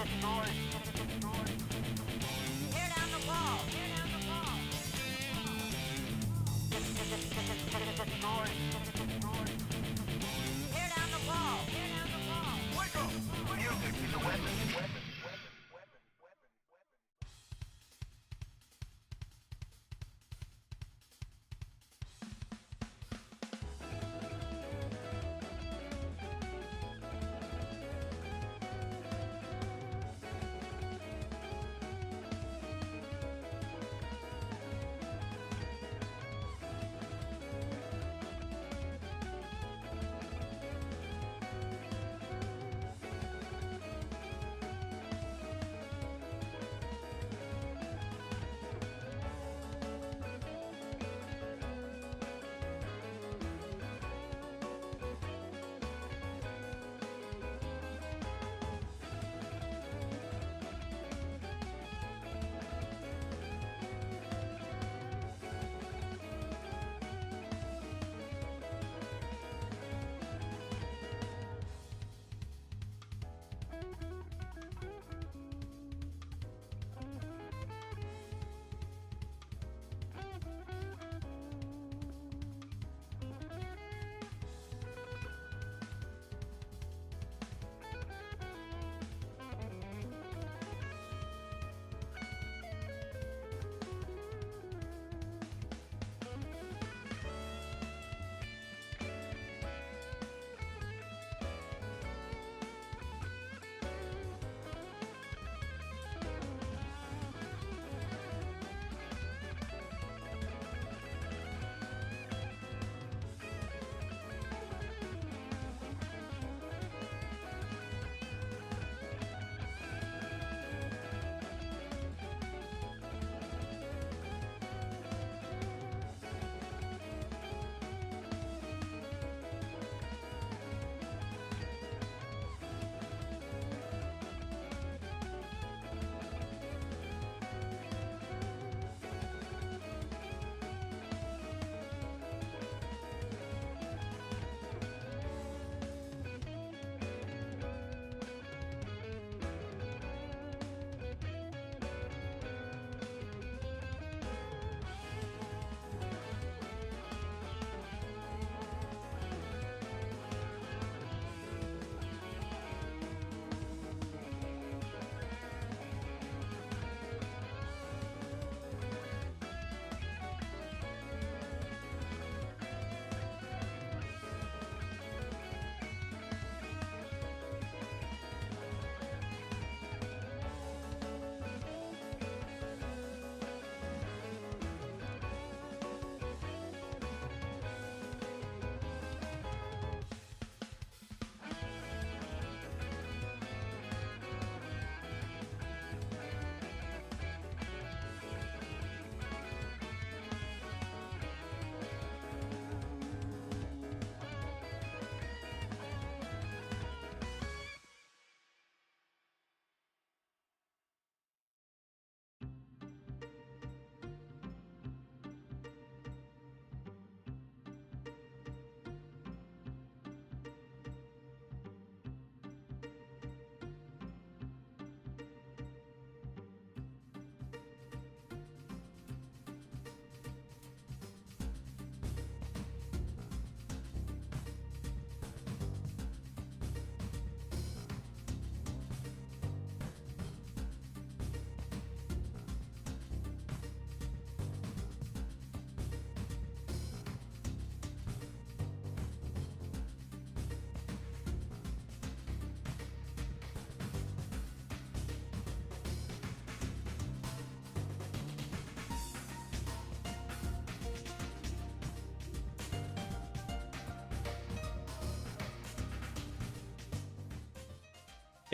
Tear down the wall. Tear down the wall. Tear down the wall. Tear down the wall. Music is a weapon.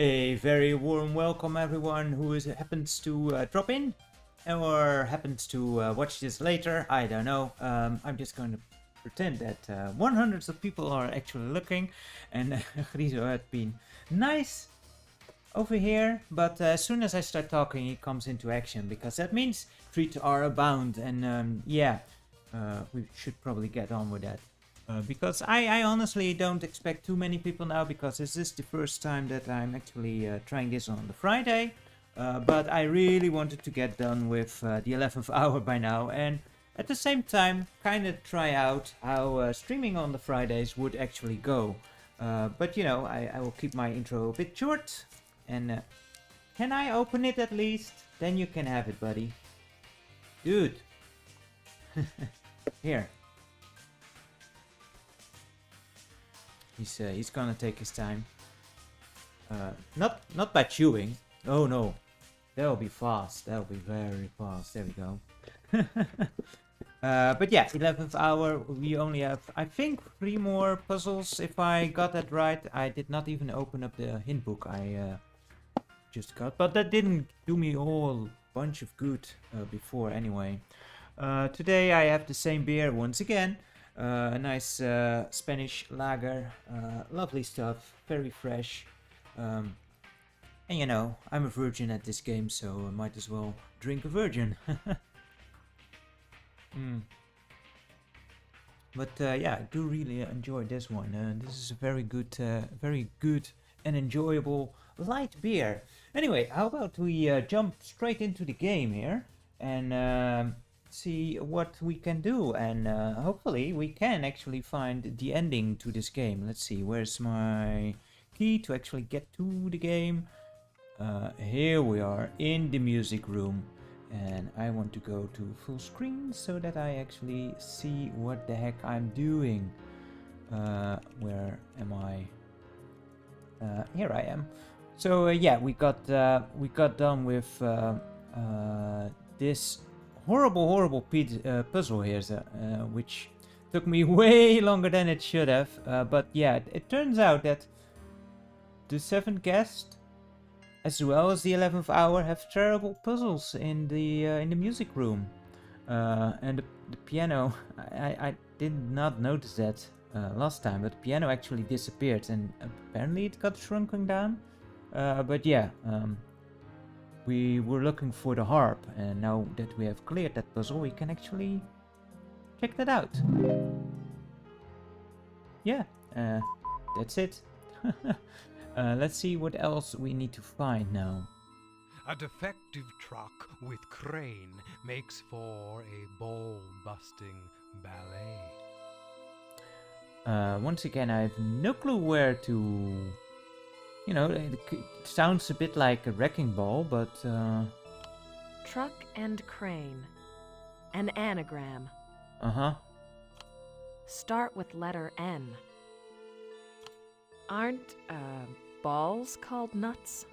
A very warm welcome everyone who happens to drop in or happens to watch this later. I don't know. I'm just going to pretend that hundreds of people are actually looking, and Griso had been nice over here, but as soon as I start talking he comes into action, because that means treats are abound, and yeah, we should probably get on with that. Because I honestly don't expect too many people now, because this is the first time that I'm actually trying this on the Friday. But I really wanted to get done with the 11th hour by now, and at the same time kind of try out how streaming on the Fridays would actually go. But you know, I will keep my intro a bit short. And can I open it at least? Then you can have it, buddy. Dude. Here. He's gonna take his time. Not by chewing. Oh no. That'll be fast. That'll be very fast. There we go. But yeah, 11th hour. We only have, I think, 3 more puzzles. If I got that right. I did not even open up the hint book I just got. But that didn't do me a whole bunch of good before anyway. Today I have the same beer once again. A nice Spanish lager. Lovely stuff. Very fresh. And you know, I'm a virgin at this game, so I might as well drink a virgin. But yeah, I do really enjoy this one. This is a very good and enjoyable light beer. Anyway, how about we jump straight into the game here and see what we can do, and hopefully we can actually find the ending to this game. Let's see, where's my key to actually get to the game? Here we are in the music room, and I want to go to full screen so that I actually see what the heck I'm doing. Where am I? Here I am. So yeah, we got done with this horrible puzzle here, which took me way longer than it should have. But yeah, it turns out that the 7th guest, as well as the 11th hour, have terrible puzzles in the music room. And the piano, I did not notice that last time, but the piano actually disappeared, and apparently it got shrunken down. But yeah, we were looking for the harp, and now that we have cleared that puzzle, we can actually check that out. Yeah, that's it. Let's see what else we need to find now. A defective truck with crane makes for a ball-busting ballet. Once again, I have no clue where to... You know, it sounds a bit like a wrecking ball, but... Truck and crane. An anagram. Uh-huh. Start with letter N. Aren't, balls called nuts?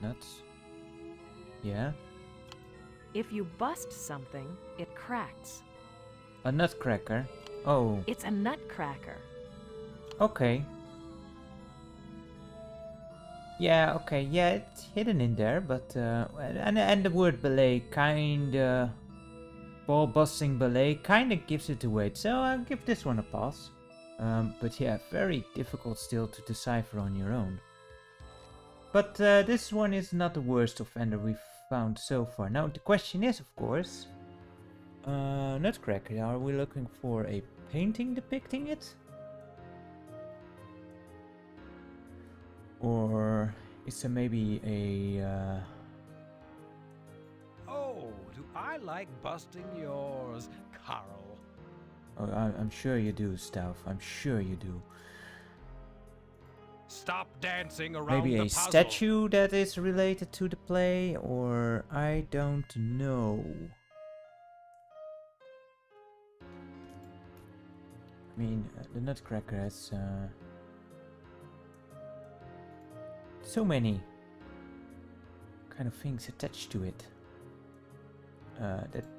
Nuts? Yeah? If you bust something, it cracks. A nutcracker? Oh. It's a nutcracker. Okay. Yeah, okay, yeah, it's hidden in there, but, and the word ballet kinda... Ball-busting ballet kinda gives it away, so I'll give this one a pass. But yeah, very difficult still to decipher on your own. But this one is not the worst offender we've found so far. Now the question is, of course, Nutcracker, are we looking for a painting depicting it? Or is there maybe a... Oh, do I like busting yours, Carl? Oh, I'm sure you do, Stouff. I'm sure you do. Stop dancing around Maybe the a puzzle. statue that is related to the play, or I don't know. I mean, the Nutcracker has so many kind of things attached to it.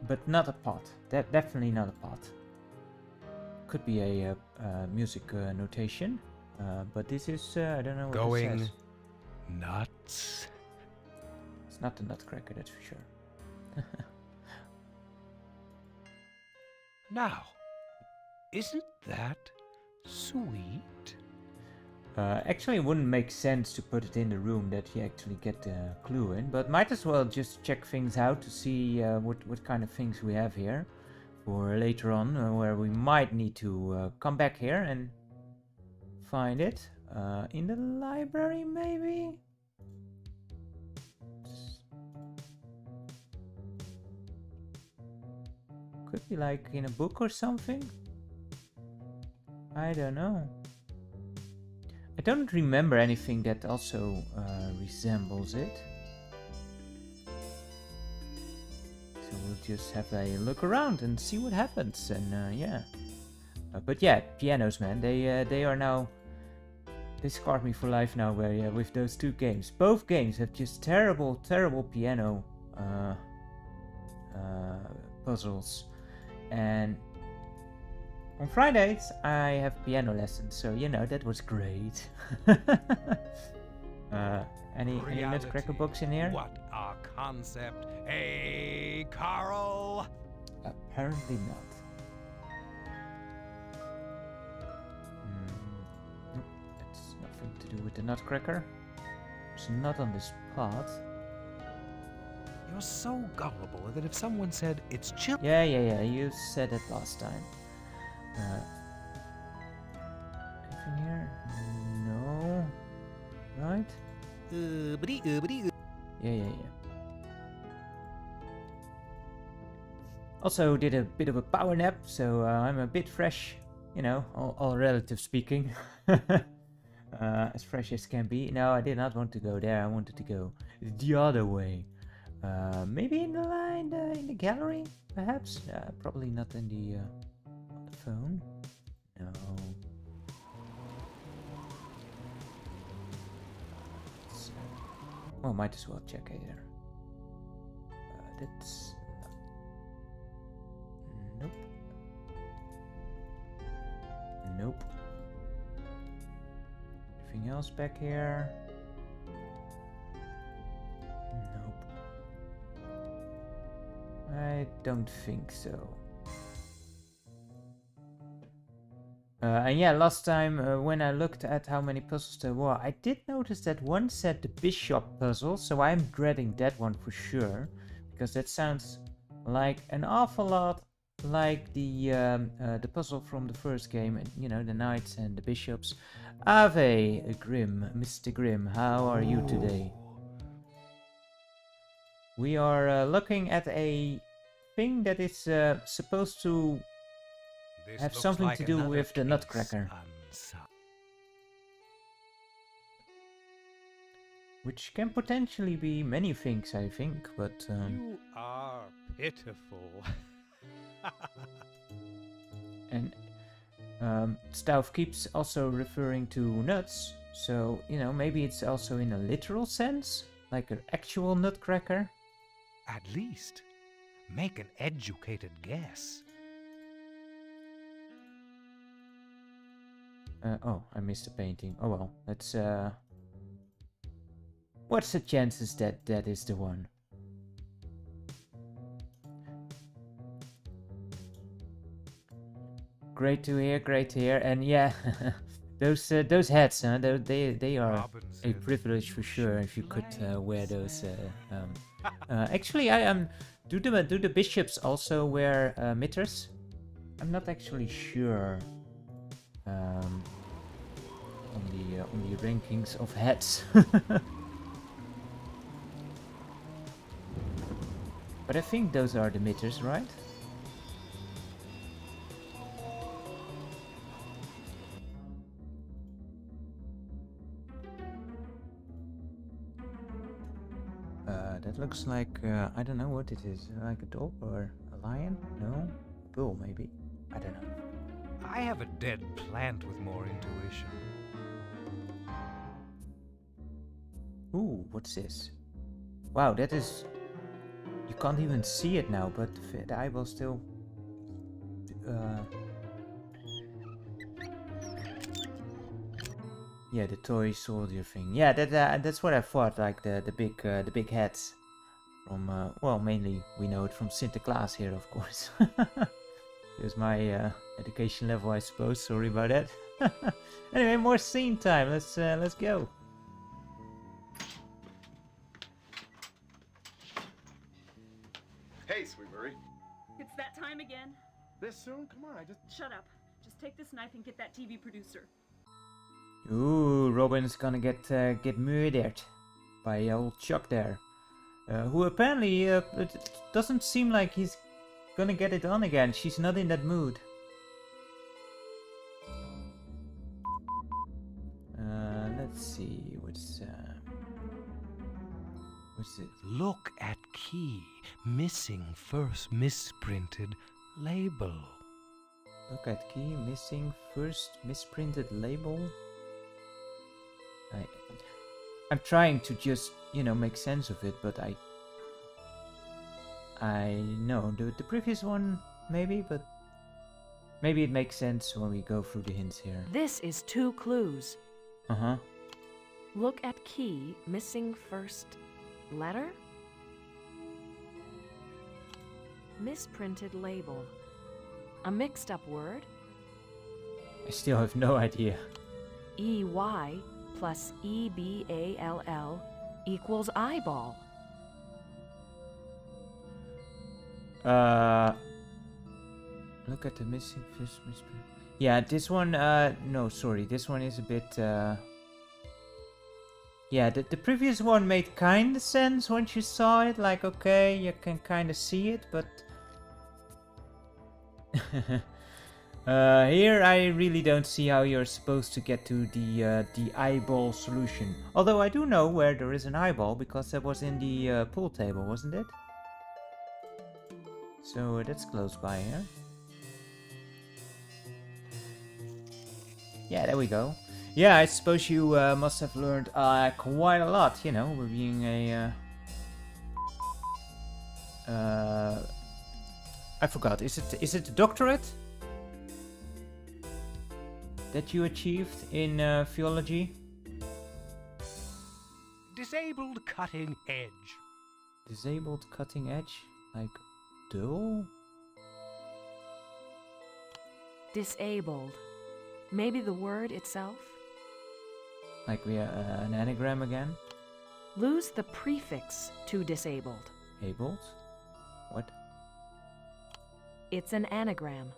But not a pot. Definitely not a pot. Could be a music notation. But this is, I don't know what Going it says. nuts. It's not the Nutcracker, that's for sure. Now, isn't that sweet? Actually, it wouldn't make sense to put it in the room that you actually get the clue in, but might as well just check things out to see what kind of things we have here. for later on, where we might need to come back here and find it. In the library, maybe? Could be like in a book or something? I don't know. I don't remember anything that also resembles it. So we'll just have a look around and see what happens, and yeah. But yeah, pianos, man, they are now... They scarred me for life now with those two games. Both games have just terrible, terrible piano puzzles. And on Fridays I have piano lessons, so you know, that was great. Any Nutcracker books in here? What a concept. Hey, Carl! Apparently not. Nope, that's nothing to do with the Nutcracker. It's not on the spot. You're so gullible that if someone said it's chill... Yeah, you said it last time. Anything here? No. Right? Yeah. Also did a bit of a power nap, so I'm a bit fresh, you know, all relative speaking. As fresh as can be. No, I did not want to go there, I wanted to go the other way. Maybe in the gallery, perhaps? Probably not in the on the phone. No. Well, might as well check here. That's... Nope. Nope. Anything else back here? Nope. I don't think so. And yeah, last time when I looked at how many puzzles there were, I did notice that one said the bishop puzzle, so I'm dreading that one for sure, because that sounds like an awful lot like the puzzle from the first game, you know, the knights and the bishops. Ave Grim, Mr. Grim, how are you today? We are looking at a thing that is supposed to have something to do with the Nutcracker. Which can potentially be many things, I think, but... You are pitiful. And Stouff keeps also referring to nuts, so, you know, maybe it's also in a literal sense, like an actual Nutcracker. At least, make an educated guess. Oh, I missed a painting. Oh well, let's what's the chances that that is the one? Great to hear, and yeah, those hats, huh? They are a privilege for sure. If you could wear those. Actually, do the bishops also wear mitres? I'm not actually sure. On the rankings of hats. But I think those are the mitres, right? That looks like, I don't know what it is, like a dog or a lion? No? A bull maybe? I don't know. I have a dead plant with more intuition. Ooh, what's this? Wow, that is... You can't even see it now, but the eyeball still... Yeah, the toy soldier thing. Yeah, that's what I thought, like the big hats. From, well, mainly we know it from Sinterklaas here, of course. Here's my education level, I suppose. Sorry about that. Anyway, more scene time. Let's go. Hey, Sweetberry. It's that time again. This soon? Come on, I just... Shut up. Just take this knife and get that TV producer. Ooh, Robin's gonna get murdered by old Chuck there, who apparently it doesn't seem like he's gonna get it on again. She's not in that mood. Let's see what's it? Look at key. Missing first misprinted label. Look at key, missing first misprinted label. I'm trying to just, you know, make sense of it, but I know the previous one maybe, but maybe it makes sense when we go through the hints here. This is 2 clues. Uh-huh. Look at key, missing first letter. Misprinted label. A mixed up word. I still have no idea. EY plus EBALL equals eyeball. Look at the missing fish misprint. Yeah, this one, no, sorry, this one is a bit, yeah, the previous one made kinda sense once you saw it, like, okay, you can kinda see it, but... here I really don't see how you're supposed to get to the eyeball solution. Although I do know where there is an eyeball, because that was in the pool table, wasn't it? So that's close by here. Yeah, there we go. Yeah, I suppose you must have learned quite a lot, you know, being a... I forgot, is it a doctorate that you achieved in theology? Disabled cutting edge. Disabled cutting edge? Like dull? Disabled. Maybe the word itself? Like we an anagram again? Lose the prefix to disabled. Abled? What? It's an anagram.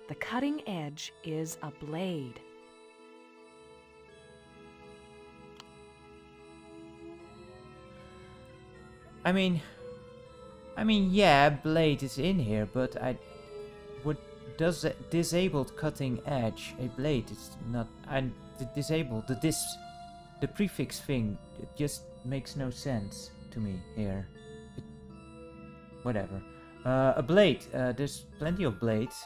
The cutting edge is a blade. I mean, yeah, blade is in here, but what does a disabled cutting edge? A blade is not, and the disabled, the prefix thing, it just makes no sense to me here. Whatever. A blade. There's plenty of blades.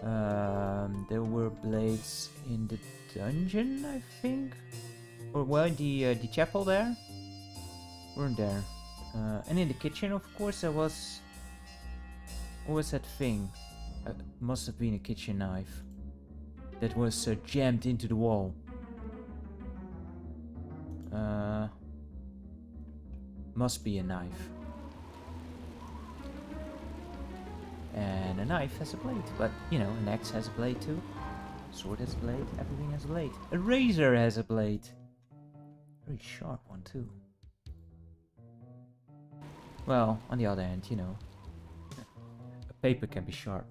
There were blades in the dungeon, I think, or well, the chapel there. Weren't there? And in the kitchen, of course, there was. What was that thing? Must have been a kitchen knife that was jammed into the wall. Must be a knife. And a knife has a blade, but you know, an axe has a blade too. A sword has a blade, everything has a blade. A razor has a blade. Very sharp one too. Well, on the other hand, you know, a paper can be sharp.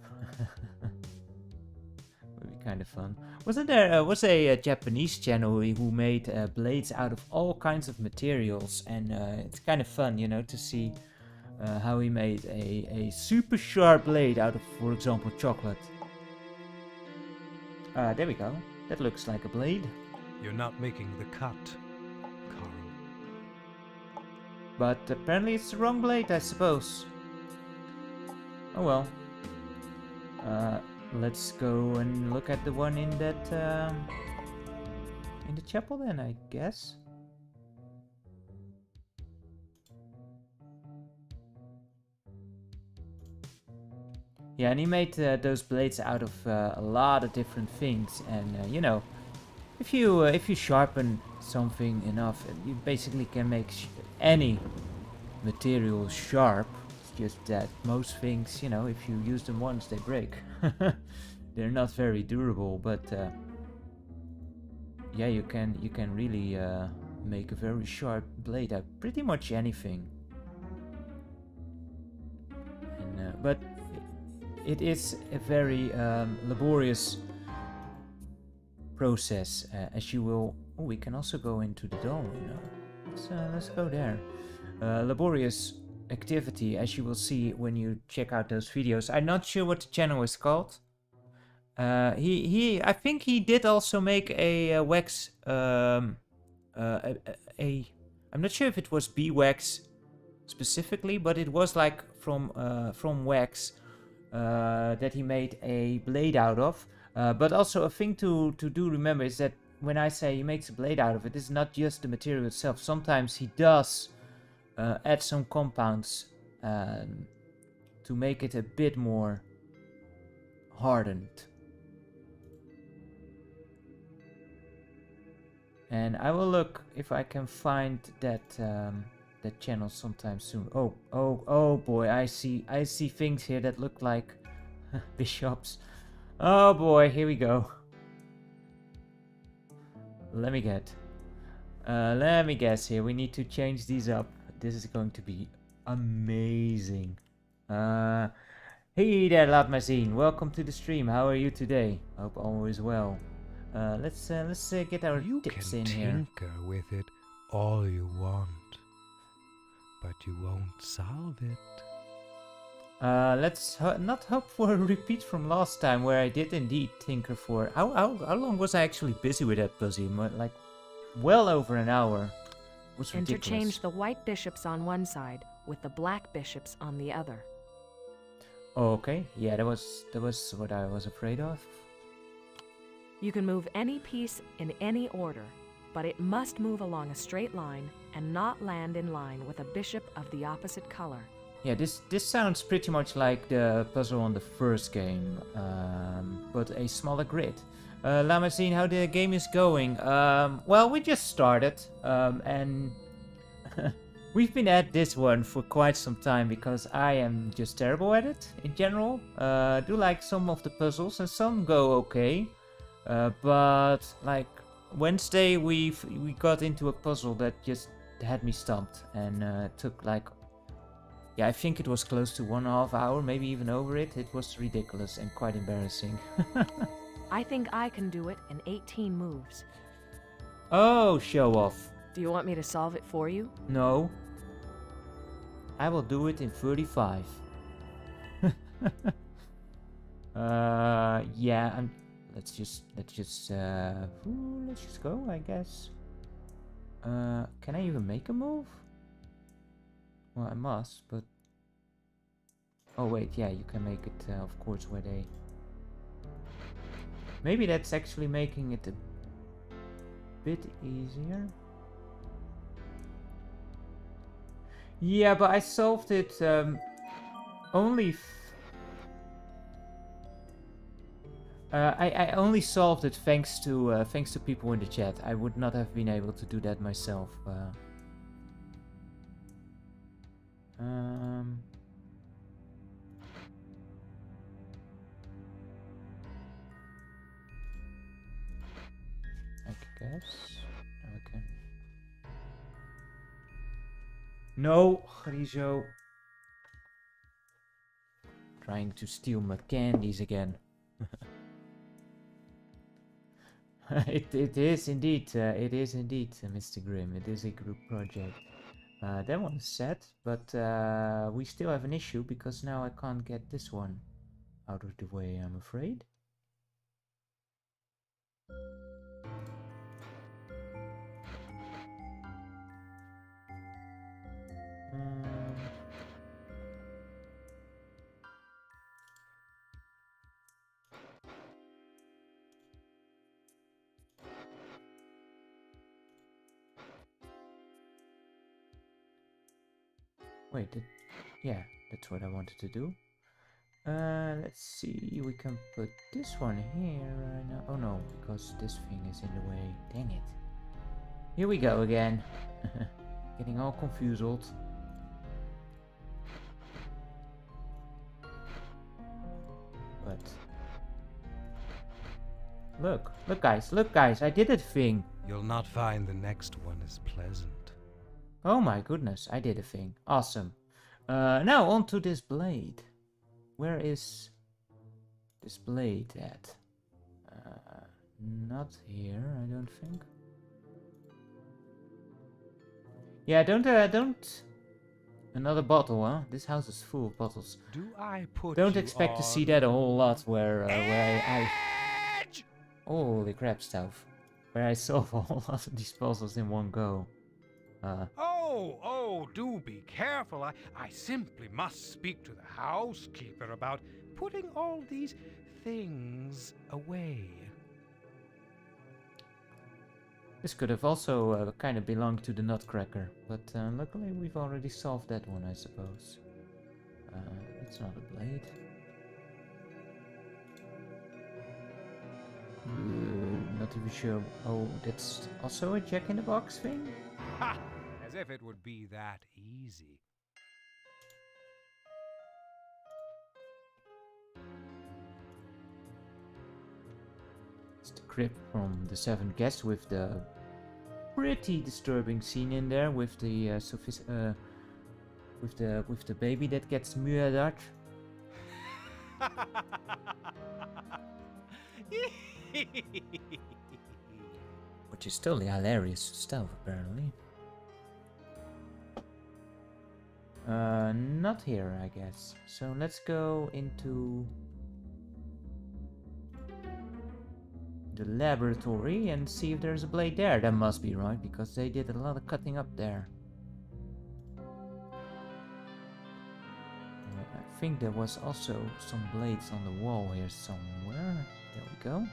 Would be kind of fun. Wasn't there was a Japanese channel who made blades out of all kinds of materials, and it's kind of fun, you know, to see how he made a super sharp blade out of, for example, chocolate. There we go. That looks like a blade. You're not making the cut, Carl. But apparently it's the wrong blade, I suppose. Oh well. Let's go and look at the one in that in the chapel then, I guess. Yeah, and he made those blades out of a lot of different things, and you know, if you sharpen something enough, you basically can make any material sharp. It's just that most things, you know, if you use them once, they break. They're not very durable, but yeah, you can really make a very sharp blade out of pretty much anything. but it is a very laborious process, as you will. Oh, we can also go into the dome. Let's go there. Laborious activity, as you will see when you check out those videos. I'm not sure what the channel is called. I think he did also make a wax. I'm not sure if it was beeswax specifically, but it was like from wax that he made a blade out of. But also a thing to do remember is that when I say he makes a blade out of it, it's not just the material itself. Sometimes he does add some compounds to make it a bit more hardened. And I will look if I can find that that channel sometime soon. Oh boy, I see things here that look like bishops. Oh boy, here we go. Let me guess here. We need to change these up. This is going to be amazing. Hey there, Latmazine. Welcome to the stream. How are you today? Hope all is well. Let's get our tips in here. You can tinker with it all you want, but you won't solve it. Let's not hope for a repeat from last time, where I did indeed tinker for... How long was I actually busy with that puzzle? Like, well over an hour. It was ridiculous. Interchange the white bishops on one side with the black bishops on the other. Okay, yeah, that was what I was afraid of. You can move any piece in any order, but it must move along a straight line and not land in line with a bishop of the opposite color. Yeah, this sounds pretty much like the puzzle on the first game, but a smaller grid. Lamazine, how the game is going? Well, we just started, and we've been at this one for quite some time because I am just terrible at it in general. Do like some of the puzzles and some go okay, but like Wednesday we got into a puzzle that just had me stumped and took like. Yeah, I think it was close to 1.5 hours, maybe even over it. It was ridiculous and quite embarrassing. I think I can do it in 18 moves. Oh, show off. Do you want me to solve it for you? No. I will do it in 35. Yeah, let's just go, I guess. Can I even make a move? Well, I must, but... Oh wait, yeah, you can make it, of course, where they... Maybe that's actually making it a bit easier. Yeah, but I solved it only... I only solved it thanks to people in the chat. I would not have been able to do that myself. I guess. Okay. No, Grizo. Trying to steal my candies again. It is indeed, Mr. Grimm. It is a group project. That one is set, but we still have an issue because now I can't get this one out of the way, I'm afraid. Wait, yeah, that's what I wanted to do. Let's see, we can put this one here. Oh no, because this thing is in the way. Dang it. Here we go again. Getting all confused. But look guys, I did a thing. You'll not find the next one as pleasant. Oh my goodness, I did a thing. Awesome. Now onto this blade. Where is this blade at? Not here, I don't think. Yeah, don't. Another bottle, huh? This house is full of bottles. Do I put Don't you expect to see on that a whole lot where I edge? holy crap stuff. Where I solve a whole lot of these puzzles in one go. Oh, do be careful. I simply must speak to the housekeeper about putting all these things away. This could have also kind of belonged to the Nutcracker, but luckily we've already solved that one, I suppose. It's not a blade. Not even sure. Oh, that's also a Jack-in-the-Box thing? Ha! As if it would be that easy. It's the crib from the Seventh Guest with the pretty disturbing scene in there with the with the baby that gets murdered. Which is totally hilarious stuff, apparently. Not here, I guess. So let's go into the laboratory and see if there's a blade there. That must be right, because they did a lot of cutting up there. I think there was also some blades on the wall here somewhere. There we go.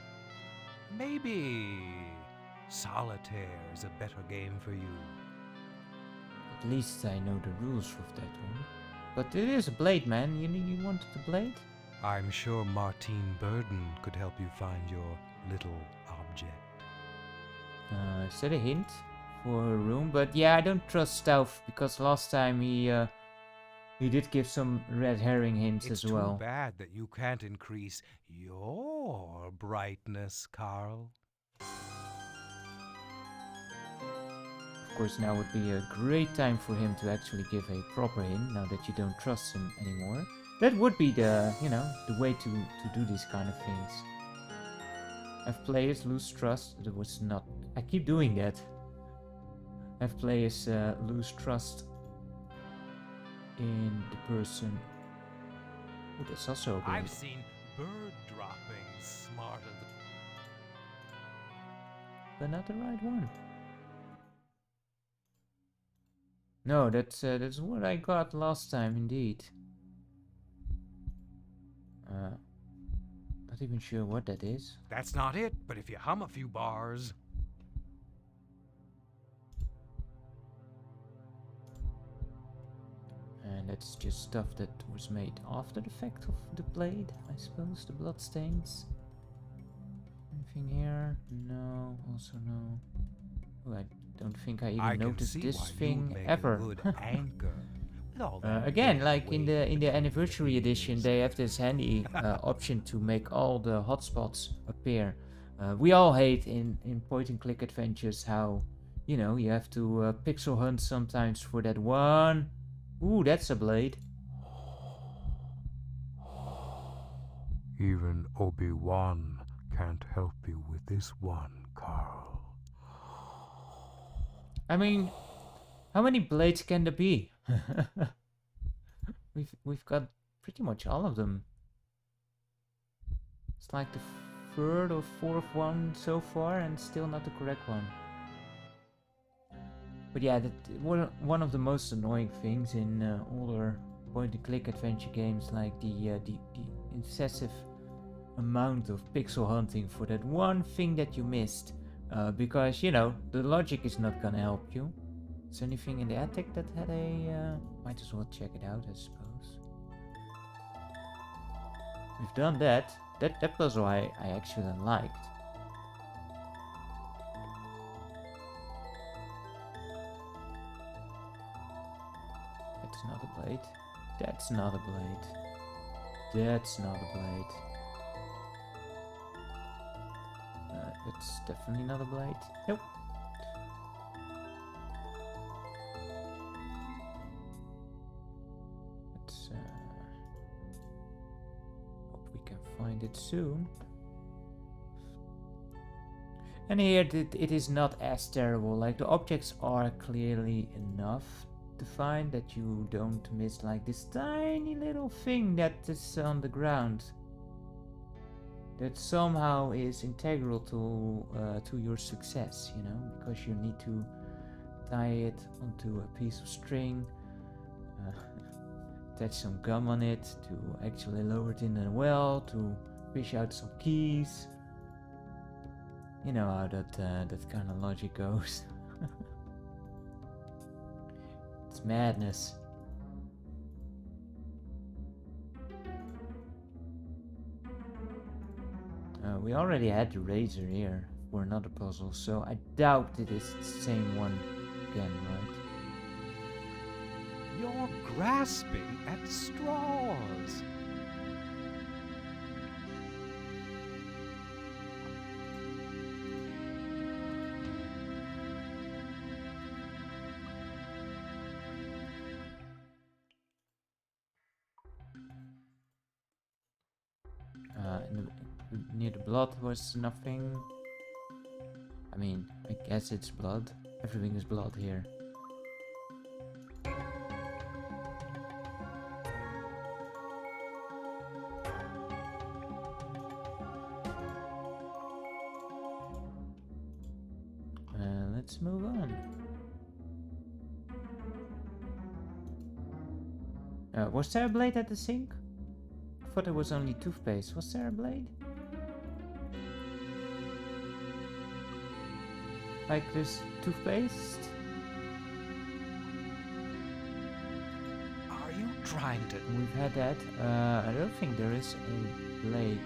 Maybe solitaire is a better game for you. At least I know the rules of that one. But it is a blade, man. You wanted the blade? I'm sure Martine Burden could help you find your little object. Is that a hint for a room? But yeah, I don't trust Stouff, because last time he did give some red herring hints It's as well. too bad that you can't increase your brightness, Carl. Of course, now would be a great time for him to actually give a proper hint, now that you don't trust him anymore. That would be the, you know, the way to do these kind of things. Have players lose trust. That was not... I keep doing that. Have players lose trust in the person. Oh, that's also a blade. I've seen bird droppings smarter than... But not the right one. No, that's what I got last time, indeed. Not even sure what that is. That's not it, but if you hum a few bars... And that's just stuff that was made after the fact of the blade, I suppose. The bloodstains. Anything here? No, also no. Oh, I don't think I even noticed this thing ever. Good anchor. With all that Again, dead like in weight. the anniversary edition, they have this handy option to make all the hotspots appear. We all hate in point and click adventures how, you know, you have to pixel hunt sometimes for that one. Ooh, that's a blade. Even Obi-Wan can't help you with this one, Carl. I mean, how many blades can there be? We've got pretty much all of them. It's like the third or fourth one so far, and still not the correct one. But yeah, one of the most annoying things in older point-and-click adventure games, like the excessive amount of pixel hunting for that one thing that you missed, because you know the logic is not gonna help you. Is there anything in the attic that had a? Might as well check it out, I suppose. We've done that. That puzzle I actually liked. That's not a blade. That's not a blade. That's not a blade. That's definitely not a blade. Nope. find it soon. And here it is not as terrible. Like the objects are clearly enough to find that you don't miss like this tiny little thing that is on the ground. That somehow is integral to your success, you know, because you need to tie it onto a piece of string, attach some gum on it to actually lower it in a well, to fish out some keys. You know how that kind of logic goes. It's madness. We already had the razor here for another puzzle, so I doubt it is the same one again, right? You're grasping at straws. Near the blood was nothing. I mean, I guess it's blood. Everything is blood here. Let's move on. Was there a blade at the sink? I thought there was only toothpaste. Was there a blade? Like this toothpaste? Are you trying to... We've had that. I don't think there is a blade.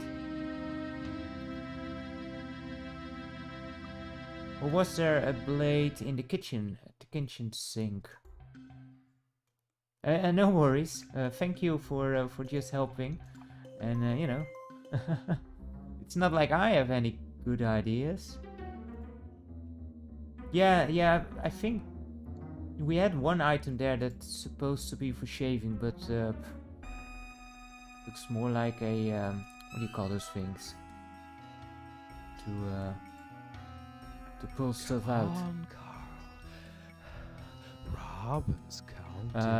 Or was there a blade in the kitchen? At the kitchen sink? No worries. Thank you for just helping. And you know, it's not like I have any good ideas. Yeah, I think we had one item there that's supposed to be for shaving, but looks more like a what do you call those things? To pull stuff out. Come on, Carl. Robin's counting.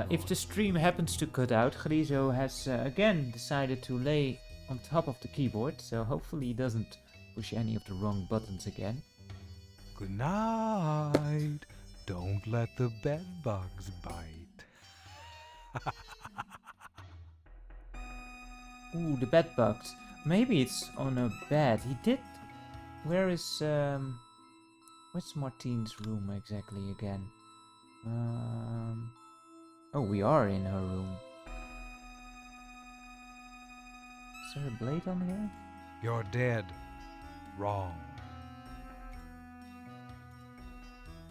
If the stream happens to cut out, Grizo has again decided to lay on top of the keyboard, so hopefully he doesn't push any of the wrong buttons again. Good night. Don't let the bed bugs bite. Ooh, the bed bugs. Maybe it's on a bed. He did. Where is where's Martine's room exactly again? Oh, we are in her room. Is there a blade on here? You're dead. Wrong.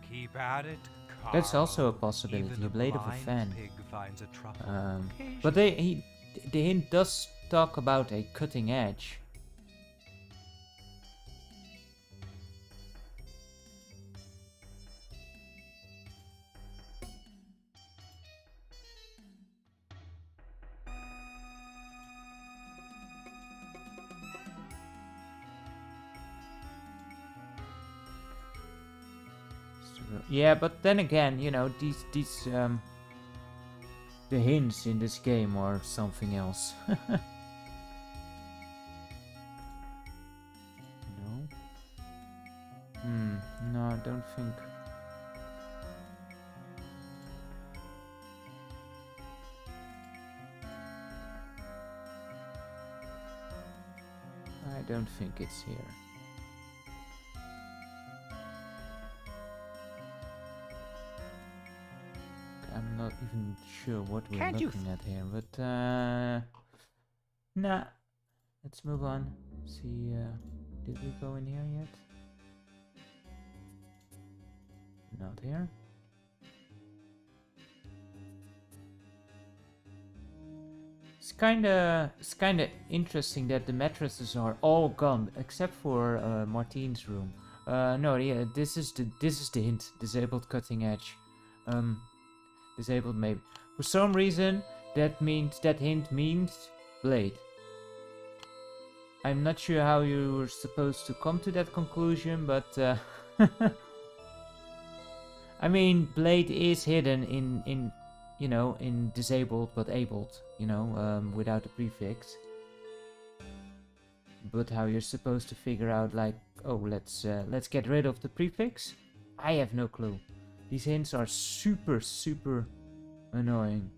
Keep at it, Carl. That's also a possibility. Even A blade of a blind fan. pig finds a truffle But the hint does talk about a cutting edge. Yeah, but then again, you know, these the hints in this game are something else. No? No, I don't think. I don't think it's here. I'm not even sure what we're Can't you looking at here, but nah. Let's move on. See, did we go in here yet? Not here. It's kinda interesting that the mattresses are all gone except for Martine's room. No, yeah, this is the hint. Disabled cutting edge. Disabled maybe. For some reason, that hint means blade. I'm not sure how you were supposed to come to that conclusion, but I mean, Blade is hidden in you know, in disabled but abled, you know, without a prefix. But how you're supposed to figure out, like, oh, let's get rid of the prefix? I have no clue. These hints are super annoying.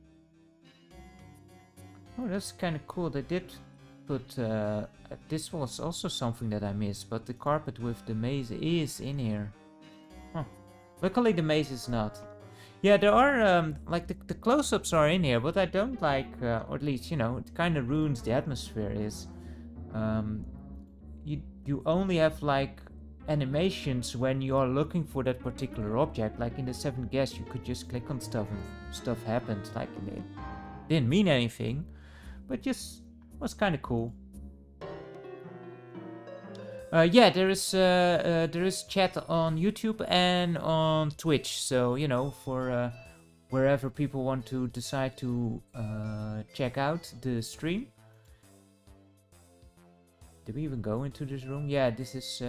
Oh, that's kind of cool. They did put this was also something that I missed, but the carpet with the maze is in here. Huh. Luckily the maze is not. Yeah, there are like the close-ups are in here, but I don't like, or at least, you know, it kind of ruins the atmosphere. Is you only have like animations when you are looking for that particular object. Like in the Seventh Guest, you could just click on stuff and stuff happened. Like it didn't mean anything, but just was kind of cool. Yeah, there is chat on YouTube and on Twitch, so you know, for wherever people want to decide to check out the stream. Did we even go into this room? Yeah, this is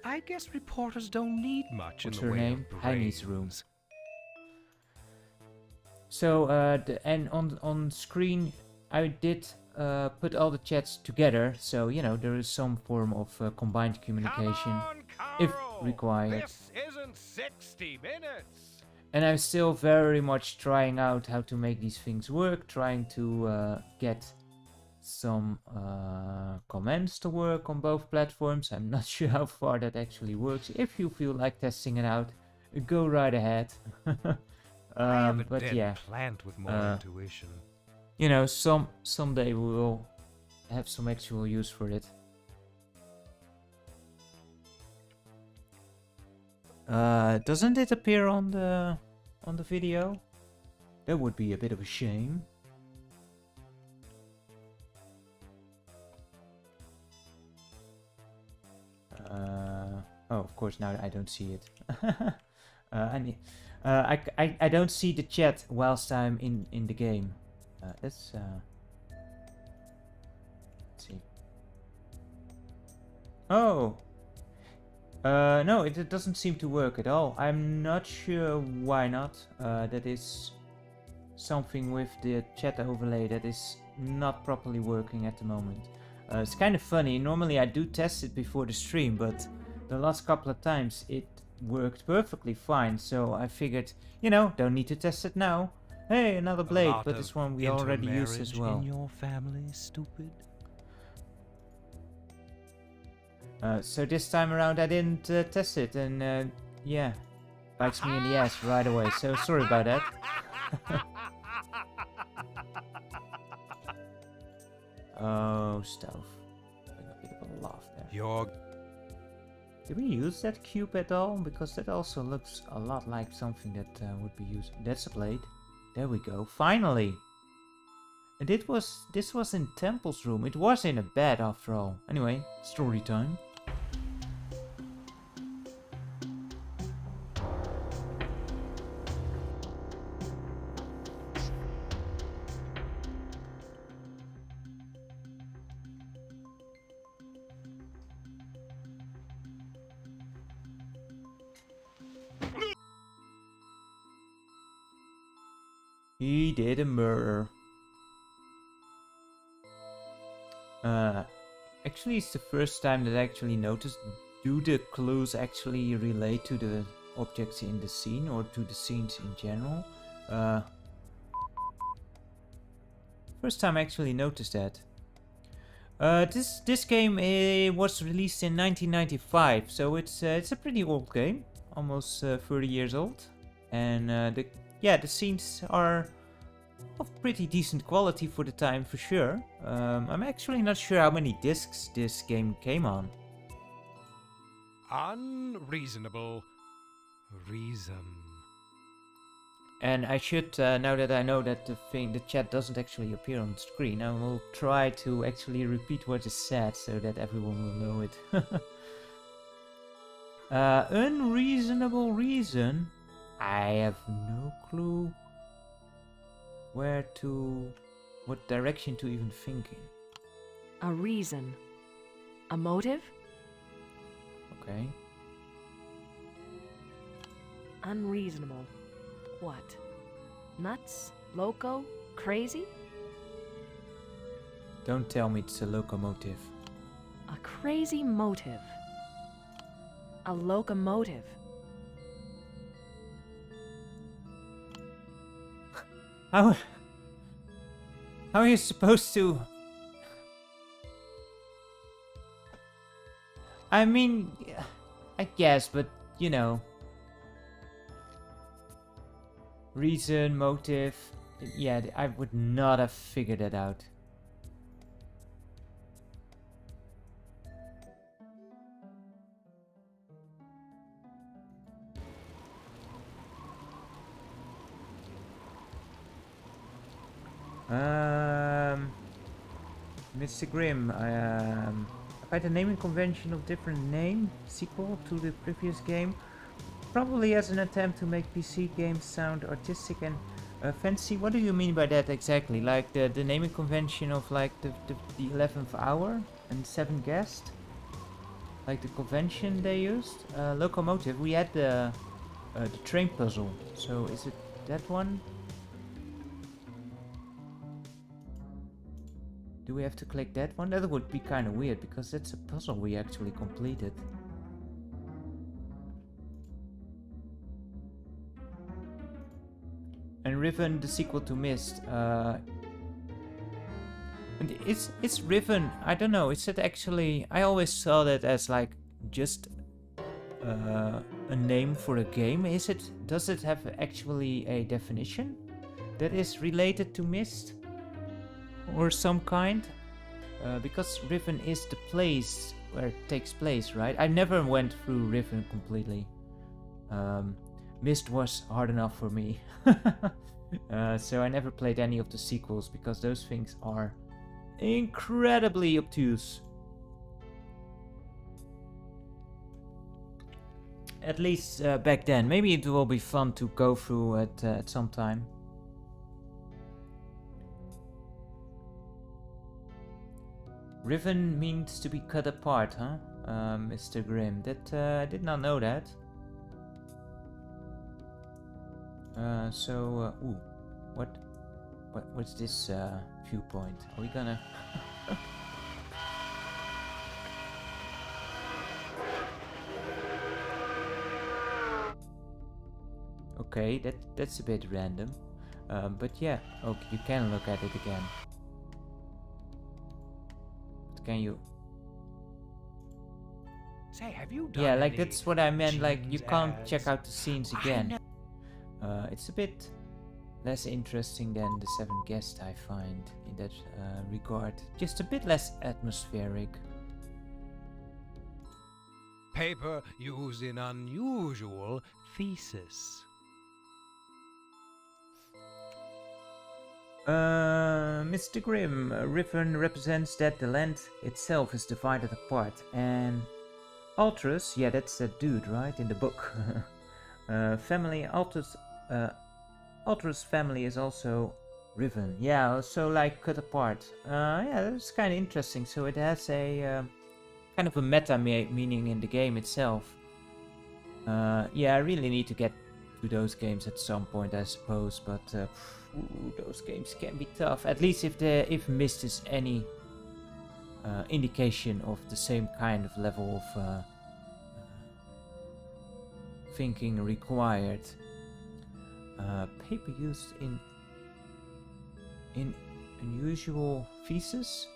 I guess reporters don't need much what's in the her way name? of Heine's room. brains. So and on screen I did put all the chats together, so you know, there is some form of combined communication Come on, if Carol! required. This isn't 60 minutes. And I'm still very much trying out how to make these things work, trying to get some comments to work on both platforms. I'm not sure how far that actually works. If you feel like testing it out, go right ahead. I have a but dead yeah, plant with more intuition. you know, someday we will have some actual use for it. Doesn't it appear on the video? That would be a bit of a shame. Oh, of course, now I don't see it. I don't see the chat whilst I'm in the game. Let's see. Oh! No, it doesn't seem to work at all. I'm not sure why not. That is something with the chat overlay that is not properly working at the moment. It's kind of funny. Normally I do test it before the stream, but the last couple of times it worked perfectly fine. So I figured, you know, don't need to test it now. Hey, another blade, but this one we already used as well. In your family, stupid. So this time around I didn't test it, and yeah, bites me in the ass right away. So sorry about that. Oh, stuff. A bit of a laugh there. Did we use that cube at all? Because that also looks a lot like something that would be used. That's a blade. There we go. Finally. And this was in Temple's room. It was in a bed after all. Anyway, story time. He did a murder. Actually, it's the first time that I actually noticed, do the clues actually relate to the objects in the scene or to the scenes in general? First time I actually noticed that. This game was released in 1995, so it's a pretty old game, almost 30 years old, and the scenes are of pretty decent quality for the time, for sure. I'm actually not sure how many discs this game came on. Unreasonable reason. And I should, now that I know that the chat doesn't actually appear on the screen, I will try to actually repeat what is said so that everyone will know it. Unreasonable reason? I have no clue what direction to even think in. A reason. A motive? Okay. Unreasonable. What? Nuts? Loco? Crazy? Don't tell me it's a locomotive. A crazy motive. A locomotive. How are you supposed to? I mean, I guess, but you know, reason, motive. Yeah, I would not have figured it out. Mr. Grimm, by the naming convention of different name sequel to the previous game, probably as an attempt to make PC games sound artistic and fancy. What do you mean by that exactly? Like the naming convention of like the 11th hour and 7 guests? Like the convention they used? Locomotive, we had the train puzzle, so is it that one? Do we have to click that one? That would be kind of weird because that's a puzzle we actually completed. And Riven, the sequel to Myst. And it's Riven. I don't know. Is it actually? I always saw that as like just a name for a game. Is it? Does it have actually a definition that is related to Myst? Or some kind, because Riven is the place where it takes place, right? I never went through Riven completely. Myst was hard enough for me, so I never played any of the sequels because those things are incredibly obtuse. At least back then. Maybe it will be fun to go through at some time. Riven means to be cut apart, huh? Mr. Grimm. That I did not know that. Ooh, what's this viewpoint? Are we gonna? Okay, that's a bit random, but yeah. Okay, you can look at it again. Can you? Say, have you done Yeah, like any that's what I meant. Like you tunes can't as- check out the scenes again. It's a bit less interesting than the 7 guests I find in that regard. Just a bit less atmospheric. Paper used in unusual thesis. Mr. Grimm, Riven represents that the land itself is divided apart, and Altrus, yeah, that's that dude, right, in the book. Family, Altrus family is also Riven, yeah, so like cut apart. Yeah, that's kind of interesting. So it has a kind of a meta meaning in the game itself. Yeah, I really need to get to those games at some point, I suppose, but. Ooh, those games can be tough. At least if Myst is any indication of the same kind of level of thinking required. Paper used in unusual thesis.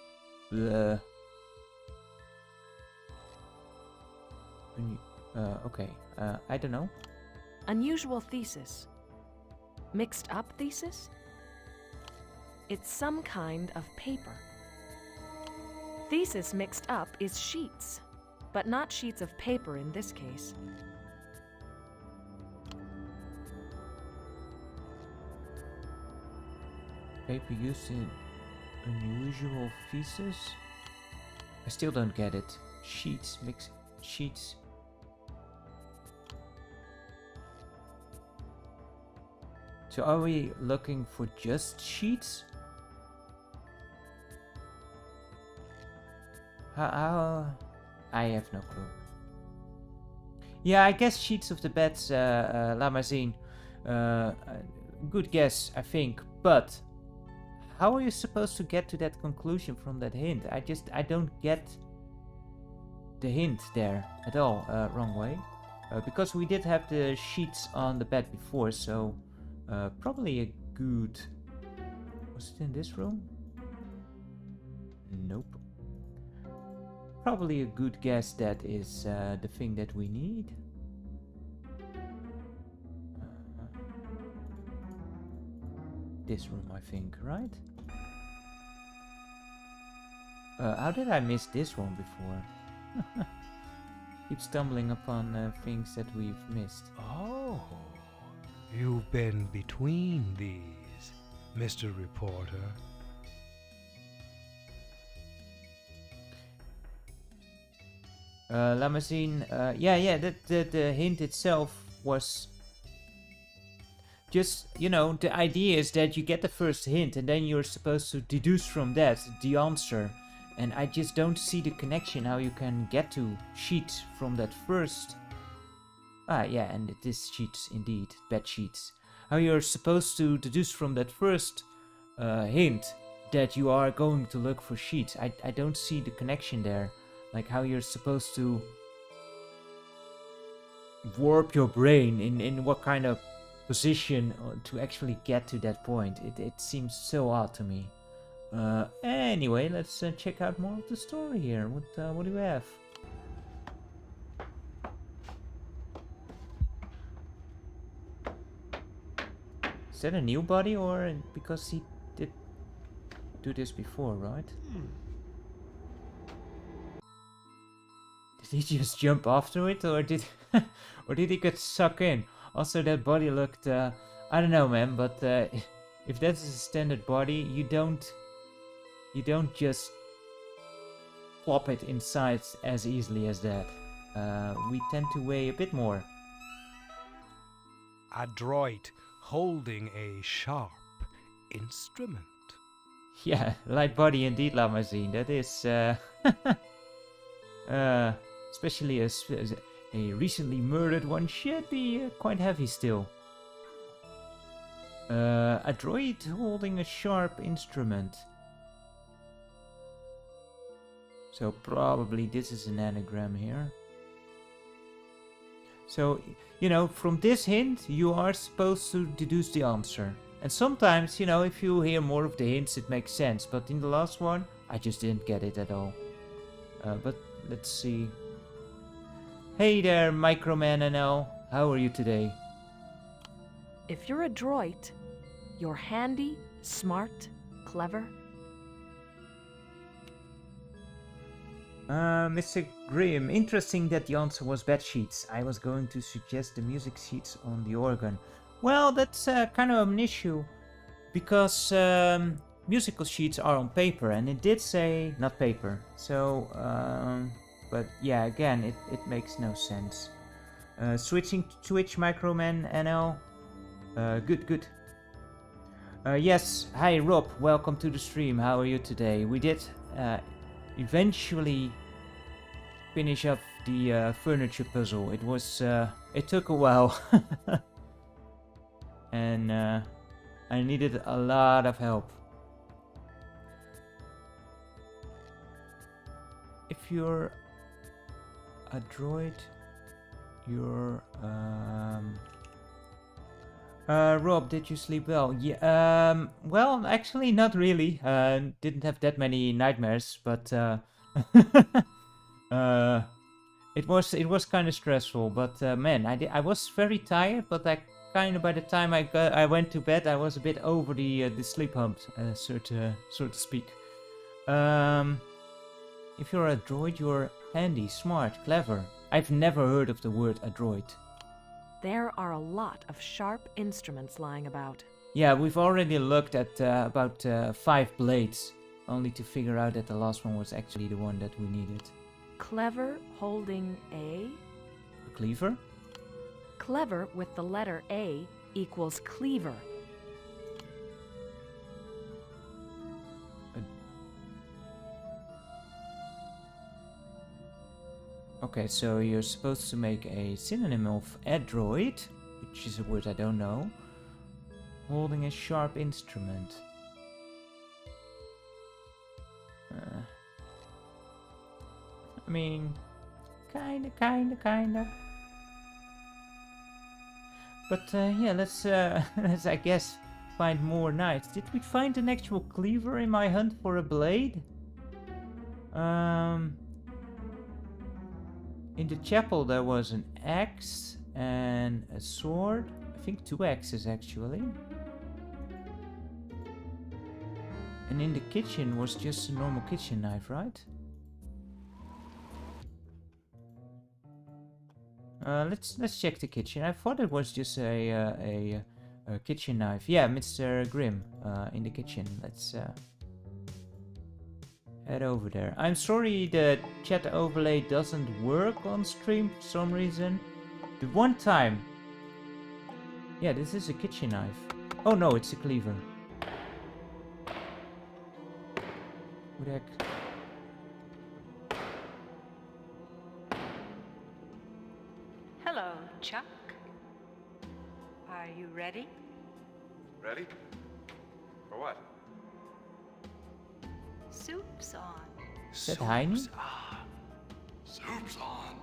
Okay. I don't know. Unusual thesis. Mixed up thesis? It's some kind of paper. Thesis mixed up is sheets, but not sheets of paper in this case. Paper used in unusual thesis? I still don't get it. Sheets, mix sheets. So are we looking for just sheets? I have no clue. Yeah, I guess sheets of the beds, Lamazine. Good guess, I think. But how are you supposed to get to that conclusion from that hint? I don't get the hint there at all. Wrong way. Because we did have the sheets on the bed before, so probably a good... Was it in this room? Nope. Probably a good guess that is the thing that we need. This room, I think, right? How did I miss this one before? Keep stumbling upon things that we've missed. Oh, you've been between these, Mr. Reporter. Lamazine, yeah, the hint itself was just, you know, the idea is that you get the first hint and then you're supposed to deduce from that the answer. And I just don't see the connection how you can get to sheets from that first. Ah, yeah, and it is sheets indeed, bed sheets. How you're supposed to deduce from that first hint that you are going to look for sheets. I don't see the connection there. Like how you're supposed to warp your brain in what kind of position to actually get to that point. It seems so odd to me. Anyway, let's check out more of the story here. What do we have? Is that a new body or because he did do this before, right? Did he just jump after it, or did or did he get sucked in? Also, that body looked I don't know, man, but if that's a standard body, you don't just plop it inside as easily as that. We tend to weigh a bit more. Adroit, holding a sharp instrument. Yeah, light body indeed, Lamazine. That is especially as a recently murdered one should be quite heavy still. A droid holding a sharp instrument. So probably this is an anagram here. So, you know, from this hint you are supposed to deduce the answer. And sometimes, you know, if you hear more of the hints it makes sense. But in the last one, I just didn't get it at all. But let's see. Hey there, Microman NL. How are you today? If you're a droid, you're handy, smart, clever. Mr. Grimm, interesting that the answer was bed sheets. I was going to suggest the music sheets on the organ. Well, that's kind of an issue, because musical sheets are on paper, and it did say not paper. So, but yeah, again, it makes no sense. Switching to Twitch, Microman NL. Good. Yes, hi Rob, welcome to the stream. How are you today? We did eventually finish up the furniture puzzle. It was it took a while. And I needed a lot of help. If you're a droid, you're Rob, did you sleep well? Yeah, well, actually not really. Didn't have that many nightmares, but it was kind of stressful. But man, I was very tired, but I kind of, by the time I went to bed, I was a bit over the sleep hump, so to speak. If you're a droid, you're handy, smart, clever. I've never heard of the word a droid. There are a lot of sharp instruments lying about. Yeah, we've already looked at about 5 blades, only to figure out that the last one was actually the one that we needed. Clever holding A? A cleaver? Clever with the letter A equals cleaver. Okay, so you're supposed to make a synonym of adroit, which is a word I don't know. Holding a sharp instrument. I mean, kinda. But yeah, let's I guess find more knives. Did we find an actual cleaver in my hunt for a blade? In the chapel there was an axe and a sword. I think 2 axes actually. And in the kitchen was just a normal kitchen knife, right? Let's check the kitchen. I thought it was just a kitchen knife. Yeah, Mr. Grimm in the kitchen. Let's head over there. I'm sorry the chat overlay doesn't work on stream for some reason. The one time. Yeah, this is a kitchen knife. Oh no, it's a cleaver. Who the heck? Hello, Chuck. Are you ready? Ready? For what? Soup's on. Is that Heine? Soup's on.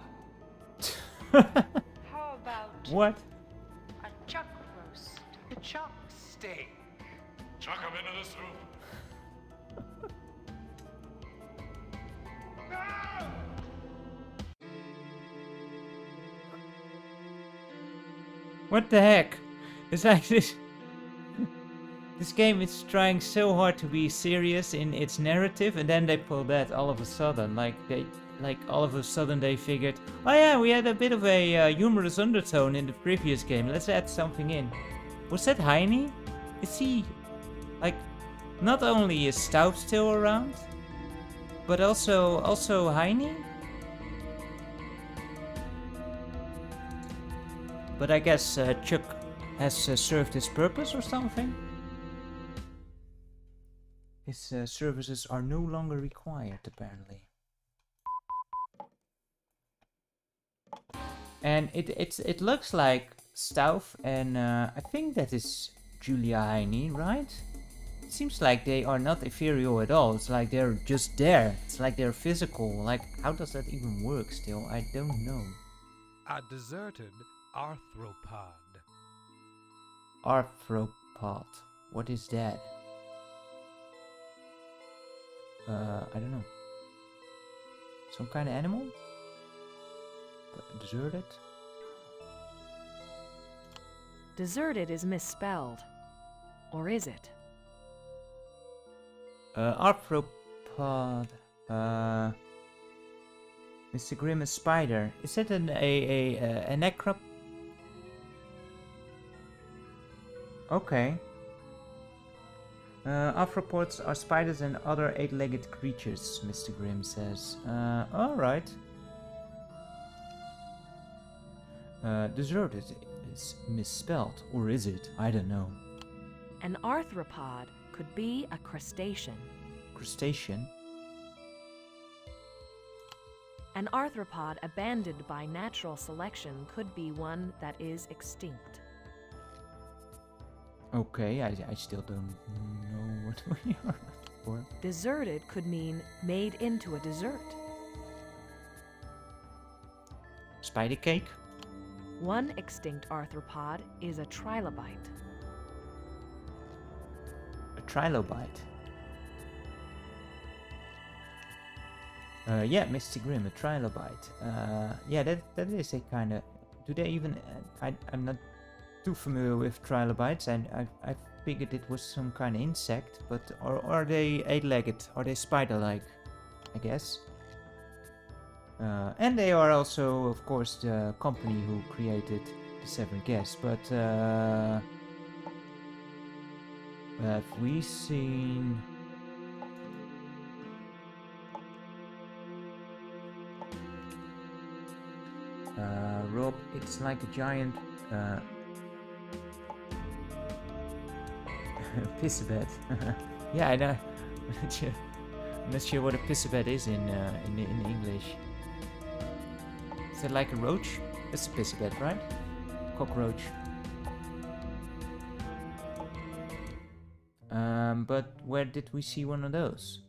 How about What? a chuck roast? A chuck steak. Chuck him into the soup. What the heck? It's like this. This game is trying so hard to be serious in its narrative, and then they pull that all of a sudden. Like all of a sudden they figured, oh yeah, we had a bit of a humorous undertone in the previous game. Let's add something in. Was that Heine? Is he like not only is Stout still around, but also Heine? But I guess Chuck has served his purpose or something. His services are no longer required, apparently. And it looks like Stauff and I think that is Julia Heine, right? It seems like they are not ethereal at all. It's like they're just there. It's like they're physical. Like, how does that even work still? I don't know. A deserted arthropod. Arthropod. What is that? I don't know. Some kind of animal? Deserted? Deserted is misspelled. Or is it? Arthropod. Mr. Grimm, a spider. Is that an necrop? Okay. Arthropods are spiders and other 8-legged creatures, Mr. Grimm says. Alright. Deserted is misspelled, or is it? I don't know. An arthropod could be a crustacean. Crustacean? An arthropod abandoned by natural selection could be one that is extinct. Okay, I still don't know what we are for. Deserted could mean made into a dessert. Spider cake? One extinct arthropod is a trilobite. A trilobite? Yeah, Mr. Grimm, a trilobite. Yeah, that is a kind of... Do they even... I'm not too familiar with trilobites, and I figured it was some kind of insect, but are they 8-legged? Are they spider-like? I guess. And they are also, of course, the company who created the 7 Guests, but have we seen... Rob, it's like a giant pissabed. Yeah, I know. I'm not sure what a pissabed is in English. Is it like a roach? It's a pissy bat, right? Cockroach. But where did we see one of those?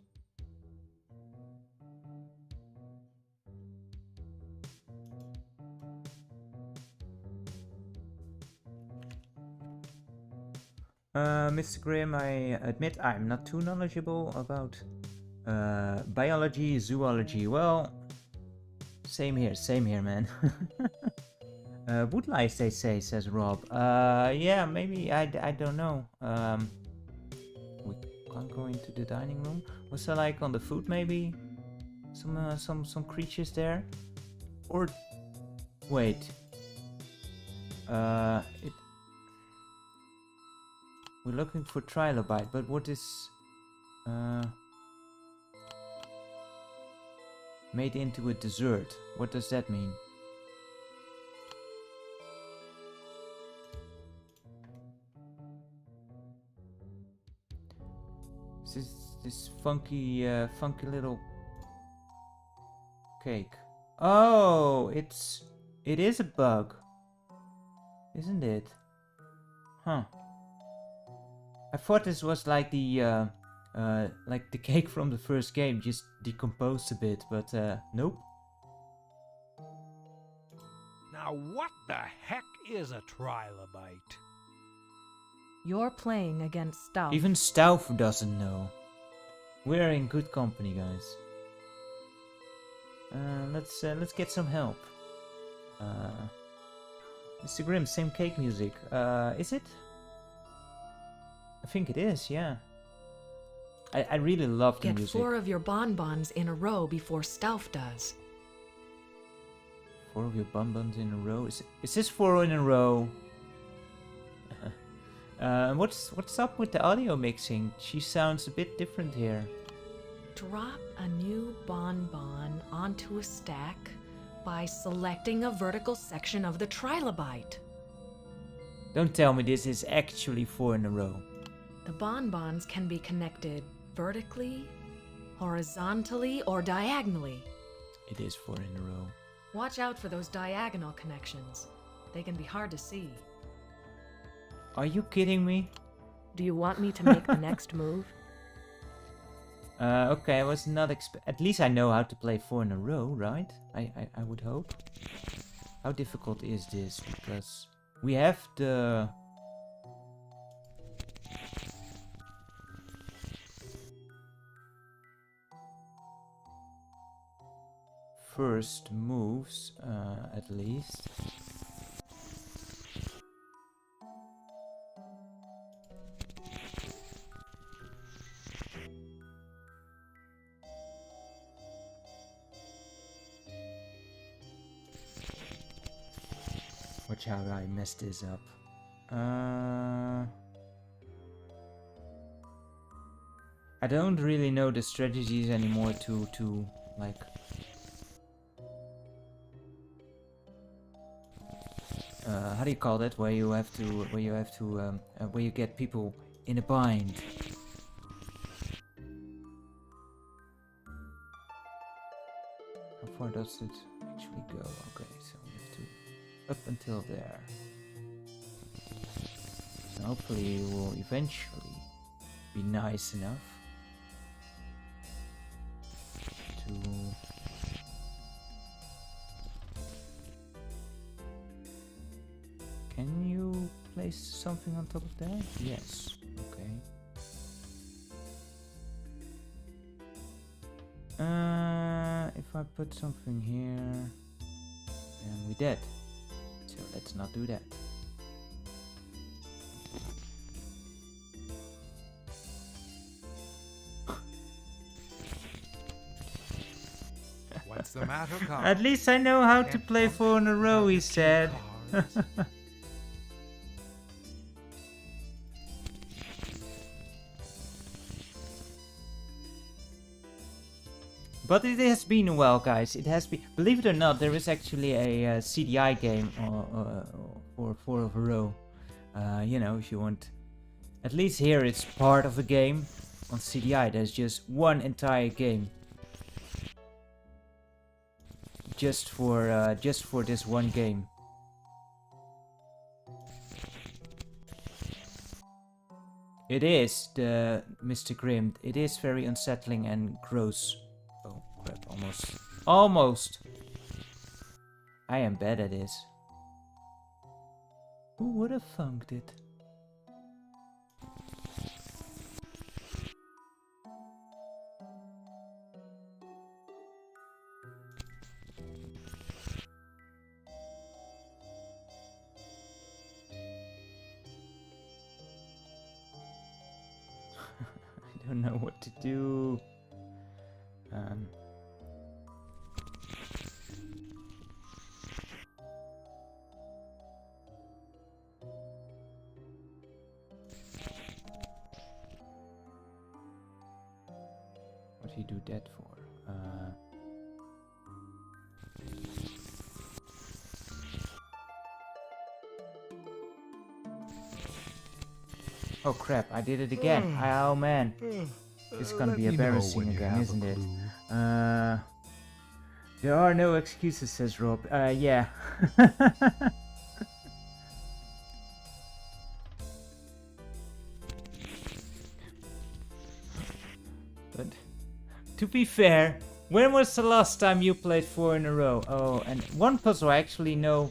Mr. Grimm, I admit I'm not too knowledgeable about biology, zoology. Well, same here, man. Wood lice, they say, says Rob. Yeah, maybe, I don't know. We can't go into the dining room. Was there like on the food, maybe? Some creatures there? Or, wait. We're looking for trilobite, but what is made into a dessert? What does that mean? This funky little cake. Oh, it is a bug, isn't it? Huh. I thought this was like the cake from the first game, just decomposed a bit, but nope. Now what the heck is a trilobite? You're playing against Stuff. Even Stauff doesn't know. We're in good company, guys. Let's get some help. Mr. Grimm, same cake music. Is it? I think it is, yeah. I really love the Get music. 4 of your bonbons in a row before Stauff does. 4 of your bonbons in a row? Is this 4 in a row? What's up with the audio mixing? She sounds a bit different here. Drop a new bonbon onto a stack by selecting a vertical section of the trilobite. Don't tell me this is actually 4 in a row. The bonbons can be connected vertically, horizontally, or diagonally. It is 4 in a row. Watch out for those diagonal connections. They can be hard to see. Are you kidding me? Do you want me to make the next move? Okay, I was not at least I know how to play 4 in a row, right? I would hope. How difficult is this? Because we have the... first moves, at least. Watch how I mess this up. I don't really know the strategies anymore to like... how do you call that? Where you get people in a bind. How far does it actually go? Okay, so we have to up until there. So hopefully it will eventually be nice enough to... Can you place something on top of that? Yes. Okay. If I put something here, then we're dead. So let's not do that. What's the matter, Carl? At least I know how to Can't play 4 in a row, he said. cards. But it has been a while, guys. It has been. Believe it or not, there is actually a CDI game for 4 of a row. You know, if you want. At least here it's part of a game. On CDI, there's just one entire game. just for this one game. It is the Mr. Grimm. It is very unsettling and gross. Oh crap! Almost. I am bad at this. Who would have funked it? I don't know what to do. What do you do that for? Oh crap, I did it again. Oh man. It's gonna be embarrassing again, isn't it? There are no excuses, says Rob. Yeah. But to be fair, when was the last time you played 4 in a row? Oh, and one puzzle I actually know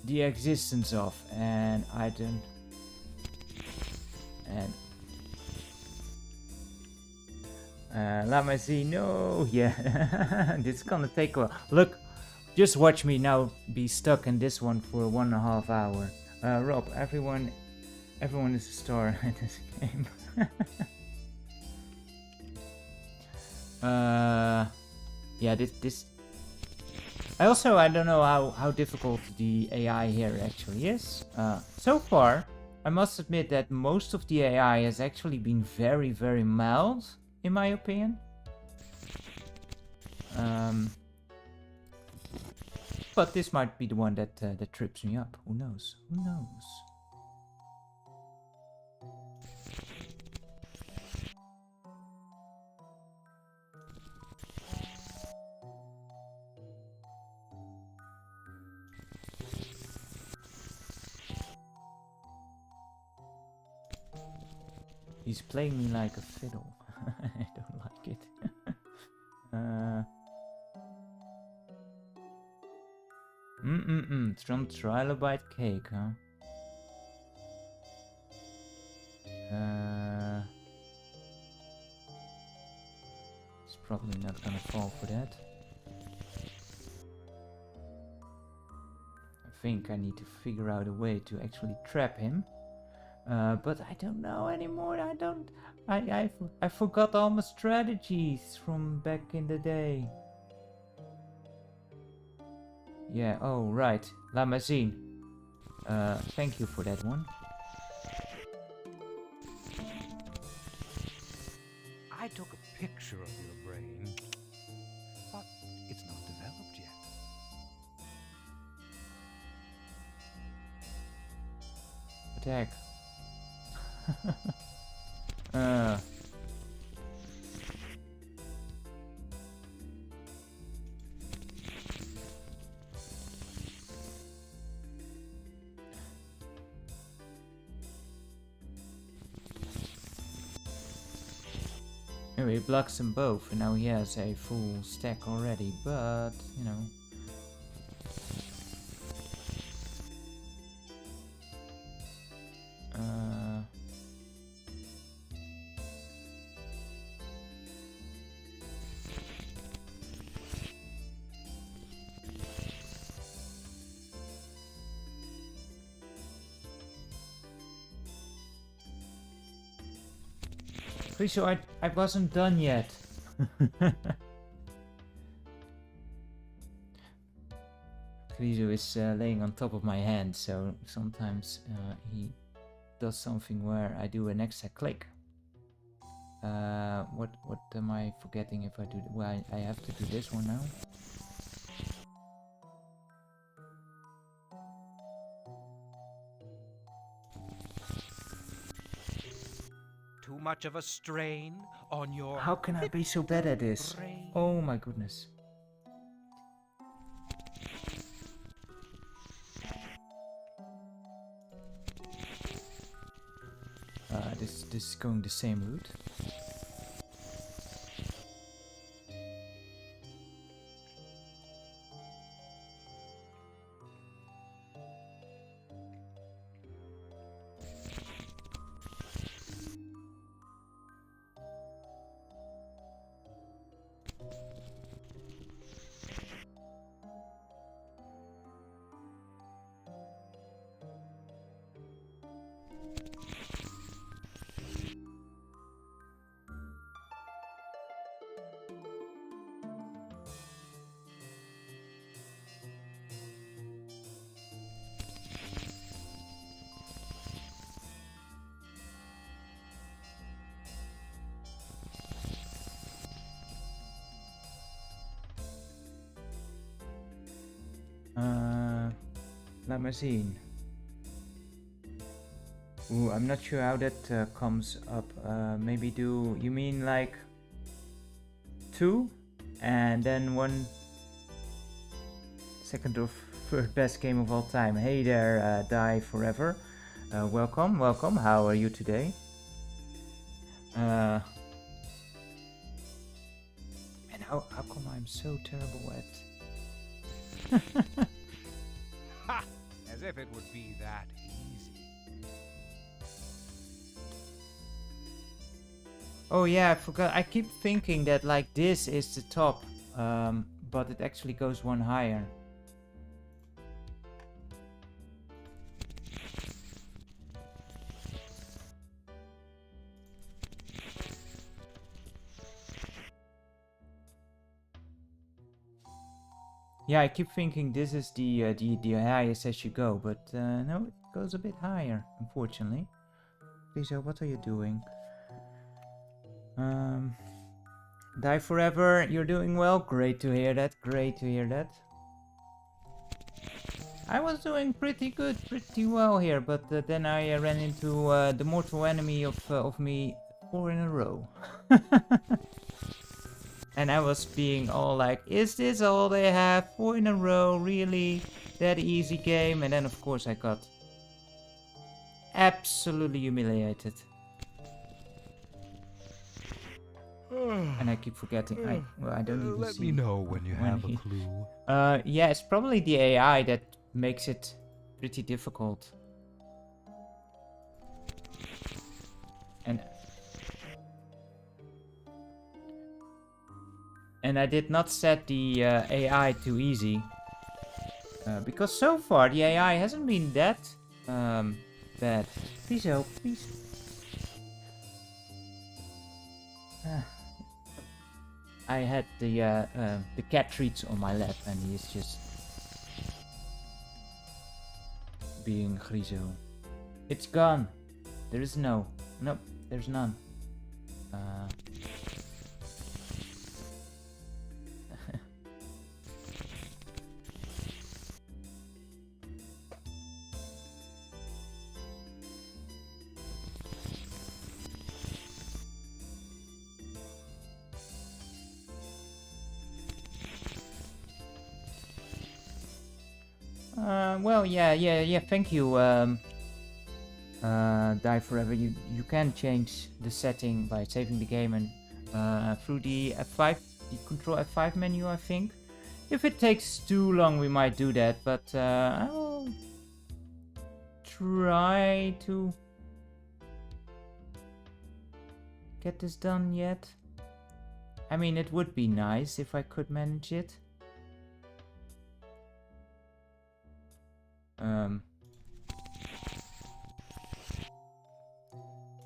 the existence of, and I don't. And let me see. No, yeah, it's gonna take a while. Look, just watch me now be stuck in this one for 1.5 hours. Rob, everyone is a star in this game. Yeah, this. I don't know how difficult the AI here actually is. So far, I must admit that most of the AI has actually been very, very mild, in my opinion. But this might be the one that trips me up. Who knows? Who knows? He's playing me like a fiddle. I don't like it. It's from Trilobite Cake, huh? It's probably not gonna fall for that. I think I need to figure out a way to actually trap him. But I don't know anymore. I forgot all my strategies from back in the day. Yeah, oh right, La Mazine. Thank you for that one. I took a picture of your brain, but it's not developed yet. Attack. Anyway, he blocks them both, and now he has a full stack already, but, you know. Pretty sure I wasn't done yet. Krizo is laying on top of my hand, so sometimes he does something where I do an extra click. What am I forgetting if I do? Well, I have to do this one now. Too much much of a strain on your How can I be so bad at this? brain? Oh my goodness. This is going the same route. Laat maar zien. Ooh, I'm not sure how that comes up. Maybe do you mean like 2 and then 1 second of first best game of all time. Hey there, Die Forever. Welcome. How are you today? And how come I'm so terrible at? Ha! As if it would be that easy. Oh yeah, I forgot. I keep thinking that like this is the top, but it actually goes one higher. Yeah, I keep thinking this is the highest as you go, but no, it goes a bit higher, unfortunately. Lisa, what are you doing? Die Forever, you're doing well. Great to hear that. Great to hear that. I was doing pretty good, pretty well here, but then I ran into the mortal enemy of me 4 in a row. And I was being all like, is this all they have? 4 in a row, really? That easy game? And then of course I got absolutely humiliated. And I keep forgetting. I don't even Let see. me know when you have a clue. Yeah, it's probably the AI that makes it pretty difficult. And I did not set the AI too easy. Because so far the AI hasn't been that bad. Please help, please. I had the cat treats on my lap and he is just being Grizo. It's gone. There is no. Nope, there's none. Well, yeah, thank you, Die Forever. You can change the setting by saving the game and through the F5, the Control F5 menu, I think. If it takes too long, we might do that, but I will try to get this done yet. I mean, it would be nice if I could manage it.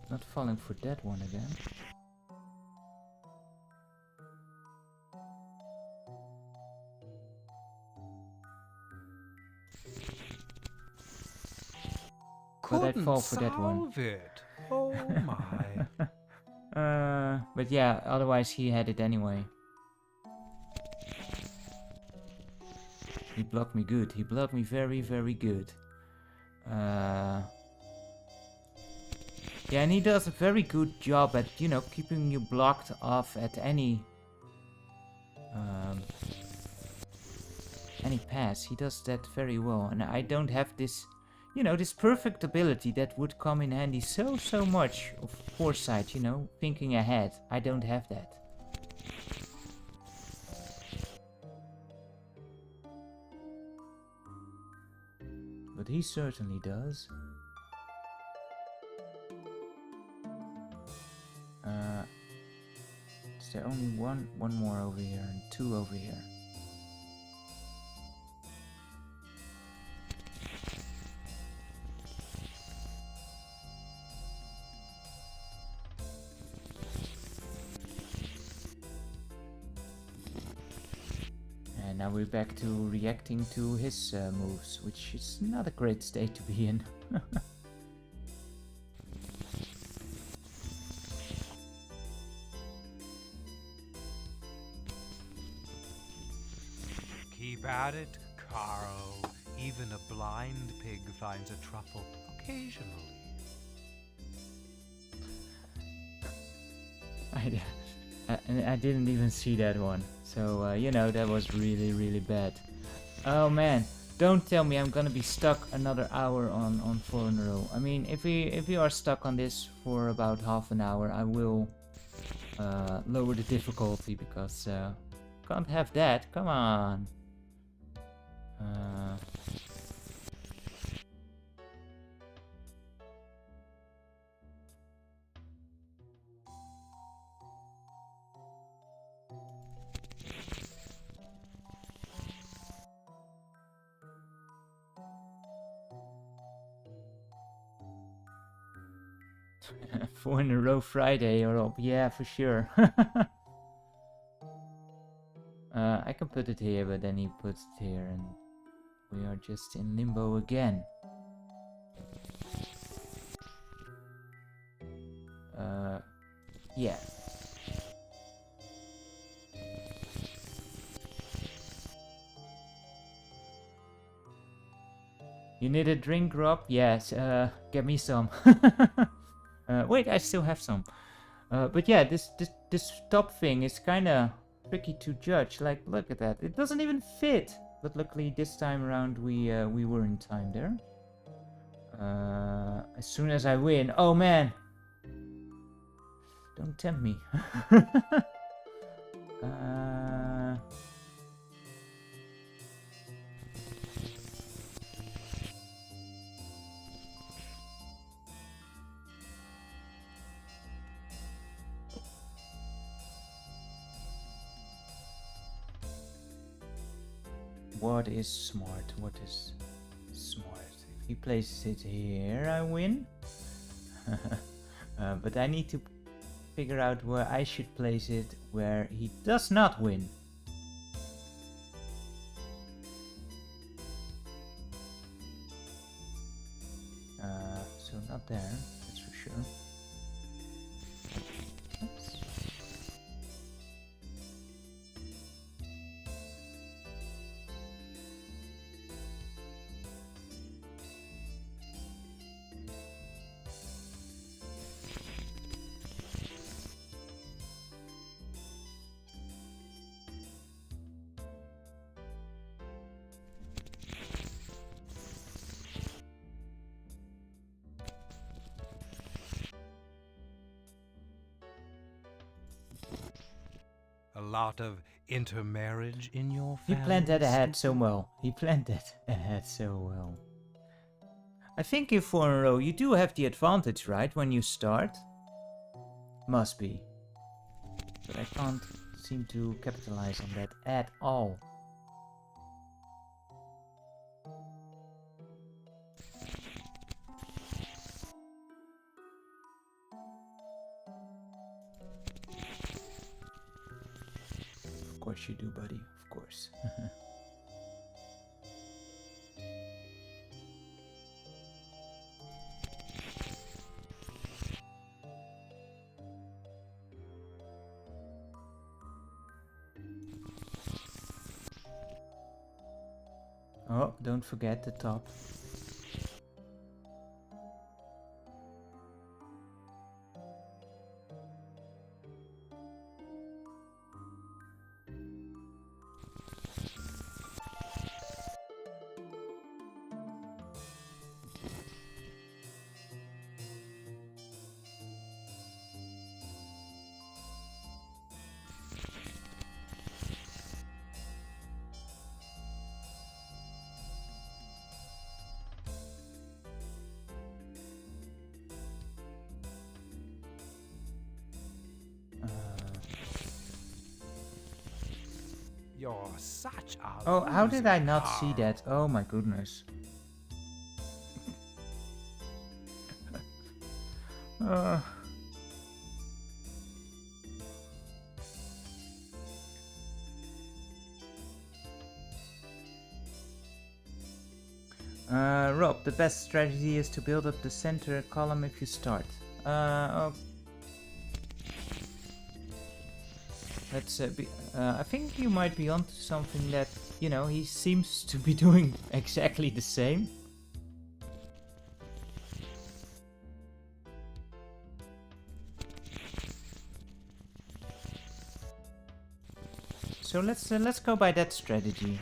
Not falling for that one again. But I'd fall for that one. Solve it. Oh my. But yeah, otherwise he had it anyway. He blocked me good. He blocked me very, very good. Yeah, and he does a very good job at, you know, keeping you blocked off at any pass. He does that very well, and I don't have this, you know, this perfect ability that would come in handy so much of foresight, you know, thinking ahead. I don't have that. But he certainly does. Is there only one more over here and 2 over here? And now we're back to reacting to his moves, which is not a great state to be in. Keep at it, Carl. Even a blind pig finds a truffle occasionally. I didn't even see that one. So, you know, that was really bad. Oh man, don't tell me I'm gonna be stuck another hour on 4 in a row. I mean, if we are stuck on this for about half an hour, I will lower the difficulty, because can't have that. Come on. Four in a row Friday, or yeah, for sure. I can put it here, but then he puts it here, and we are just in limbo again. Yeah. You need a drink, Rob? Yes, get me some. Wait, I still have some. But yeah, this top thing is kinda tricky to judge. Like, look at that. It doesn't even fit. But luckily this time around we were in time there. As soon as I win, oh man! Don't tempt me. What is smart? What is smart? If he places it here, I win. But I need to figure out where I should place it where he does not win. So not there, that's for sure. Oops. A lot of intermarriage in your He family? planned that ahead so well. He planned that ahead so well. I think in 4 in a row you do have the advantage, right, when you start? Must be. But I can't seem to capitalize on that at all. Of course you do, buddy. Of course. Oh, don't forget the top. You're such a Oh, how did I losing not see Carl. that? Oh my goodness. Rob, the best strategy is to build up the center column if you start. Oh. Let's I think you might be onto something that, you know, he seems to be doing exactly the same. So let's go by that strategy.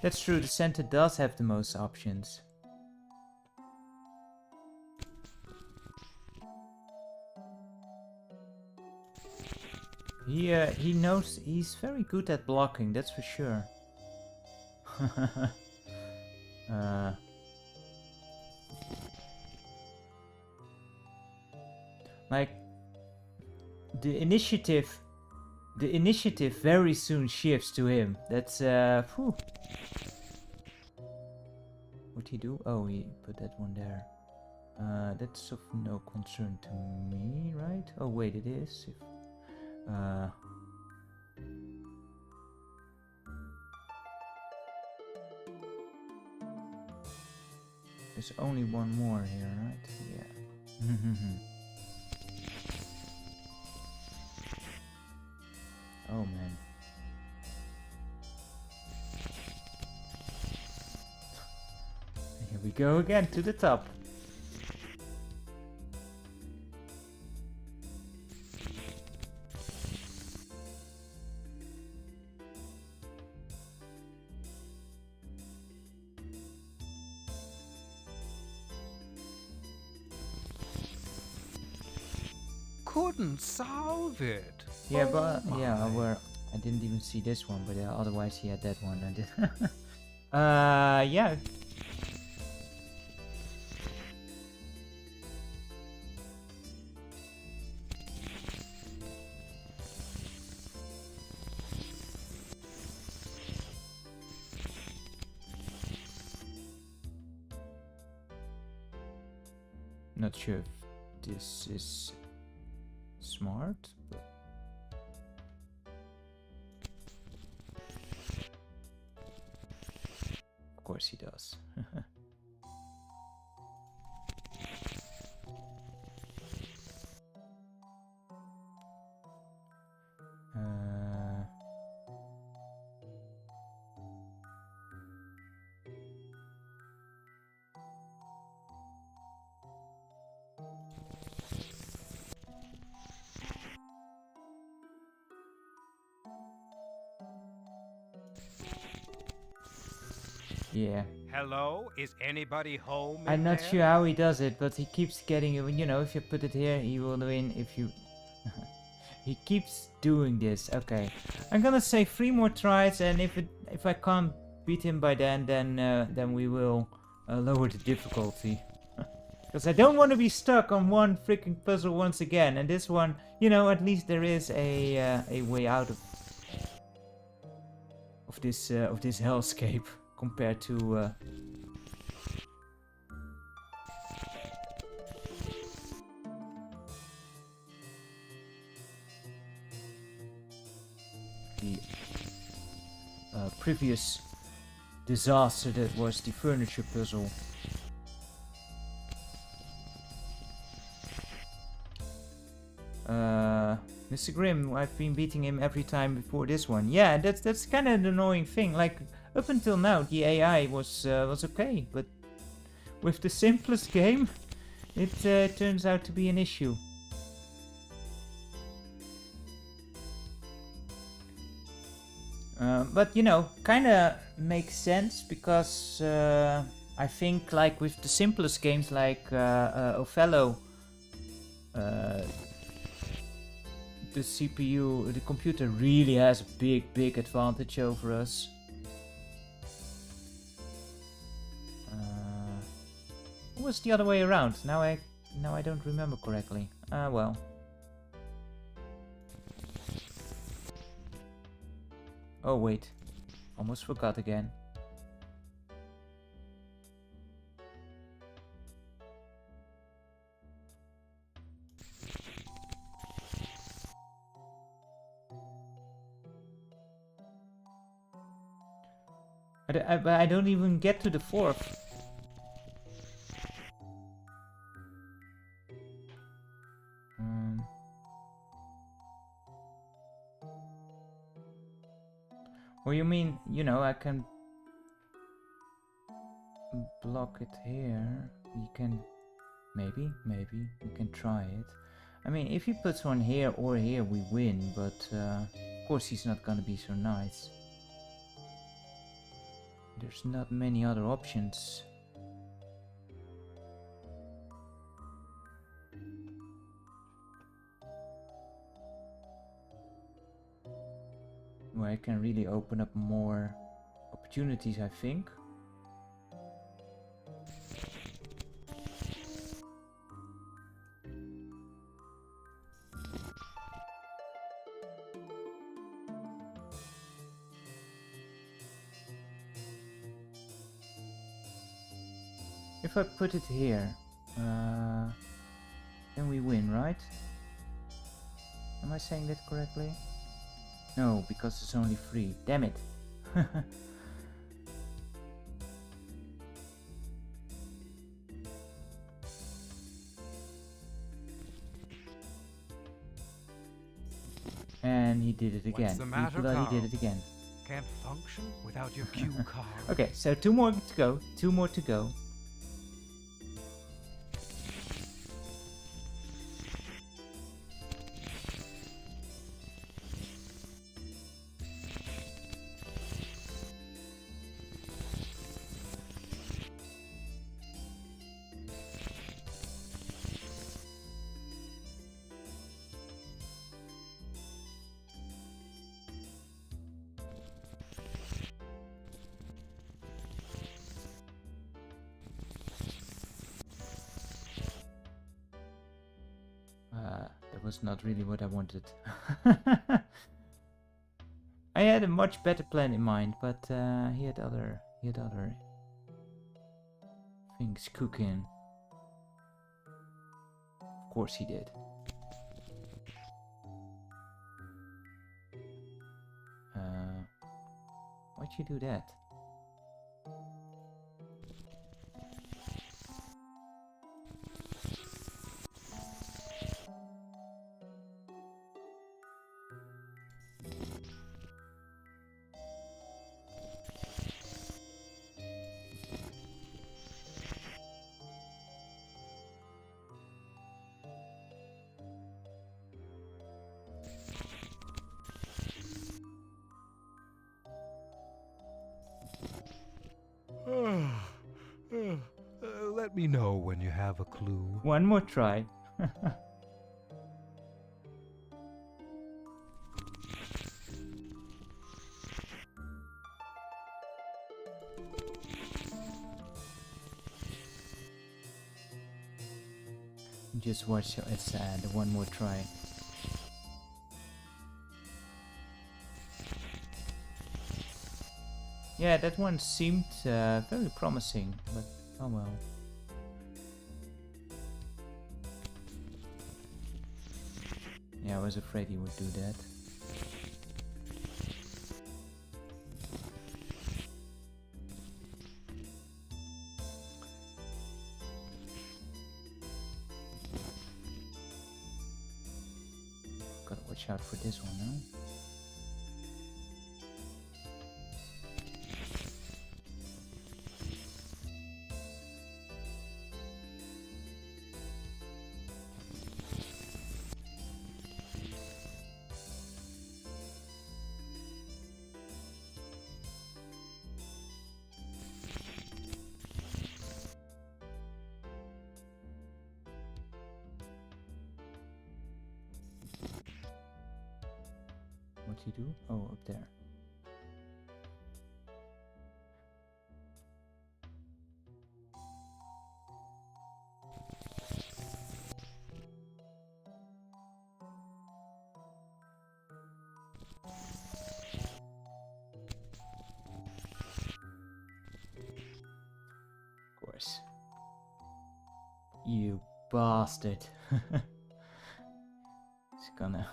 That's true, the center does have the most options. He knows, he's very good at blocking, that's for sure. Like the initiative very soon shifts to him. That's whew. What'd he do? Oh, he put that one there. That's of no concern to me, right? Oh wait, it is. There's only one more here, right? Yeah. Oh man. Here we go again to the top. Couldn't solve it. Yeah, Oh but yeah, my. I didn't even see this one, but otherwise he had that one. I did. Yeah. Not sure if this is smart, but of course he does. Yeah. Hello, is anybody home? I'm in not there? sure how he does it, but he keeps getting it. You know, if you put it here, he will win. If you, he keeps doing this. Okay, I'm gonna say 3 more tries, and if I can't beat him by then we will lower the difficulty. Because I don't want to be stuck on one freaking puzzle once again. And this one, you know, at least there is a way out of this hellscape compared to. The previous disaster that was the furniture puzzle. Mr. Grimm, I've been beating him every time before this one. Yeah, that's kind of an annoying thing. Like up until now, the AI was okay, but with the simplest game, it turns out to be an issue. But you know, kind of makes sense because I think like with the simplest games like Othello, the CPU, the computer really has a big advantage over us. It was the other way around. Now I don't remember correctly. Well. Oh wait, almost forgot again. But I don't even get to the fourth. Or you mean, you know, I can block it here. You can, maybe, you can try it. I mean, if he puts one here or here, we win, but of course he's not gonna be so nice. There's not many other options. Where I can really open up more opportunities, I think. If I put it here, then we win, right? Am I saying that correctly? No, because it's only 3. Damn it! And he did it again. What's the matter, He bloody Carl? did it again. Can't function without your cue card. Okay, so 2 more to go. 2 more to go. That was not really what I wanted. I had a much better plan in mind, but he had other things cooking. Of course he did. Why'd you do that? Let me know when you have a clue. One more try. Just watch it's the one more try. Yeah, that one seemed very promising, but oh well. Yeah, I was afraid he would do that. Gotta watch out for this one, huh? What'd he do? Oh, up there. Of course. You bastard. It's gonna...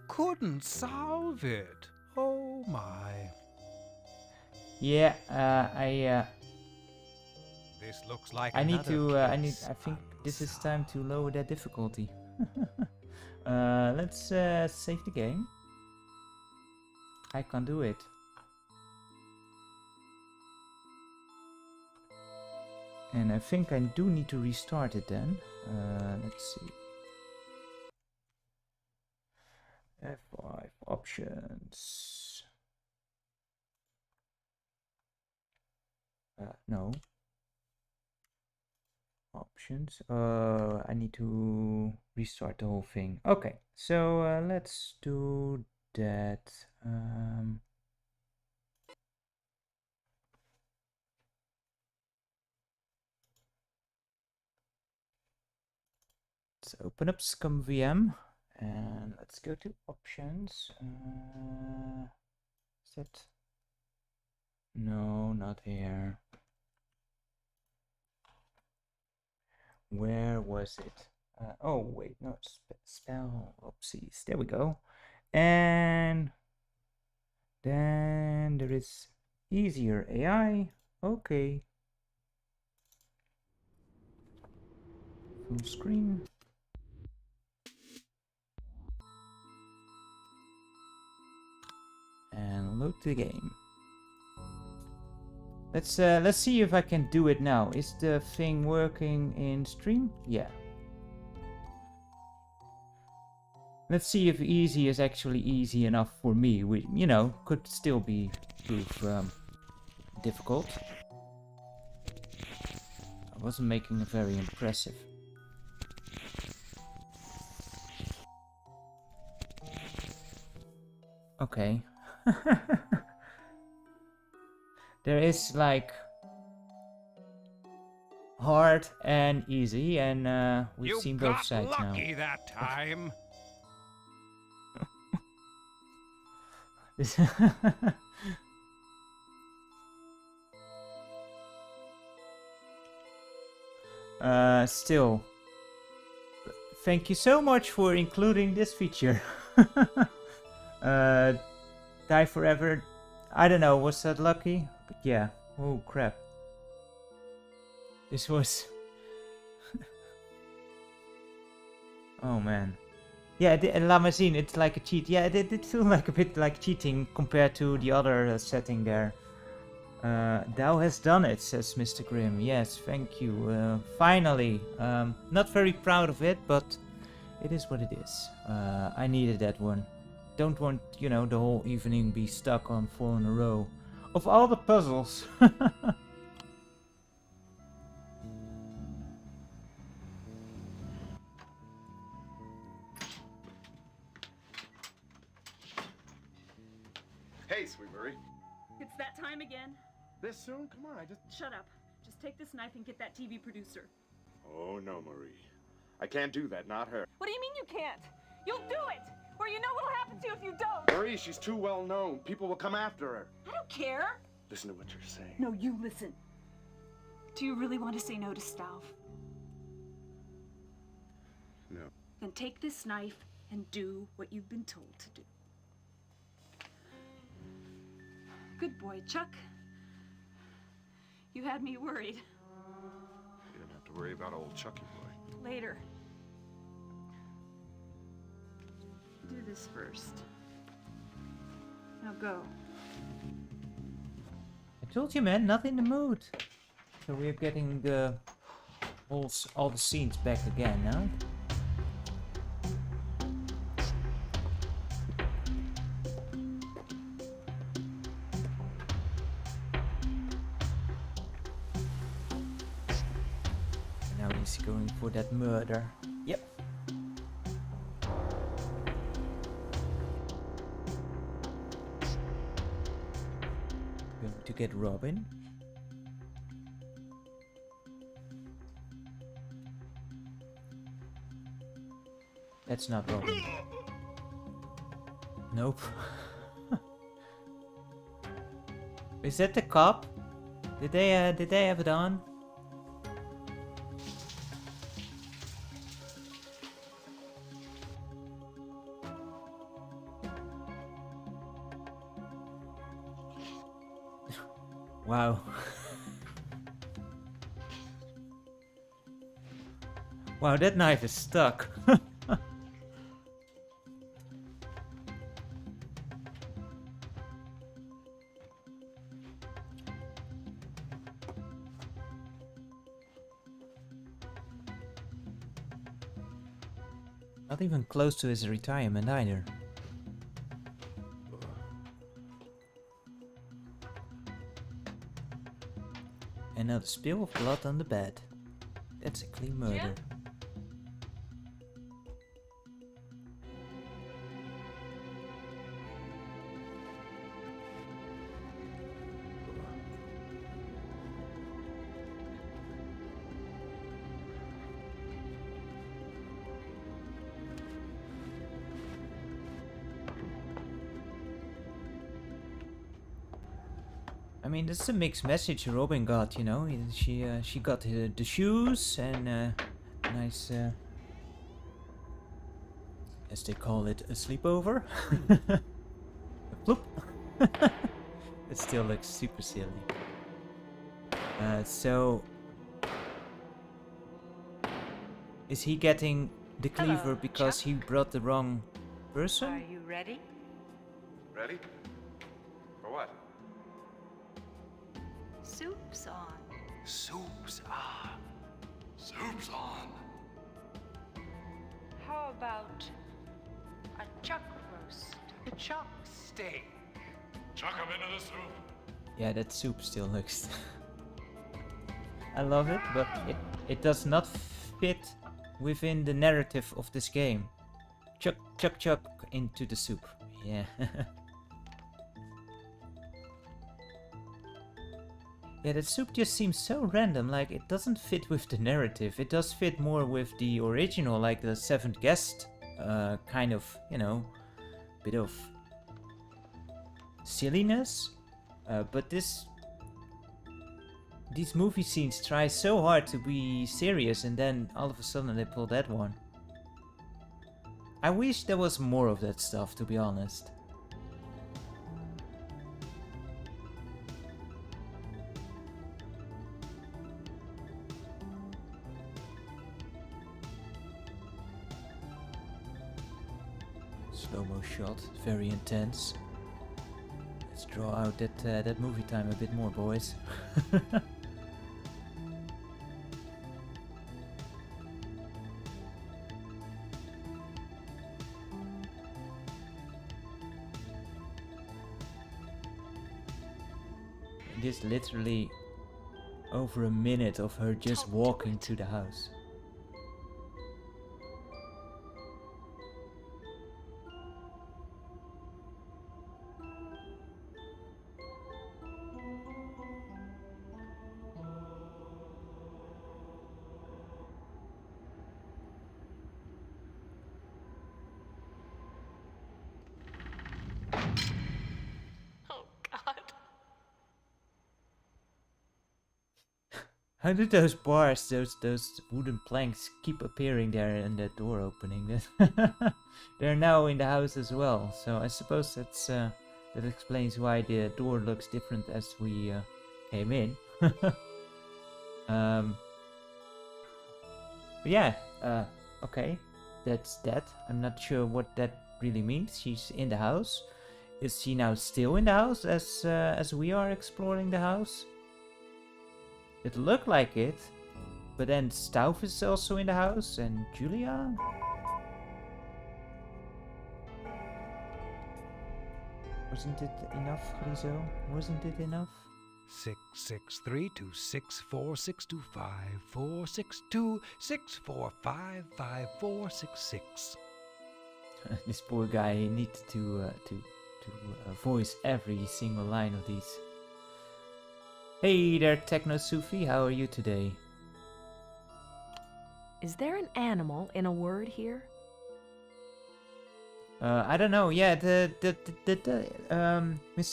Couldn't solve it. Oh my. Yeah, This looks like I need another to, I case think this is unsolved. time to lower that difficulty. Let's save the game. I can't do it. And I think I do need to restart it then. Let's see. F5 options. No. Options. I need to restart the whole thing. Okay, so let's do that. Let's open up ScummVM and let's go to options. Set. No, not here. Where was it? Oh, wait, no, spell, oopsies, there we go. And then there is easier AI, okay. Full screen. And load the game. Let's see if I can do it now. Is the thing working in stream? Yeah. Let's see if easy is actually easy enough for me. We, you know, could still be difficult. I wasn't making it very impressive. Okay. There is like hard and easy, and we've seen both sides now. You got lucky that time. This still, thank you so much for including this feature. Die forever. I don't know, was that lucky? But yeah. Oh crap. This was... Oh man. Yeah, Lamazine, it's like a cheat. Yeah, it did feel like a bit like cheating compared to the other setting there. Thou has done it, says Mr. Grimm. Yes, thank you. Finally. Not very proud of it, but it is what it is. I needed that one. Don't want, you know, the whole evening be stuck on 4 in a row. Of all the puzzles. Hey, sweet Marie. It's that time again. This soon? Come on, I just... Shut up. Just take this knife and get that TV producer. Oh, no, Marie. I can't do that, not her. What do you mean you can't? You'll do it! Or you know what'll happen to you if you don't! Marie, she's too well known. People will come after her. I don't care! Listen to what you're saying. No, you listen. Do you really want to say no to Stauf? No. Then take this knife and do what you've been told to do. Good boy, Chuck. You had me worried. You don't have to worry about old Chucky boy. Later. Do this first. Now go. I told you, man, not in the mood. So we're getting the all the scenes back again now. Now we He's going for that murder. Yep. Going to get Robin. That's not Robin. Nope. Is that the cop? Did they have it on? Wow. Wow, that knife is stuck. Not even close to his retirement either. Another spill of blood on the bed. That's a clean murder. I mean, that's a mixed message Robin got, you know. She got the shoes and nice, as they call it, a sleepover. A bloop. It still looks super silly. So, is he getting the cleaver Hello, because Chuck. he brought the wrong Are person? you ready? Ready? For what? Soup's on. Soup's on. Soup's on. How about a chuck roast? A chuck steak. Chuck him into the soup. Yeah, that soup still looks... I love it, but it does not fit within the narrative of this game. Chuck, chuck, chuck into the soup. Yeah. Yeah, that soup just seems so random, like it doesn't fit with the narrative. It does fit more with the original, like the seventh guest, kind of, you know, bit of silliness. But these movie scenes try so hard to be serious, and then all of a sudden they pull that one. I wish there was more of that stuff, to be honest. Slow-mo shot, very intense. Let's draw out that movie time a bit more, boys. It is literally over a minute of her just walking to the house. Oh, God. How did those bars, those wooden planks keep appearing there and that door opening? They're now in the house as well, so I suppose that's that explains why the door looks different as we came in. But yeah, okay, that's that. I'm not sure what that really means. She's in the house. Is she now still in the house as we are exploring the house? It looked like it, but then Stauff is also in the house and Julia. Wasn't it enough, Rizzo? Wasn't it enough? 663-264-625-462-645-5466. This poor guy needs to voice every single line of these. Hey there, Techno Sufi, how are you today? Is there an animal in a word here? I don't know. Yeah, Mr.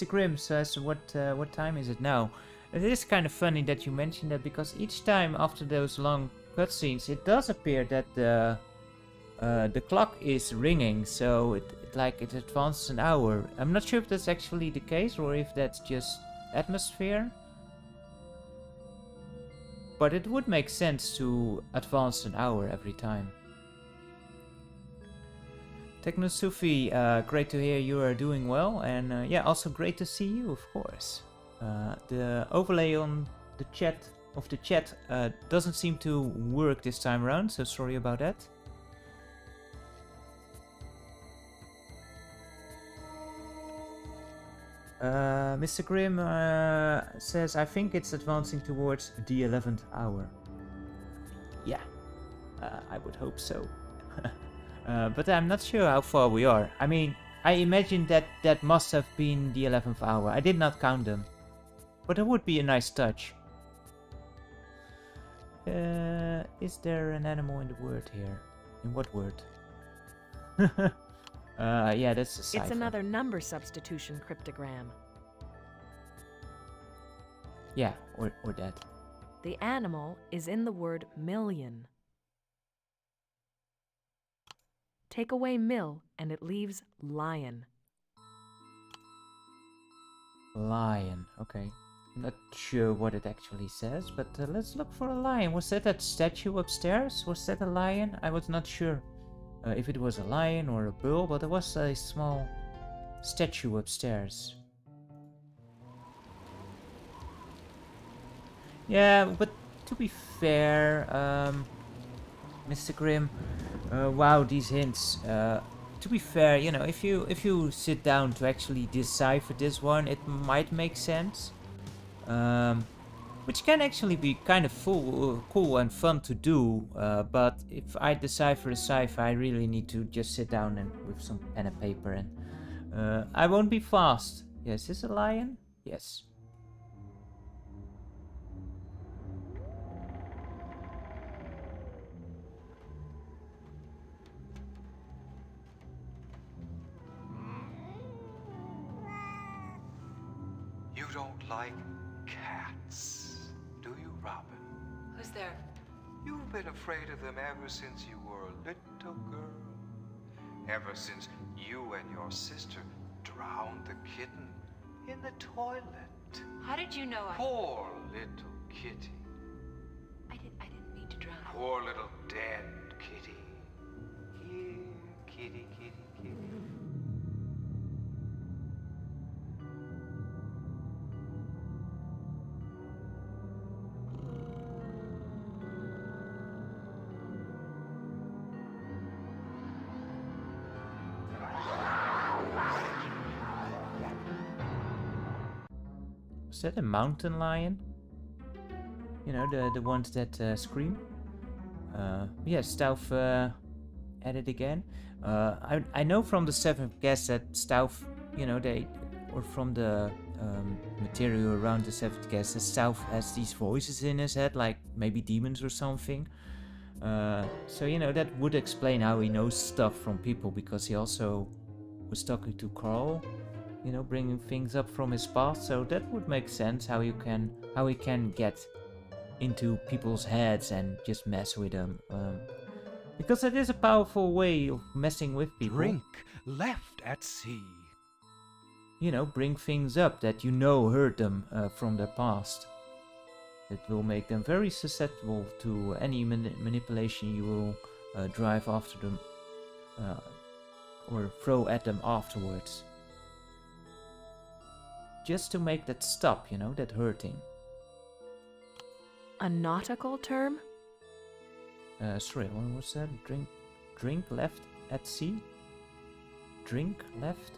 Grimm says what time is it now? It is kind of funny that you mentioned that, because each time after those long cutscenes, it does appear that the clock is ringing, so it advances an hour. I'm not sure if that's actually the case or if that's just atmosphere. But it would make sense to advance an hour every time. Techno Sufi, great to hear you are doing well, and yeah, also great to see you, of course. The overlay on the chat doesn't seem to work this time around, so sorry about that. Mr. Grimm says, I think it's advancing towards the 11th hour. Yeah, I would hope so. But I'm not sure how far we are. I mean, I imagine that must have been the 11th hour. I did not count them. But it would be a nice touch. Is there an animal in the word here? In what word? Yeah, that's a cipher. It's another number substitution cryptogram. Yeah, or that. The animal is in the word million. Take away mill and it leaves lion. Lion, okay. I'm not sure what it actually says, but let's look for a lion. Was that statue upstairs? Was that a lion? I was not sure if it was a lion or a bull, but there was a small statue upstairs. Yeah, but to be fair, Mr. Grimm, wow, these hints. To be fair, you know, if you sit down to actually decipher this one, it might make sense. Which can actually be kind of cool and fun to do, but if I decipher a cipher, I really need to just sit down and with some pen and paper, and I won't be fast. Yes, is this a lion? Yes. You don't like cats, do you, Robin? Who's there? You've been afraid of them ever since you were a little girl. Ever since you and your sister drowned the kitten in the toilet. How did you know Poor little kitty. I didn't mean to drown. Poor little dead kitty. Here, kitty, kitty, kitty. Is that a mountain lion? You know, the ones that scream? Yeah, Stouff added again. I know from the 7th guest that Stouff, you know, or from the material around the 7th guest, that Stouff has these voices in his head, like maybe demons or something. So, you know, that would explain how he knows stuff from people, because he also was talking to Carl, you know, bringing things up from his past. So that would make sense how he can get into people's heads and just mess with them, because it is a powerful way of messing with people. Drink left at sea. You know, bring things up that you know hurt them from their past. It will make them very susceptible to any manipulation you will drive after them or throw at them afterwards. Just to make that stop, you know, that hurting. A nautical term? Sorry, what was that? Drink left at sea? Drink left?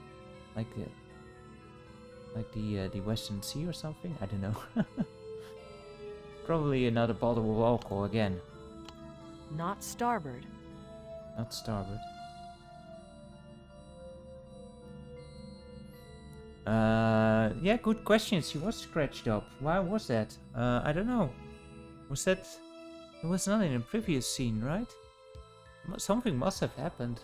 Like Like the Western Sea or something? I don't know. Probably another bottle of alcohol again. Not starboard. Not starboard. Yeah, good question. She was scratched up. Why was that? I don't know. Was that... It was not in a previous scene, right? Something must have happened.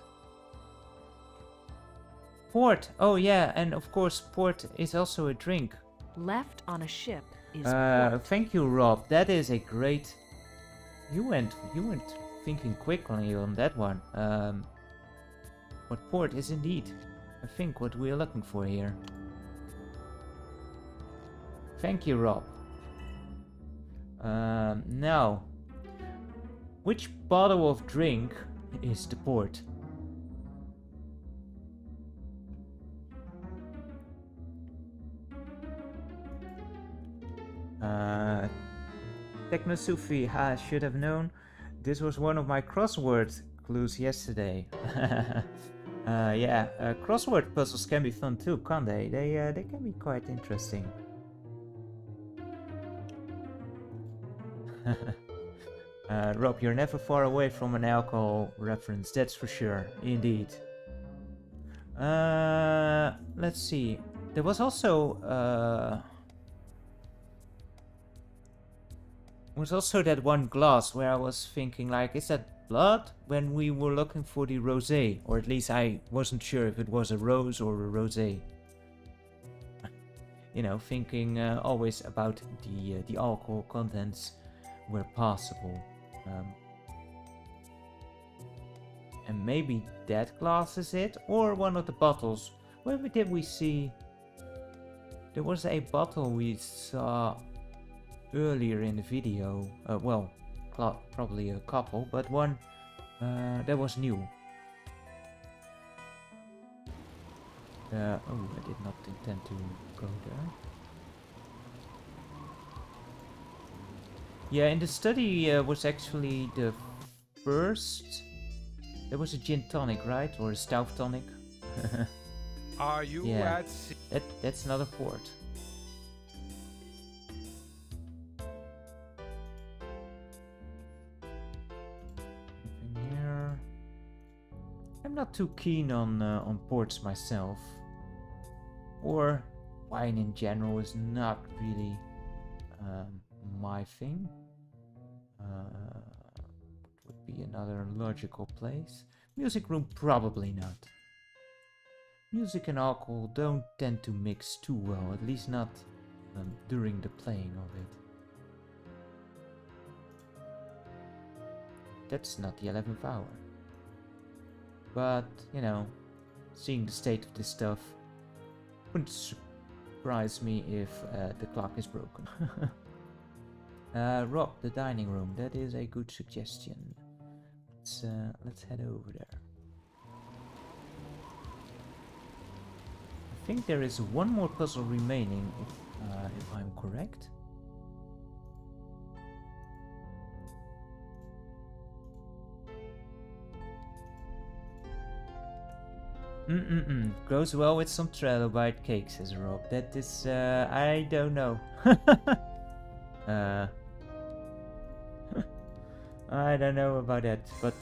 Port! Oh yeah, and of course port is also a drink. Left on a ship is port. Thank you, Rob. That is a great... You went thinking quickly on that one. What port is indeed, I think, what we are looking for here. Thank you, Rob. Now, which bottle of drink is the port? Technosufi, I should have known. This was one of my crossword clues yesterday. Yeah, crossword puzzles can be fun too, can't they? They can be quite interesting. Rob, you're never far away from an alcohol reference, that's for sure, indeed. Let's see. There was also that one glass where I was thinking, like, is that blood? When we were looking for the rosé, or at least I wasn't sure if it was a rose or a rosé. You know, thinking always about the alcohol contents where possible. And maybe that glass is it, or one of the bottles. Where did we see? There was a bottle we saw earlier in the video. Well, probably a couple, but one that was new. Oh, I did not intend to go there. Yeah, in the study was actually the first. There was a gin tonic, right? Or a stout tonic. Are you Yeah. at sea? That's not a port. Anything here? I'm not too keen on ports myself. Or wine in general is not really my thing. Would be another logical place. Music room, probably not. Music and alcohol don't tend to mix too well, at least not during the playing of it. That's not the 11th hour. But, you know, seeing the state of this stuff wouldn't surprise me if the clock is broken. Rob, the dining room, that is a good suggestion. Let's head over there. I think there is one more puzzle remaining, if I'm correct. Goes well with some trilobite cake, says Rob. That is, I don't know. I don't know about that, but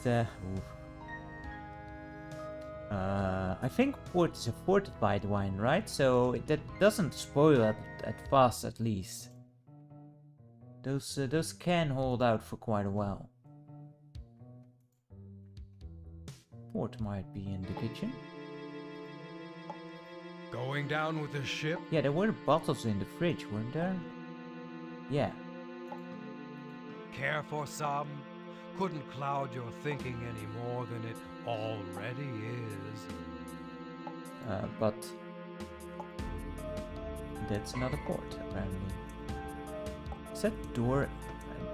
I think port is a fortified wine, right? So that doesn't spoil at fast, at least. Those can hold out for quite a while. Port might be in the kitchen. Going down with the ship? Yeah, there were bottles in the fridge, weren't there? Yeah. Care for some? Couldn't cloud your thinking any more than it already is. But that's not a port, apparently. Is that door?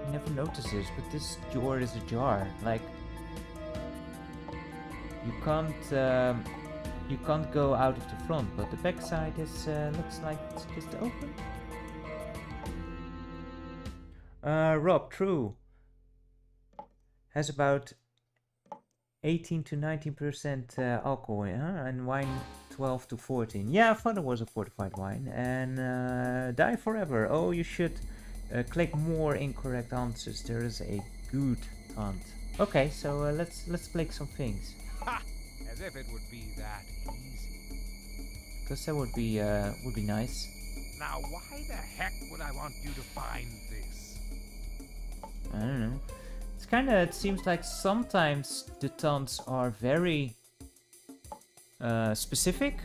I never noticed this, but this door is ajar. Like, you can't go out of the front, but the back side is looks like it's just open. Rob, true. Has about 18 to 19% alcohol, huh? And wine 12 to 14. Yeah, I thought it was a fortified wine. And Die Forever. Oh, you should click more incorrect answers. There is a good taunt. Okay, so let's click some things. Ha! As if it would be that easy. Because that would be nice. Now, why the heck would I want you to find this? I don't know. It seems like sometimes the taunts are very specific.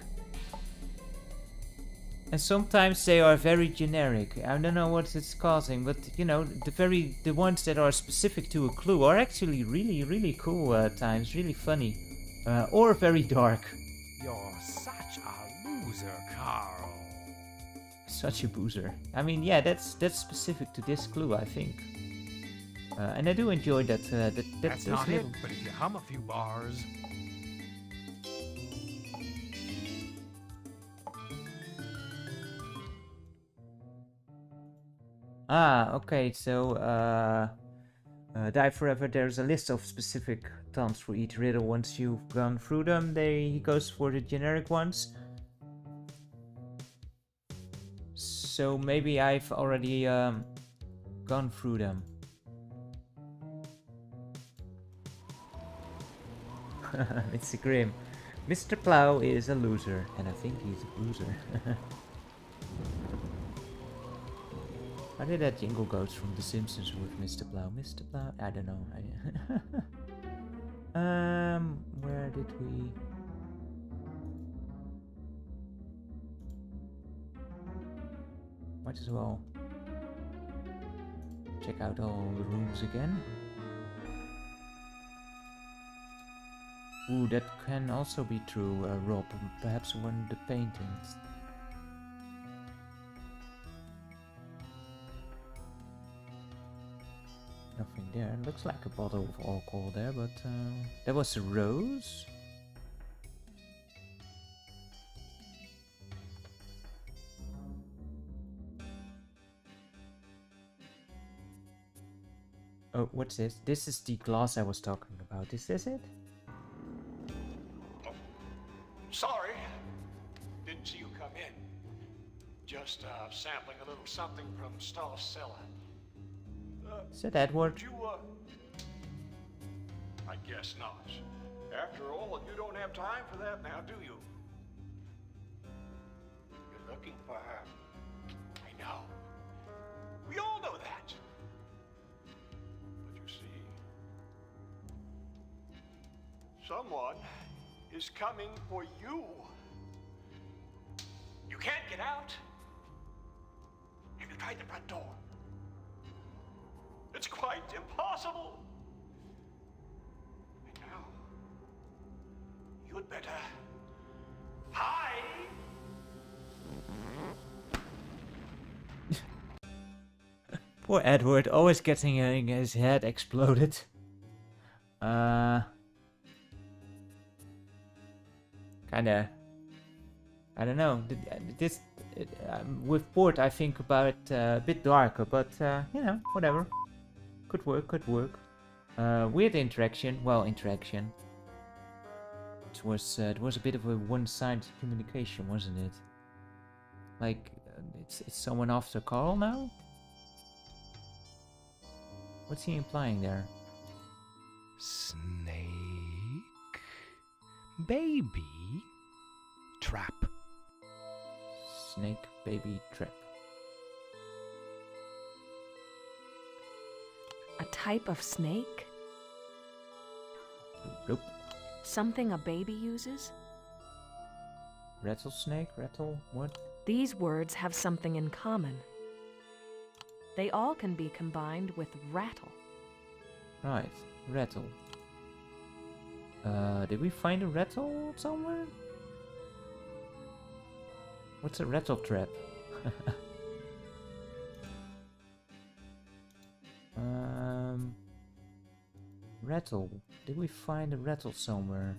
And sometimes they are very generic. I don't know what it's causing, but you know, the ones that are specific to a clue are actually really cool at times, really funny. Or very dark. You're such a loser, Carl. Such a boozer. I mean, yeah, that's specific to this clue, I think. And I do enjoy that. That's not it, but if you hum a few bars. Ah, okay, so Die Forever, there's a list of specific taunts for each riddle. Once you've gone through them, he goes for the generic ones. So maybe I've already gone through them. It's a grim. Mr. Plow is a loser, and I think he's a loser. How did that jingle go from The Simpsons with Mr. Plow? Mr. Plow? I don't know. Where did we... Might as well check out all the rooms again. Ooh, that can also be true, Rob. Perhaps one of the paintings. Nothing there. Looks like a bottle of alcohol there, but there was a rose. Oh, what's this? This is the glass I was talking about. Is this it? Sorry, didn't see you come in. Just sampling a little something from Stahl's cellar. Is that Edward? You, I guess not. After all, you don't have time for that now, do you? You're looking for her. I know. We all know that. But you see, someone is coming for you. You can't get out. Have you tried the front door? It's quite impossible. And now, you'd better hide. Poor Edward, always getting his head exploded. Kinda, I don't know. This with port, I think about it a bit darker, but you know, whatever. Could work, could work. Weird interaction. Well, interaction. It was a bit of a one-sided communication, wasn't it? Like, it's someone after Carl now. What's he implying there? Snake? Baby? Trap. Snake baby trap. A type of snake? Nope. Something a baby uses? Rattlesnake? Rattle? What? These words have something in common. They all can be combined with rattle. Right. Rattle. Did we find a rattle somewhere? What's a rattle trap? Rattle. Did we find a rattle somewhere?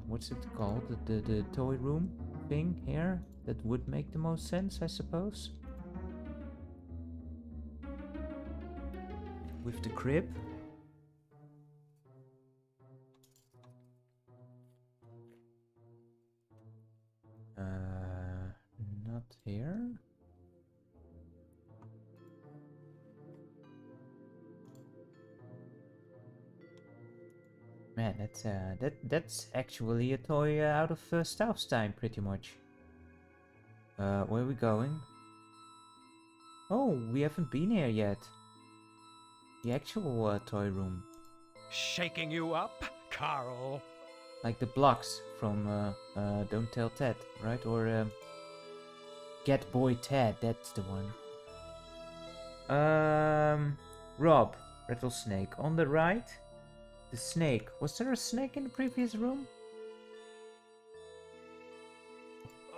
What's it called? The toy room thing here? That would make the most sense, I suppose. With the crib. Not here. Man, that's actually a toy out of Stauf's time, pretty much. Where are we going? Oh, we haven't been here yet. The actual toy room. Shaking you up, Carl? Like the blocks from Don't Tell Ted, right? Or Get Boy Ted, that's the one. Rob, rattlesnake. On the right, the snake. Was there a snake in the previous room?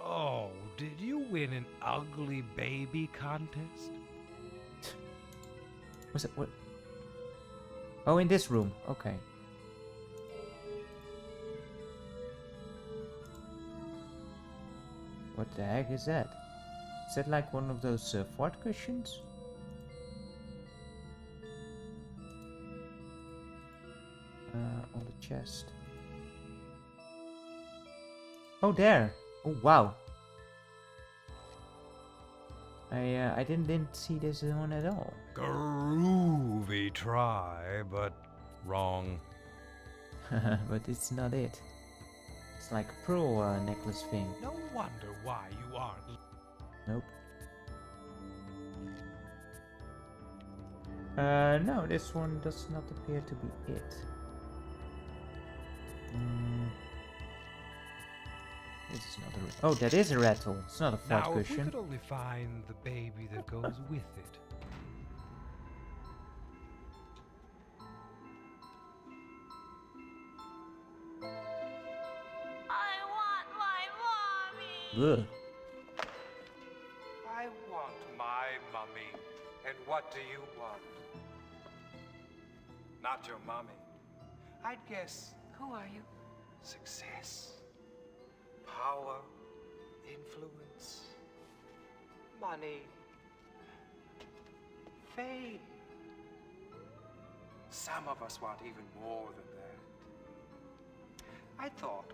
Oh, did you win an ugly baby contest? Was it what? Oh, in this room. Okay. What the heck is that? Is that like one of those fart cushions? On the chest. Oh, there. Oh, wow. I didn't see this one at all. Groovy try, but wrong. But it's not it. It's like a pearl necklace thing. No wonder why you aren't. Nope. No, this one does not appear to be it. This is not a... Oh, that is a rattle. It's not a fart Now, if we cushion. could only find the baby that goes with it. I want my mommy. Ugh. I want my mummy. And what do you want? Not your mummy. I'd guess Who are you? success, power, influence, money, fame. Some of us want even more than that. I thought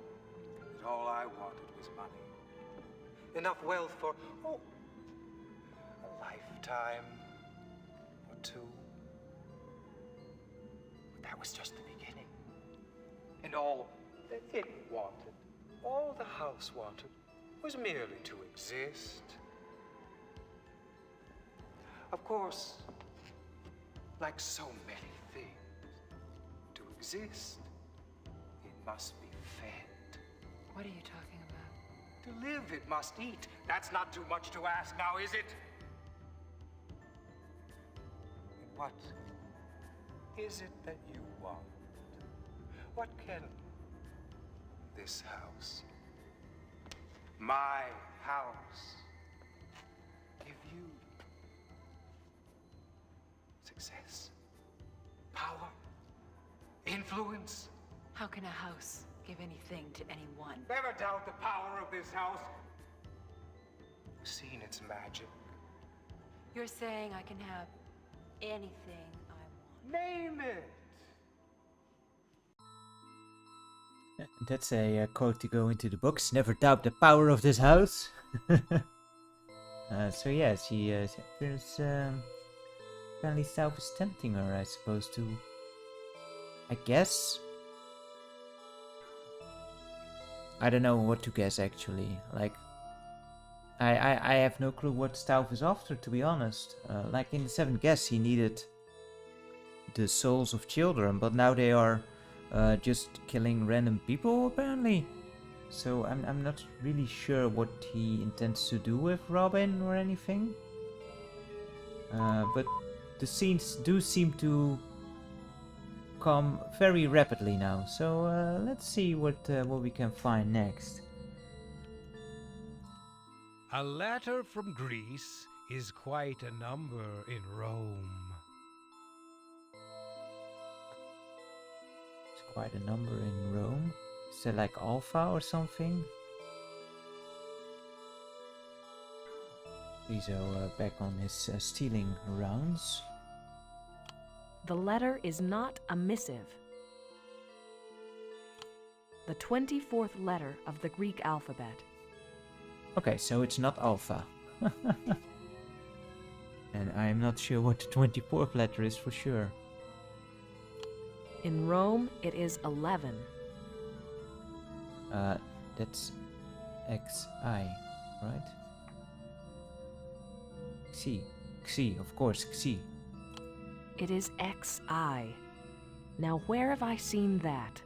that all I wanted was money. Enough wealth for, a lifetime or two. But that was just the beginning. And all that it wanted, all the house wanted, was merely to exist. Of course, like so many things, to exist, it must be fed. What are you talking about? To live, it must eat. That's not too much to ask now, is it? And what is it that you want? What can this house, my house, give you? Success, power, influence. How can a house give anything to anyone? Never doubt the power of this house. You've seen its magic. You're saying I can have anything I want. Name it. That's a quote to go into the books. Never doubt the power of this house. So yes, he appears apparently Stauf is tempting her, I suppose, to... I guess? I don't know what to guess, actually. Like, I have no clue what Stauf is after, to be honest. Like in the Seventh Guest, he needed the souls of children, but now they are just killing random people, apparently. So I'm not really sure what he intends to do with Robin or anything. But the scenes do seem to come very rapidly now. So let's see what we can find next. A letter from Greece is quite a number in Rome. It's quite a number in Rome. Is that like Alpha or something? Rizzo back on his stealing rounds. The letter is not a missive. The 24th letter of the Greek alphabet. Okay, so it's not alpha. And I'm not sure what the 24th letter is for sure. In Rome, it is 11. That's XI, right? Xi, of course, Xi. It is XI. Now, where have I seen that?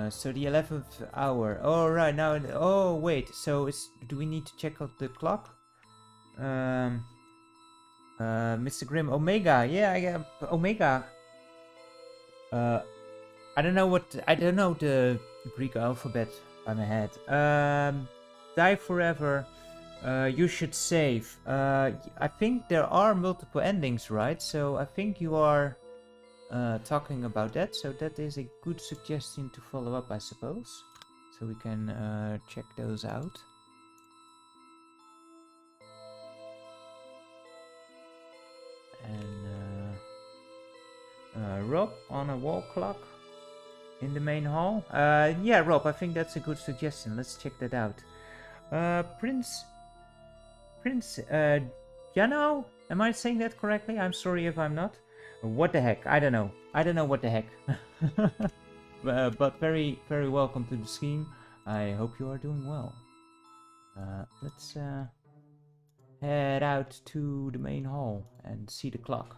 So the 11th hour. Oh, right, now... Oh, wait, so it's... Do we need to check out the clock? Mr. Grimm, Omega. Yeah, I got Omega. I don't know what... I don't know the Greek alphabet by my head. Die forever. You should save. I think there are multiple endings, right? So I think you are talking about that. So that is a good suggestion to follow up, I suppose. So we can check those out. And Rob on a wall clock in the main hall. Yeah, Rob, I think that's a good suggestion. Let's check that out. Prince Jano? Am I saying that correctly? I'm sorry if I'm not. What the heck? I don't know. I don't know what the heck. But very, very welcome to the scheme. I hope you are doing well. Let's head out to the main hall and see the clock.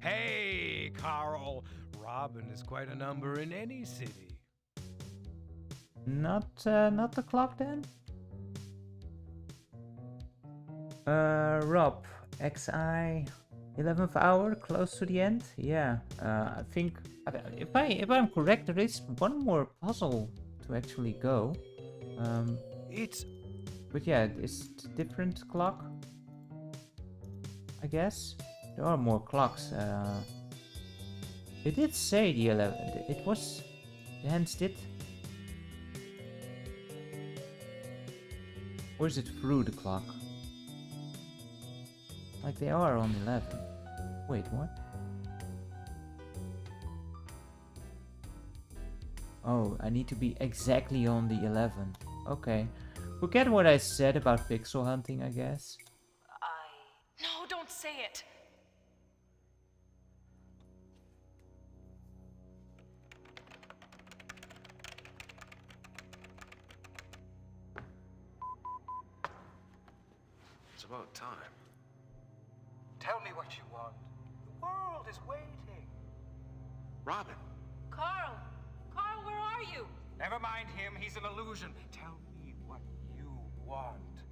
Hey, Carl. Robin is quite a number in any city. Not the clock then? Rob, XI, 11th hour, close to the end. Yeah, I think if I'm correct, there is one more puzzle to actually go. But yeah, it's a different clock, I guess. There are more clocks. It did say the 11th. It was. The hands did. Or is it through the clock? Like they are on 11. Wait, what? Oh, I need to be exactly on the 11. Okay. Forget what I said about pixel hunting, I guess. No, don't say it. It's about time. Tell me what you want. The world is waiting. Robin! Carl! Carl, where are you? Never mind him, he's an illusion. Tell me what you want.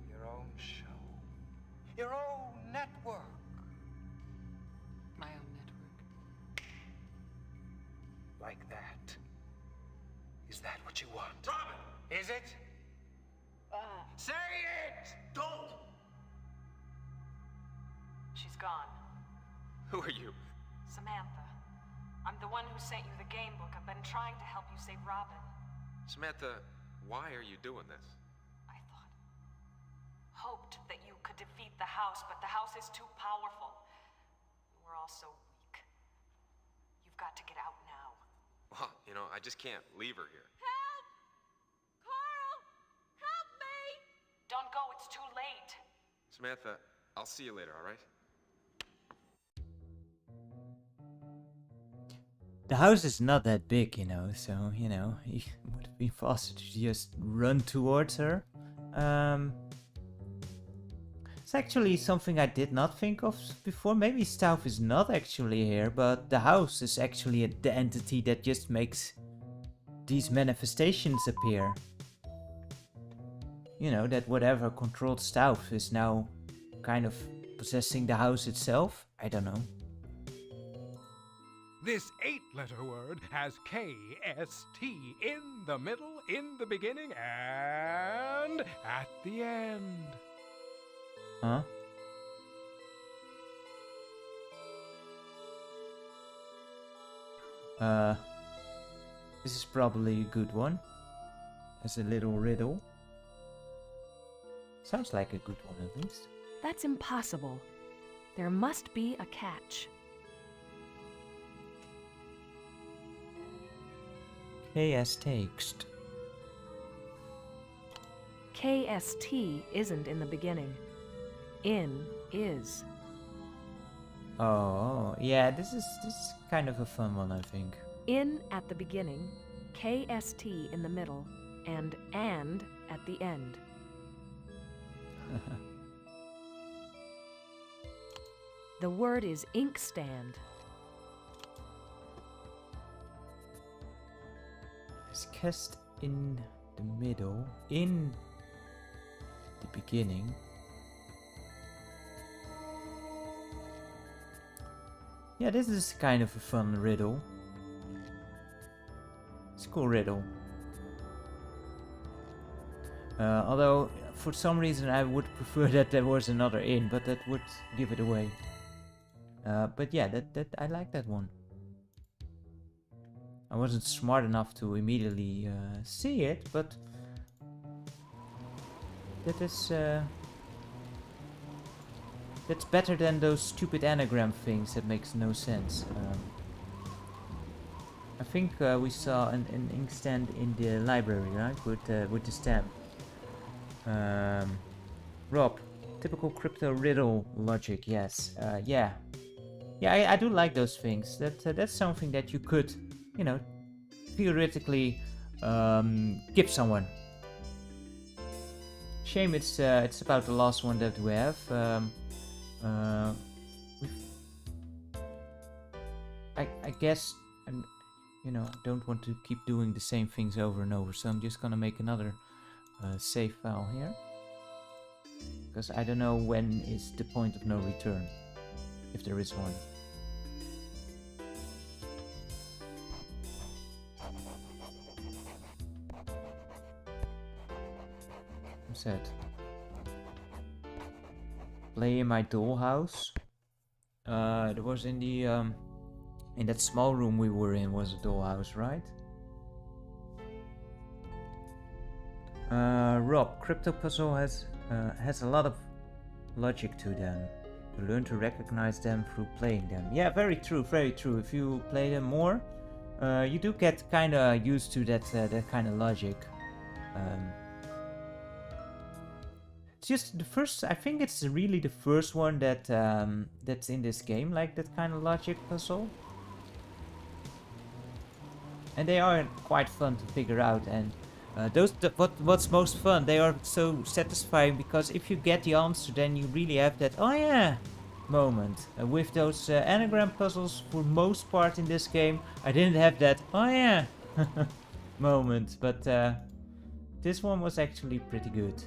Your own show. Your own network. My own network. Like that. Is that what you want? Robin! Is it? Say it! Don't! She's gone. Who are you? Samantha. I'm the one who sent you the game book. I've been trying to help you save Robin. Samantha, why are you doing this? I hoped that you could defeat the house, but the house is too powerful. We're all so weak. You've got to get out now. Well, you know, I just can't leave her here. Help! Carl! Help me! Don't go, it's too late. Samantha, I'll see you later, all right? The house is not that big, so, it would have been faster to just run towards her. It's actually something I did not think of before. Maybe Stauf is not actually here, but the house is actually the entity that just makes these manifestations appear. That whatever controlled Stauf is now kind of possessing the house itself. I don't know. This 8-letter word has K-S-T in the middle, in the beginning, and at the end. Huh? This is probably a good one. As a little riddle. Sounds like a good one at least. That's impossible. There must be a catch. KS text. KST isn't in the beginning. In is. Oh, yeah, this is kind of a fun one, I think. In at the beginning, KST in the middle, and at the end. The word is inkstand. It's cast in the middle, in the beginning. Yeah, this is kind of a fun riddle. It's a cool riddle. Although, for some reason I would prefer that there was another in, but that would give it away. But yeah, that I like that one. I wasn't smart enough to immediately see it, but that is that's better than those stupid anagram things that makes no sense. I think we saw an inkstand in the library, right? With the stamp. Rob, typical crypto riddle logic. Yes. Yeah. Yeah, I do like those things. That's something that you could, you know, theoretically give someone. Shame it's about the last one that we have. I guess you know, don't want to keep doing the same things over and over, so I'm just gonna make another save file here, because I don't know when is the point of no return, if there is one. What's that? Play in my dollhouse. It was in the in that small room we were in was a dollhouse, right? Rob, crypto puzzle has a lot of logic to them. You learn to recognize them through playing them. Yeah, very true, very true. If you play them more, you do get kind of used to that kind of logic. It's just the first. I think it's really the first one that that's in this game, like that kind of logic puzzle. And they are quite fun to figure out, and what's most fun, they are so satisfying, because if you get the answer, then you really have that oh yeah moment. With those anagram puzzles, for most part in this game, I didn't have that oh yeah moment, but this one was actually pretty good.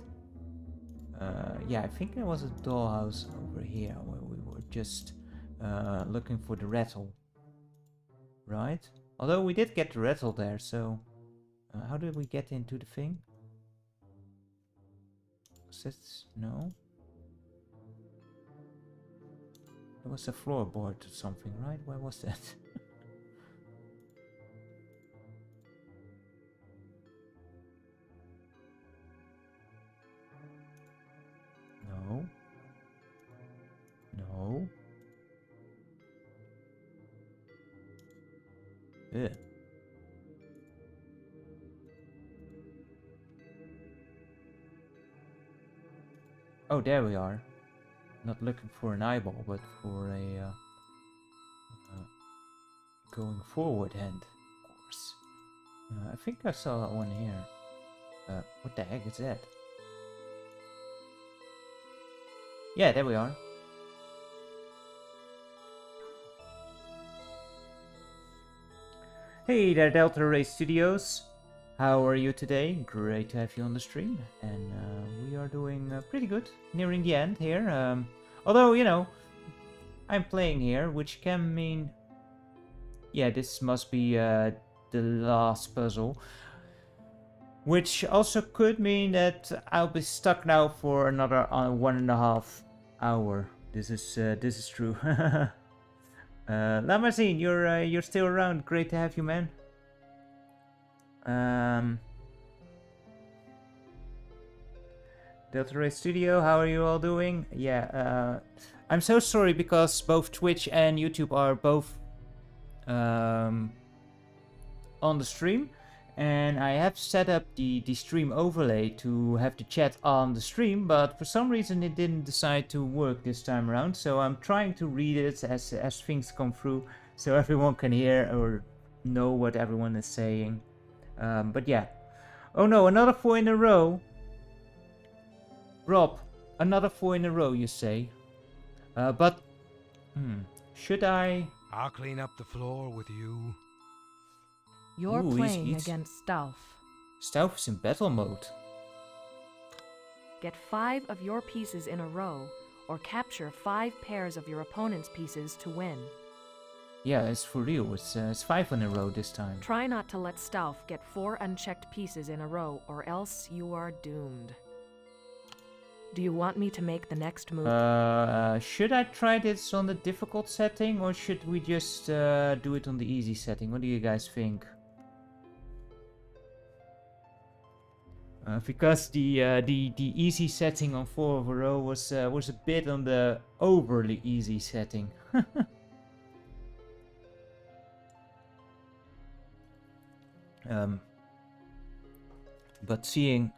Yeah, I think there was a dollhouse over here where we were just looking for the rattle, right? Although we did get the rattle there, so how did we get into the thing? Was that... no? There was a floorboard or something, right? Where was that? No. No. Yeah. Oh, there we are. Not looking for an eyeball, but for a going forward hand, of course. I think I saw that one here. What the heck is that? Yeah, there we are. Hey there, Delta Ray Studios. How are you today? Great to have you on the stream. And we are doing pretty good. Nearing the end here. Although, you know, I'm playing here, which can mean... yeah, this must be the last puzzle. Which also could mean that I'll be stuck now for another 1.5 hours. This is true. Lamazine, you're still around. Great to have you, man. Delta Ray Studio, how are you all doing? Yeah, I'm so sorry because both Twitch and YouTube are both on the stream, and I have set up the stream overlay to have the chat on the stream, but for some reason it didn't decide to work this time around, so I'm trying to read it as things come through so everyone can hear or know what everyone is saying. But yeah. Oh no, another 4 in a row. Rob, another 4 in a row, you say? But should I? I'll clean up the floor with you. You're Ooh, playing against Stauf. Stauf is in battle mode. Get 5 of your pieces in a row, or capture 5 pairs of your opponent's pieces to win. Yeah, it's for real. It's 5 in a row this time. Try not to let Stauf get 4 unchecked pieces in a row, or else you are doomed. Do you want me to make the next move? Should I try this on the difficult setting, or should we just do it on the easy setting? What do you guys think? Because the easy setting on 4 of a row was a bit on the overly easy setting. But seeing.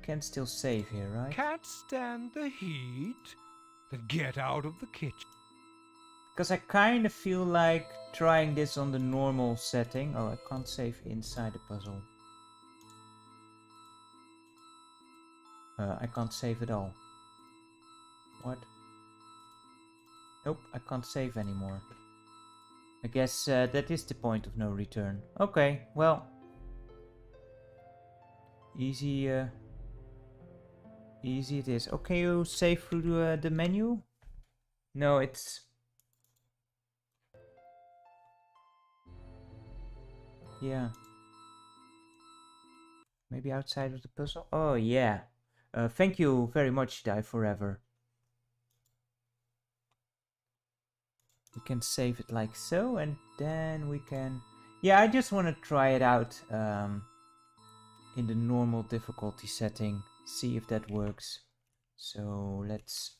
Can still save here, right? Can't stand the heat? Then get out of the kitchen. Because I kind of feel like trying this on the normal setting. Oh, I can't save inside the puzzle. I can't save at all. What? Nope, I can't save anymore. I guess that is the point of no return. Okay, well. Easy it is. Okay, you save through the menu? No, it's... Yeah. Maybe outside of the puzzle? Oh, yeah. Thank you very much, Die Forever. We can save it like so, and then we can... Yeah, I just want to try it out in the normal difficulty setting. See if that works. So let's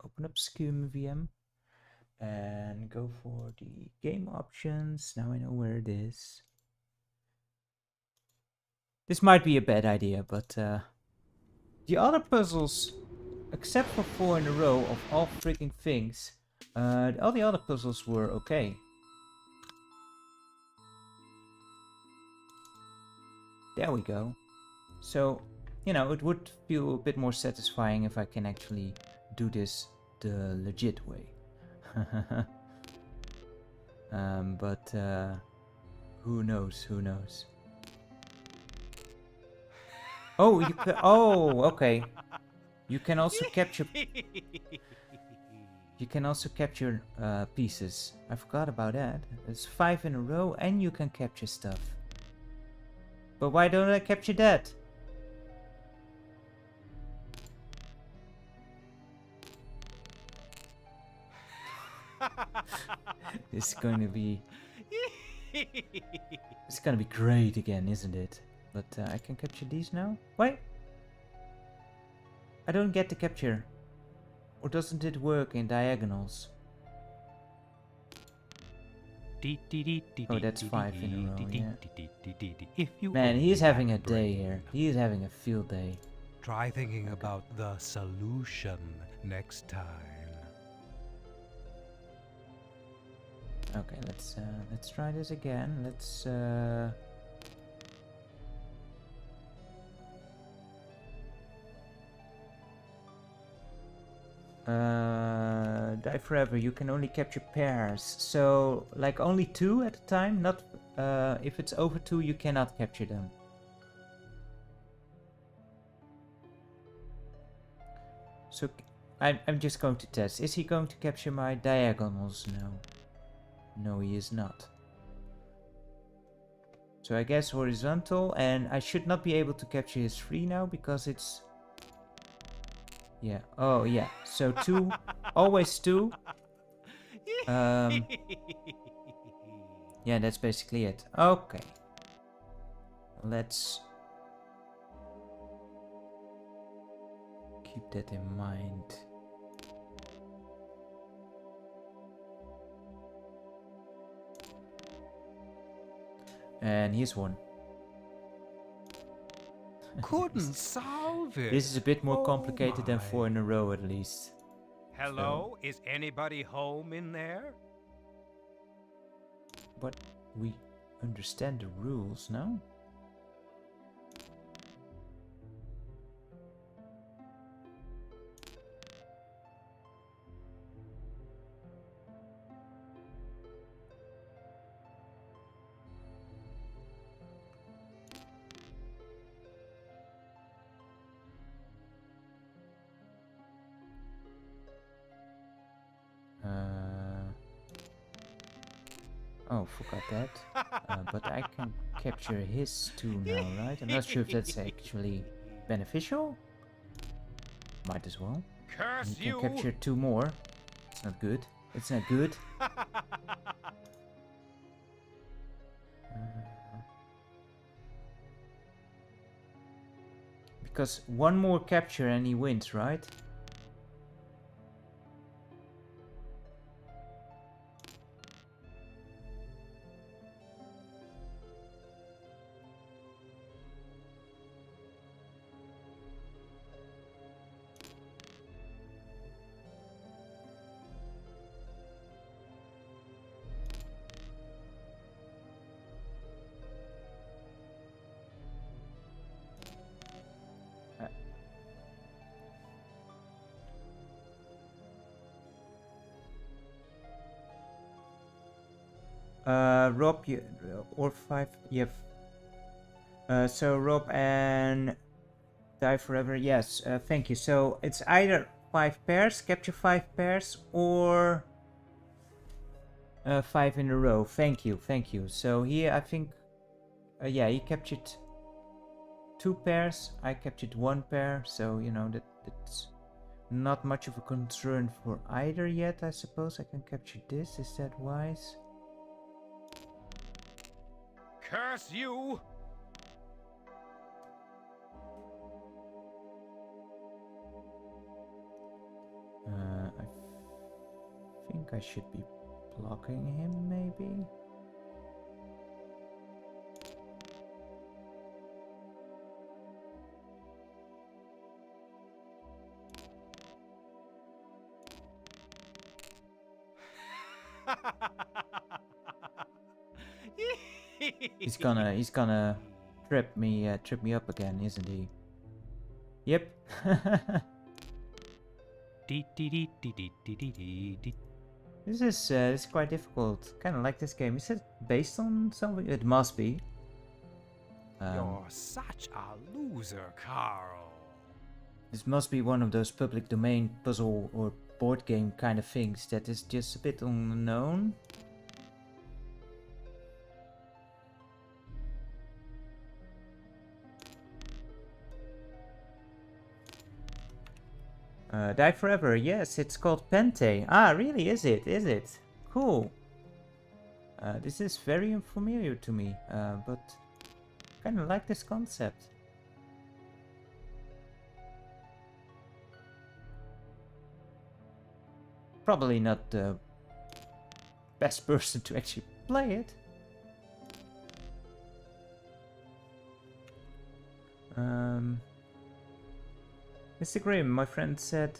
open up ScummVM and go for the game options. Now I know where it is. This might be a bad idea, but the other puzzles, except for 4 in a row of all freaking things, all the other puzzles were okay. There we go. So, you know, it would feel a bit more satisfying if I can actually do this the legit way. But who knows, who knows. Oh, you can, oh, okay. You can also capture... You can also capture pieces. I forgot about that. It's 5 in a row and you can capture stuff. But why don't I capture that? This is going to be... It's going to be great again, isn't it? But I can capture these now? Wait! I don't get to capture. Or doesn't it work in diagonals? Oh, that's 5 in a row, yeah. Man, he's having a day here. He is having a field day. Try thinking about the solution next time. Okay, let's try this again. Let's Die Forever, you can only capture pairs. So, like only 2 at a time, not if it's over 2 you cannot capture them. So, I'm just going to test. Is he going to capture my diagonals now? No, he is not. So I guess horizontal, and I should not be able to capture his 3 now because it's Yeah. Oh, yeah. So 2. Always 2. Yeah, that's basically it. Okay. Let's keep that in mind. And here's 1. Couldn't solve it. This is a bit more Oh complicated than 4 in my. a row at least. Hello? Is anybody home in there? But we understand the rules, no? Oh, forgot that. But I can capture his 2 now, right? I'm not sure if that's actually beneficial. Might as well. Curse You you! can capture 2 more. It's not good. It's not good. Because 1 more capture and he wins, right? Rob, you, or 5, yeah. So Rob and Die Forever, yes, thank you. So it's either 5 pairs, capture 5 pairs, or 5 in a row. Thank you, thank you. So here I think, yeah, he captured 2 pairs, I captured 1 pair, so you know that's not much of a concern for either yet, I suppose. I can capture this, is that wise? Curse you! I think I should be blocking him, maybe? He's gonna trip me up again, isn't he? Yep. This is quite difficult. Kind of like this game. Is it based on something? It must be. You're such a loser, Carl. This must be one of those public domain puzzle or board game kind of things that is just a bit unknown. Die Forever, yes, it's called Pente. Ah, really, is it? Is it? Cool. This is very unfamiliar to me, but kind of like this concept. Probably not the best person to actually play it. Mr. Grimm, my friend said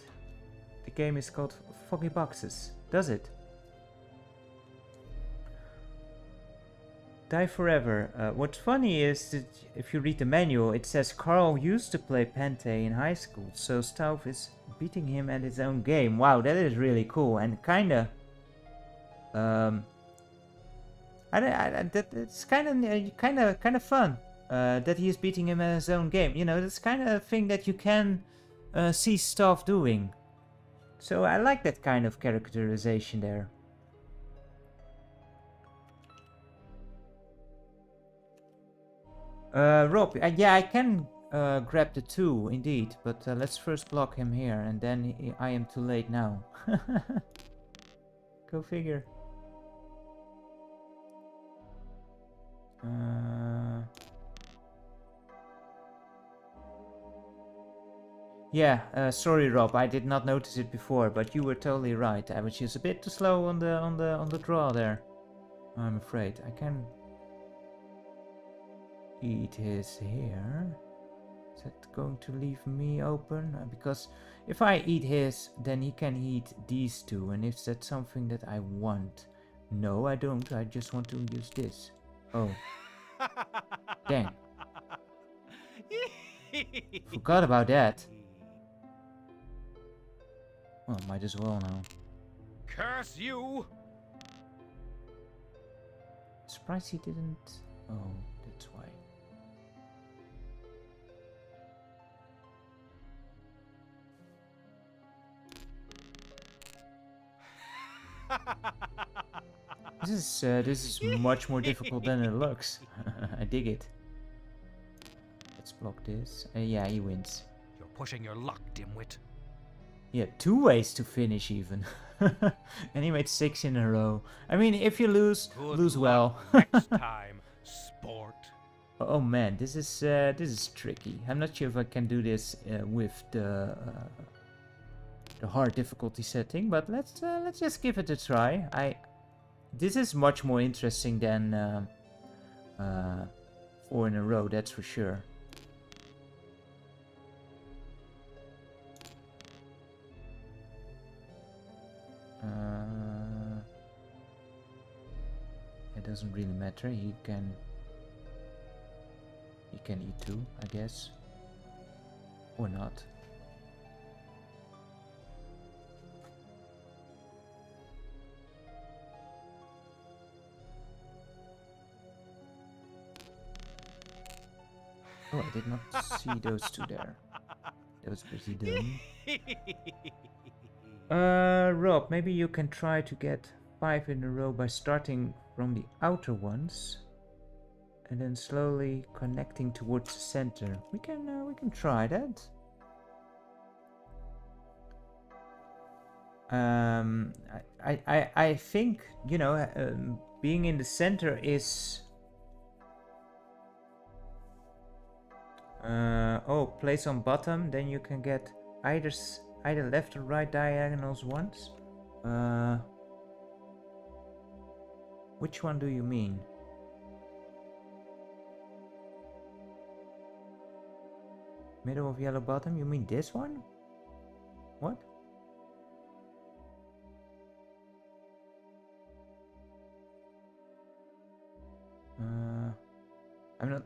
the game is called Foggy Boxes. Does it? Die Forever. What's funny is that if you read the manual, it says Carl used to play Pente in high school, so Stauff is beating him at his own game. Wow, that is really cool and kinda. It's kind of fun that he is beating him at his own game. You know, that's kind of a thing that you can see Stauff doing. So I like that kind of characterization there. Rob, yeah, I can grab the 2, indeed. But let's first block him here, and then I am too late now. Go figure. Yeah, sorry Rob, I did not notice it before, but you were totally right. I was just a bit too slow on the draw there. I'm afraid I can eat his here. Is that going to leave me open? Because if I eat his, then he can eat these 2, and is that something that I want? No, I don't. I just want to use this. Oh. Dang. Forgot about that. Well, might as well now. Curse you! Surprised he didn't. Oh, that's why. This is much more difficult than it looks. I dig it. Let's block this. Yeah, he wins. You're pushing your luck, dimwit. Yeah, 2 ways to finish even. And he made 6 in a row. I mean, if you lose, lose well. Next time, sport. Oh man, this is tricky. I'm not sure if I can do this with the hard difficulty setting, but let's just give it a try. This is much more interesting than 4 in a row, that's for sure. It doesn't really matter. He can eat 2, I guess, or not. Oh, I did not see those 2 there. That was pretty dumb. Rob, maybe you can try to get 5 in a row by starting from the outer ones and then slowly connecting towards the center. We can try that. I think, you know, being in the center is oh, place on bottom, then you can get either left or right diagonals once. Which one do you mean? Middle of yellow bottom? You mean this one? What?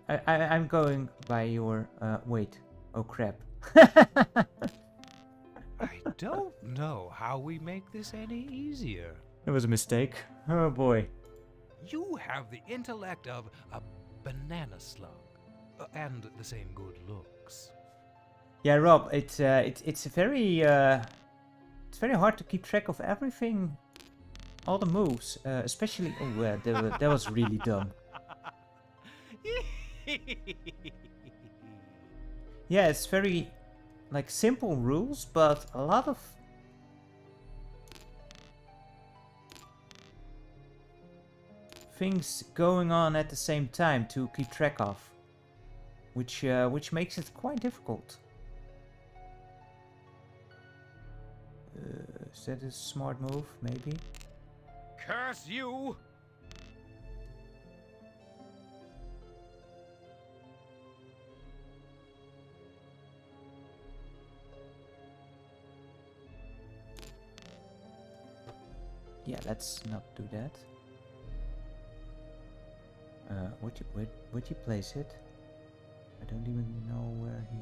I'm going by your wait. Oh crap. I don't know how we make this any easier. It was a mistake. Oh boy. You have the intellect of a banana slug, and the same good looks. Yeah, Rob, it's very hard to keep track of everything, all the moves, especially. Oh, that was really dumb. Yeah, it's very like simple rules, but a lot of things going on at the same time to keep track of, which makes it quite difficult. Is that a smart move? Maybe. Curse you! Yeah, let's not do that. Where'd you place it? I don't even know where he...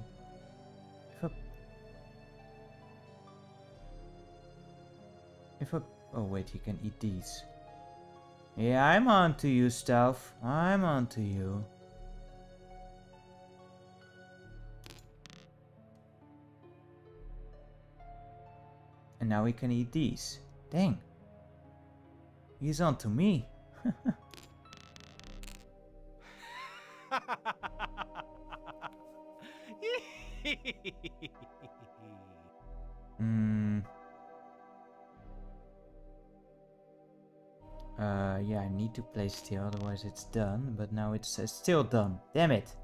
Oh wait, he can eat these. Yeah, I'm on to you, Stuff. I'm on to you. And now he can eat these. Dang. He's on to me. Yeah, I need to place it here, otherwise it's done. But now it's still done. Damn it.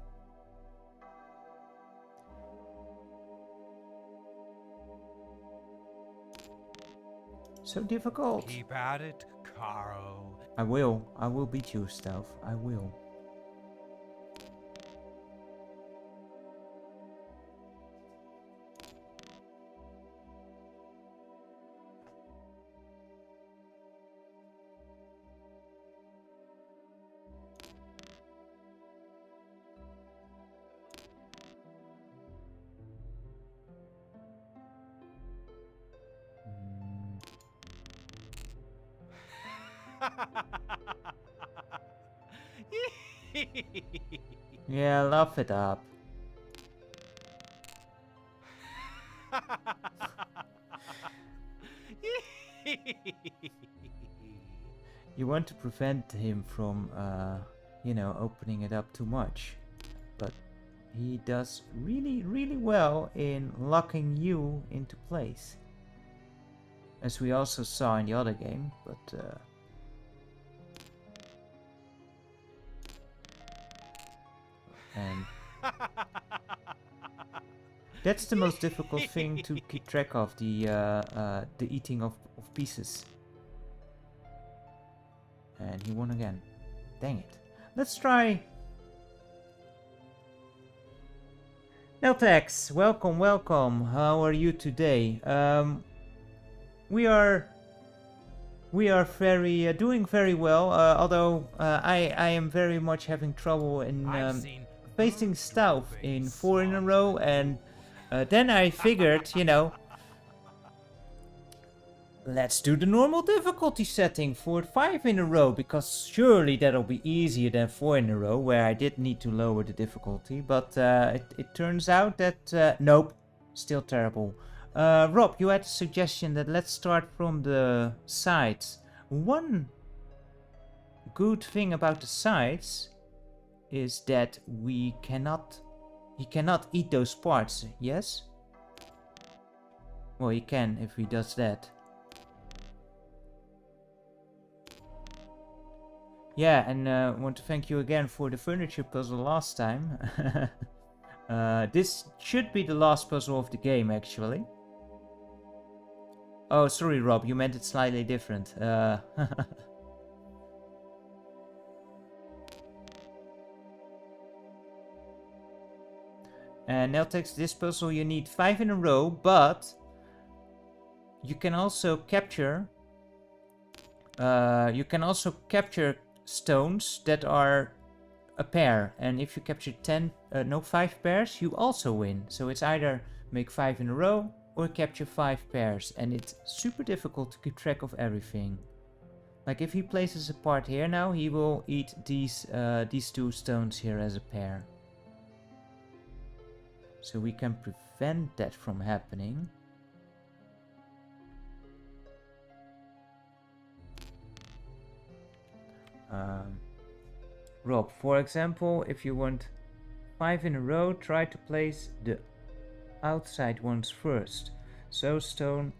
So difficult. Keep at it, Carl. I will beat you, Stealth. I will. Yeah, laugh it up. You want to prevent him from, you know, opening it up too much. But he does really, really well in locking you into place. As we also saw in the other game, but... and that's the most difficult thing to keep track of, the eating of pieces. And he won again. Dang it. Let's try. Neltex, welcome, welcome. How are you today? We are very doing very well. Although I am very much having trouble in facing Stealth in 4 in a row, and then I figured, you know, let's do the normal difficulty setting for 5 in a row, because surely that'll be easier than 4 in a row, where I did need to lower the difficulty, but it turns out that, nope, still terrible. Rob, you had a suggestion that let's start from the sides. One good thing about the sides is that he cannot eat those parts, yes? Well, he can if he does that. Yeah, and I want to thank you again for the furniture puzzle last time. This should be the last puzzle of the game, actually. Oh, sorry, Rob, you meant it slightly different. And Neltex, this puzzle you need 5 in a row, but you can also capture stones that are a pair, and if you capture 5 pairs, you also win. So it's either make 5 in a row or capture 5 pairs, and it's super difficult to keep track of everything. Like if he places a part here now, he will eat these 2 stones here as a pair. So we can prevent that from happening. Rob, for example, if you want 5 in a row, try to place the outside ones first. So stone,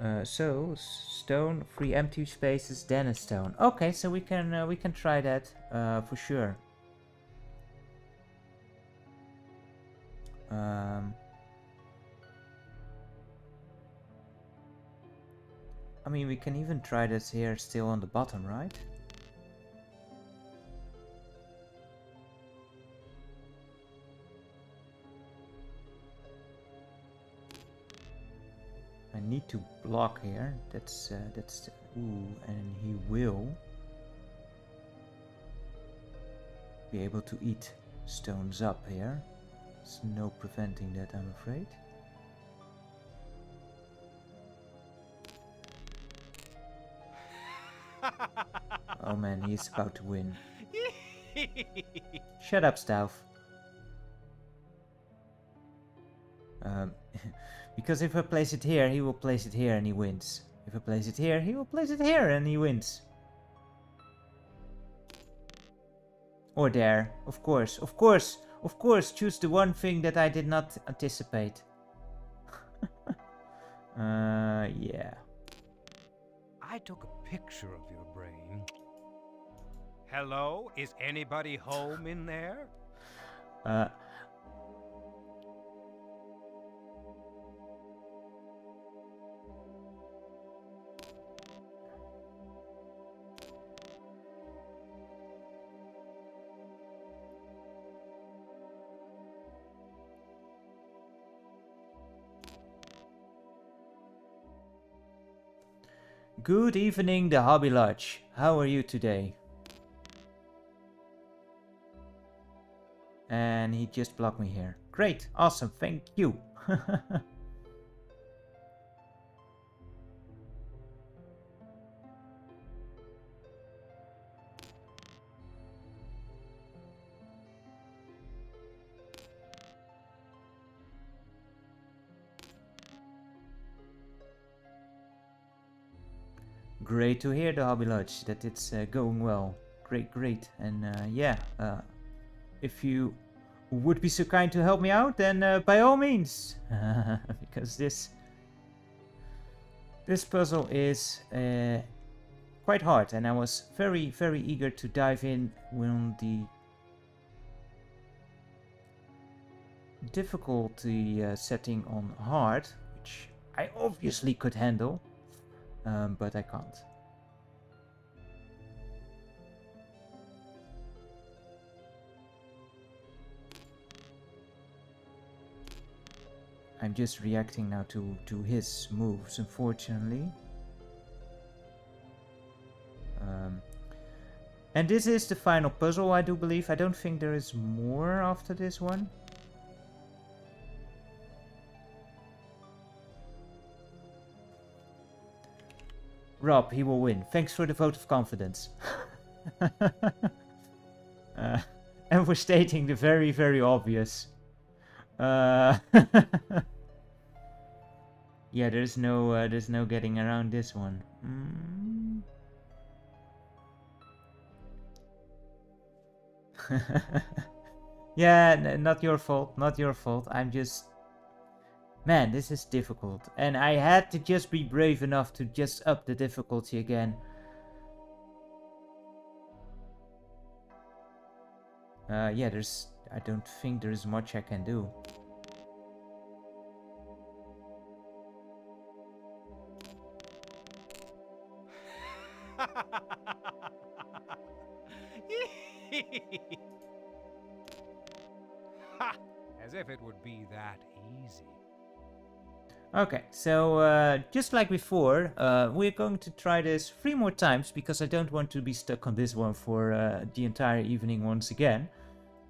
3 empty spaces, then a stone. Okay, so we can try that for sure. I mean, we can even try this here still on the bottom, right? I need to block here. That's ooh, and he will be able to eat stones up here. There's no preventing that, I'm afraid. Oh man, he's about to win. Shut up, Stealth. Because if I place it here, he will place it here and he wins. If I place it here, he will place it here and he wins. Or there, of course, of course, of course, choose the one thing that I did not anticipate. Yeah. I took a picture of your brain. Hello? Is anybody home in there? Good evening, the Hobby Lodge. How are you today? And he just blocked me here. Great, awesome, thank you. Great to hear, the Hobby Lodge, that it's going well. Great. And yeah, if you would be so kind to help me out, then by all means. Because this puzzle is quite hard, and I was very eager to dive in when the difficulty setting on hard, which I obviously could handle. But I can't. I'm just reacting now to his moves, unfortunately. And this is the final puzzle, I do believe. I don't think there is more after this one. Rob, he will win. Thanks for the vote of confidence. And for stating the very obvious. Yeah, there's no getting around this one. Yeah, not your fault. Not your fault. I'm just... Man, this is difficult. And I had to just be brave enough to just up the difficulty again. Yeah, I don't think there's much I can do. Ha! As if it would be that easy. Okay, so just like before, we're going to try this 3 more times because I don't want to be stuck on this one for the entire evening once again.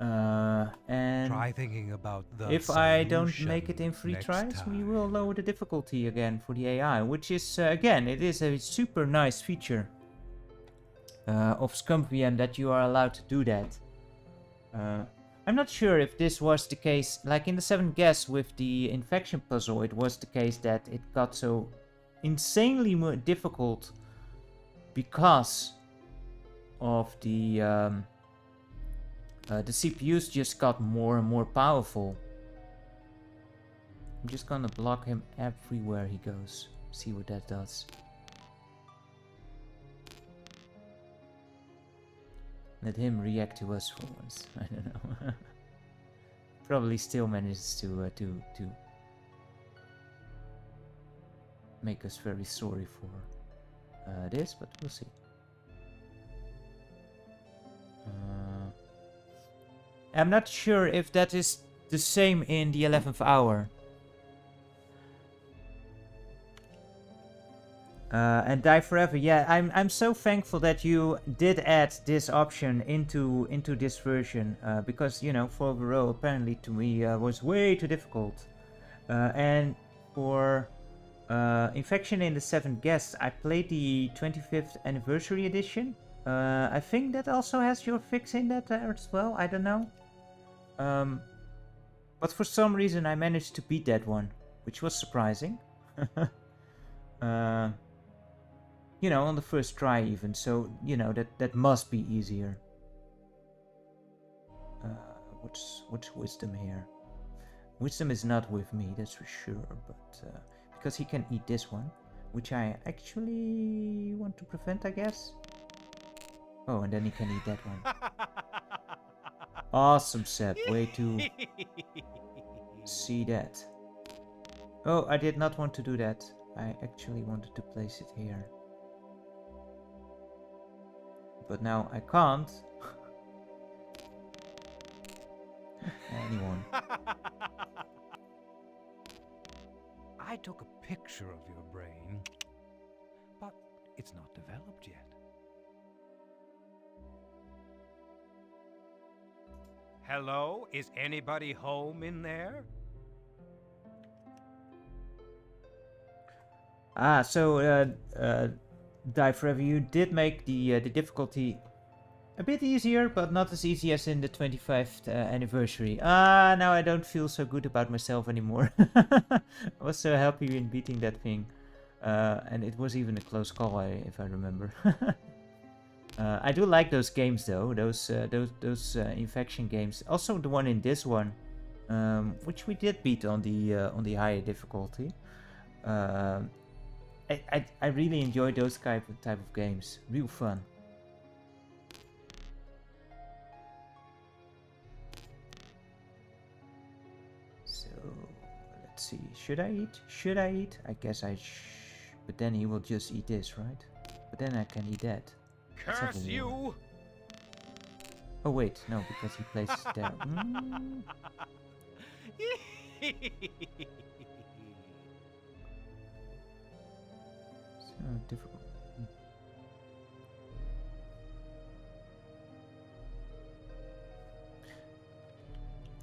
And try thinking about the if I don't solution make it in 3 next tries, we time. will lower the difficulty again for the AI, which is, again, it is a super nice feature of ScummVM that you are allowed to do that. I'm not sure if this was the case, like in the 7th guess with the infection puzzle, it was the case that it got so insanely more difficult because of the CPUs just got more and more powerful. I'm just gonna block him everywhere he goes, see what that does. Let him react to us for once. I don't know. Probably still manages to make us very sorry for this, but we'll see. I'm not sure if that is the same in the 11th hour. And Die Forever, yeah, I'm so thankful that you did add this option into this version, because, you know, 4 row apparently to me was way too difficult. And for Infection in the 7th Guest, I played the 25th anniversary edition. I think that also has your fix in that as well, I don't know. But for some reason I managed to beat that one, which was surprising. You know, on the first try even, so, you know, that must be easier. What's Wisdom here? Wisdom is not with me, that's for sure, but because he can eat this one. which I actually want to prevent, I guess. Oh, and then he can eat that one. Awesome, Seb. Way to see that. Oh, I did not want to do that. I actually wanted to place it here. But now I can't. Anyone. I took a picture of your brain, but it's not developed yet. Hello? Is anybody home in there? Ah, so Die Forever, you did make the difficulty a bit easier, but not as easy as in the 25th anniversary. Ah, now I don't feel so good about myself anymore. I was so happy in beating that thing, and it was even a close call, if I remember. I do like those games though, those infection games. Also the one in this one, which we did beat on the higher difficulty. I really enjoy those type of games. Real fun. So let's see. Should I eat? Should I eat? I guess I but then he will just eat this, right? But then I can eat that. Curse you! Oh wait, no, because he places it there. So difficult.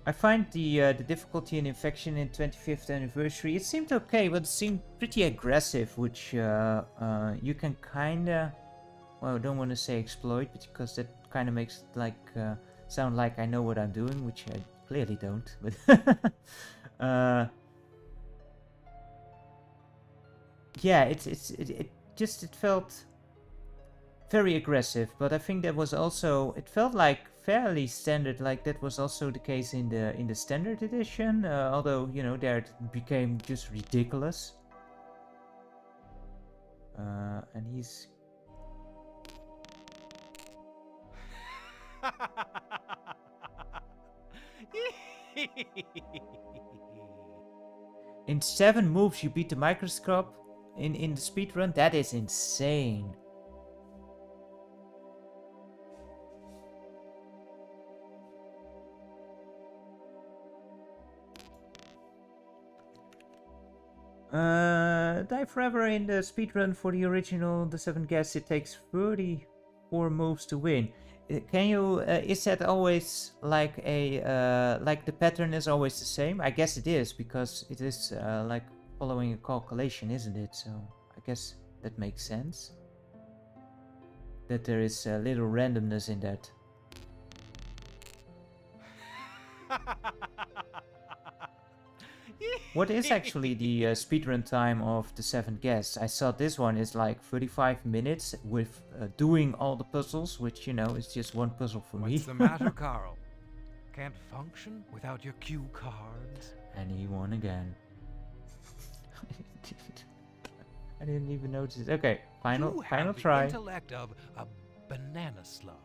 I find the difficulty in infection in 25th anniversary, it seemed okay, but it seemed pretty aggressive, which you can kinda, well, I don't want to say exploit, but because that kind of makes it like sound like I know what I'm doing, which I clearly don't. But yeah, it felt very aggressive, but I think that was also, it felt like fairly standard, like that was also the case in the standard edition, although, you know, there it became just ridiculous. And he's in 7 moves you beat the microscope in the speedrun. That is insane. Die Forever in the speedrun for the original, the 7 guests, it takes 34 moves to win. Can you, is that always like a, like the pattern is always the same? I guess it is, because it is like following a calculation, isn't it? So I guess that makes sense. That there is a little randomness in that. What is actually the speedrun time of the 7 guests? I saw this one is like 35 minutes with doing all the puzzles, which, you know, is just one puzzle for me. What's the matter, Carl? Can't function without your cue cards? And he won again. I didn't even notice it. Okay, final try. The intellect of a banana slug,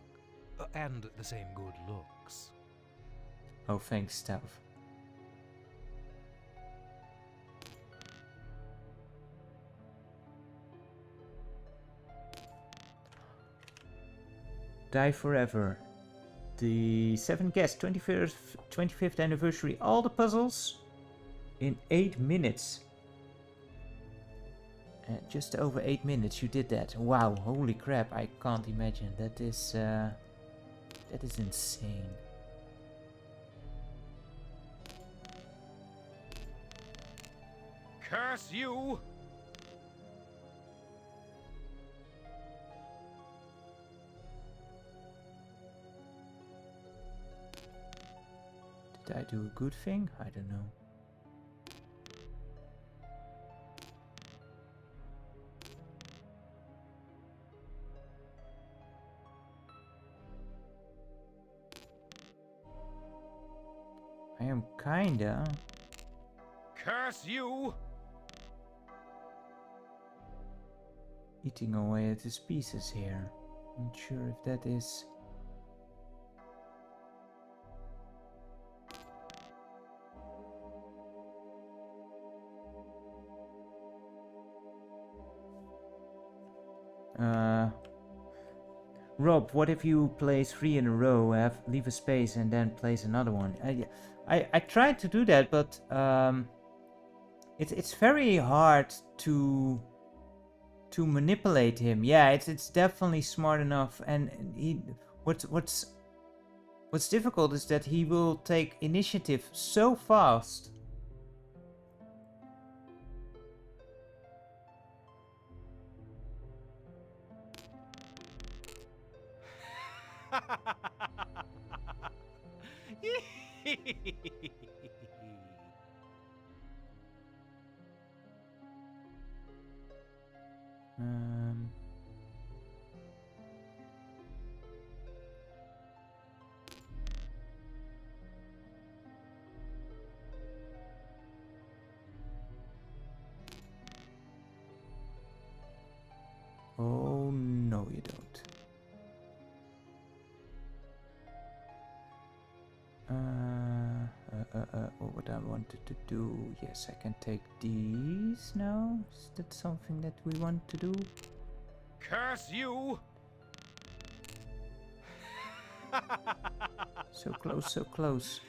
and the same good looks. Oh, thanks, Stav. Die Forever. The 7 guests, 25th anniversary, all the puzzles in 8 minutes. Just over 8 minutes you did that. Wow, holy crap, I can't imagine. That is insane. Curse you! Did I do a good thing? I don't know. I am kinda... Curse you! eating away at his pieces here. Not sure if that is... Rob, what if you play 3 in a row, leave a space and then place another one? I tried to do that, but it's very hard to manipulate him. Yeah, it's definitely smart enough, and what's difficult is that he will take initiative so fast. Oh, no you don't. What I wanted to do, yes, I can take these now. Is that something that we want to do? Curse you! So close, so close.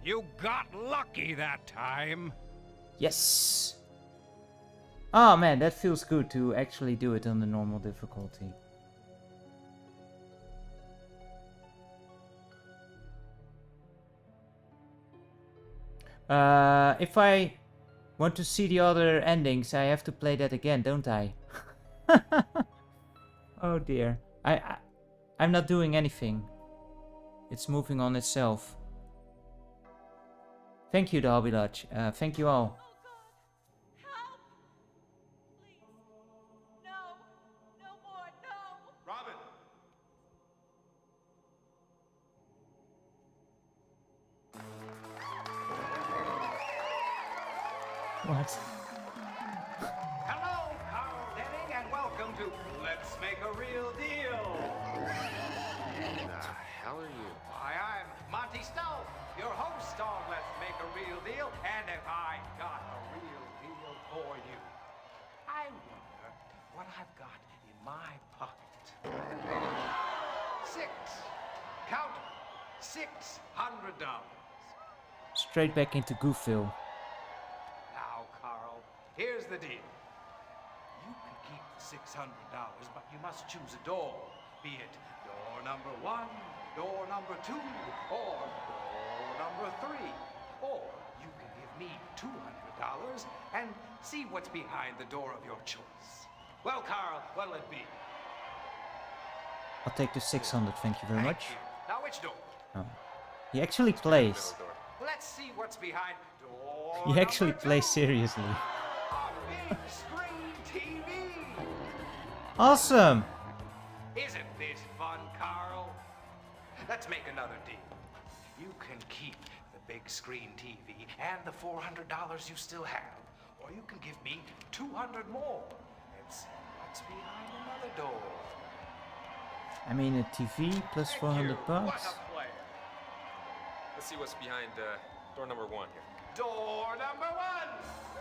You got lucky that time. Yes! Oh man, that feels good to actually do it on the normal difficulty. If I want to see the other endings, I have to play that again, don't I? Oh dear. I'm not doing anything. It's moving on itself. Thank you, Derby Lodge. Thank you all. Oh God! Help! Please. No. No more. No. Robin! What? Hello, Carl Denning, and welcome to Let's Make a Real Deal. The hell are you? Hi, I'm Monty Snow, your host on Let's Make a Real Deal, and if I got a real deal for you, I wonder what I've got in my pocket. Count $600. Straight back into Goofville. Now, Carl, here's the deal. You can keep the $600, but you must choose a door, be it door number 1, door number 2, or door number 3. Or you can give me $200 and see what's behind the door of your choice. Well, Carl, what'll it be? I'll take the 600, thank you very much. Thank you. Now, which door? Oh. He actually plays. Let's see what's behind door He actually number 2. plays seriously. A big screen TV. Awesome! Isn't this fun, Carl? Let's make another deal. You can keep the big screen TV and the $400 you still have, or you can give me 200 more and see what's behind another door. I mean, a TV plus 400 What bucks. a player. Let's see what's behind door number 1 here. Door number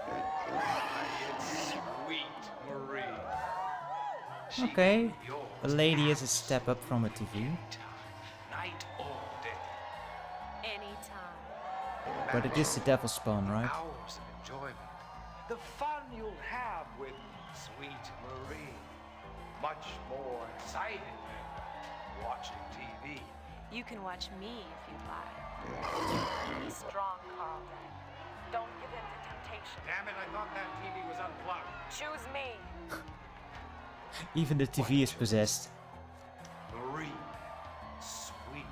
1. It's Sweet Marie. She Okay, can be yours a lady is a step up from a TV. anytime, night or day. Anytime. But it is the devil spawn, right? Hours of enjoyment. The fun you'll have with Sweet Marie. Much more exciting than watching TV. You can watch me if you'd like. Be strong, Carl. Don't give in to temptation. Damn it, I thought that TV was unplugged. Choose me. Even the TV is possessed. Marie. Sweet,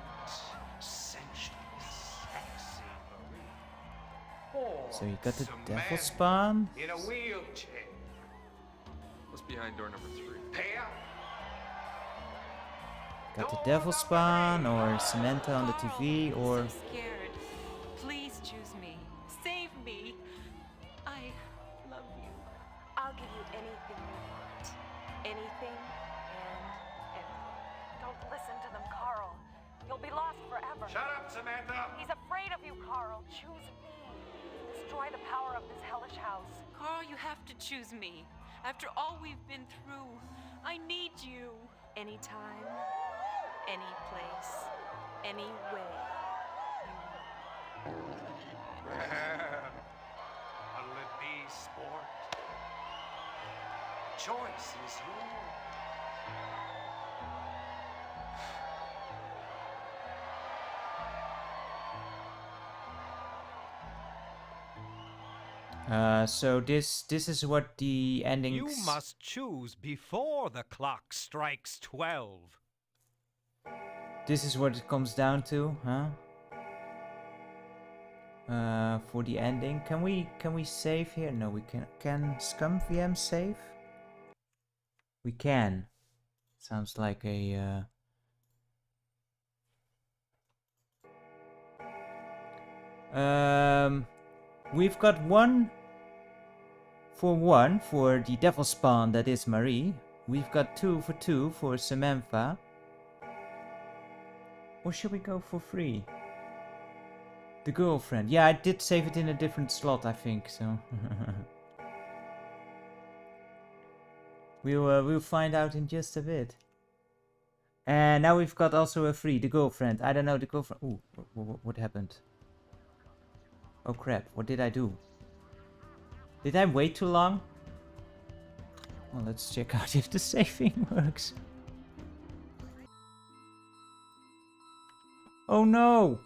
sensual, sexy Marie. Or So you got the some devil man spawn. in a wheelchair. What's behind door number 3? Pay up. Got the devil spawn or Samantha on the TV or... I'm so scared. Please choose me. Save me. I love you. I'll give you anything you want. Anything and everything. Don't listen to them, Carl. You'll be lost forever. Shut up, Samantha. He's afraid of you, Carl. Choose me. Destroy the power of this hellish house. Carl, you have to choose me. After all we've been through, I need you. Anytime, any place, any way. What'll it be, sport? Choice is yours. So this is what the endings... You must choose before the clock strikes 12. This is what it comes down to, huh? For the ending, can we save here? No, we can. Can ScummVM save? We can. Sounds like a. We've got 1 for the devil spawn, that is Marie. We've got 2 for Samantha. Or should we go for 3? The girlfriend. Yeah, I did save it in a different slot, I think, so. We'll find out in just a bit. And now we've got also a 3, the girlfriend. I don't know, the girlfriend. Ooh, what happened? Oh crap, what did I do? Did I wait too long? Well, let's check out if the saving works. Oh no!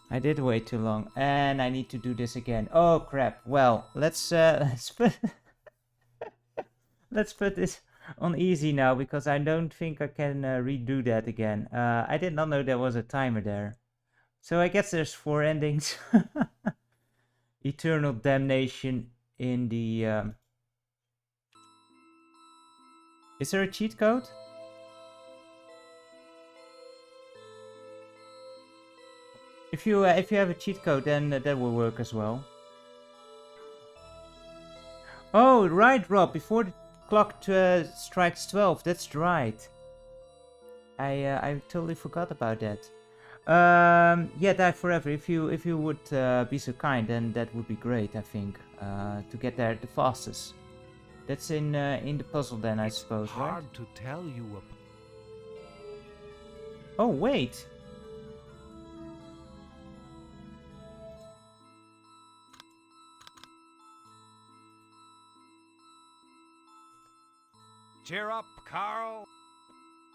I did wait too long, and I need to do this again. Oh crap! Well, let's put let's put this on easy now, because I don't think I can redo that again. I did not know there was a timer there, so I guess there's 4 endings. Eternal damnation in the. Is there a cheat code? If you have a cheat code, then that will work as well. Oh, right, Rob. Before the clock strikes 12. That's right. I totally forgot about that. Yeah, Die Forever. If you would be so kind, then that would be great. I think to get there the fastest. That's in the puzzle, then, I suppose, right? Hard to tell you. Oh wait. Cheer up, Carl.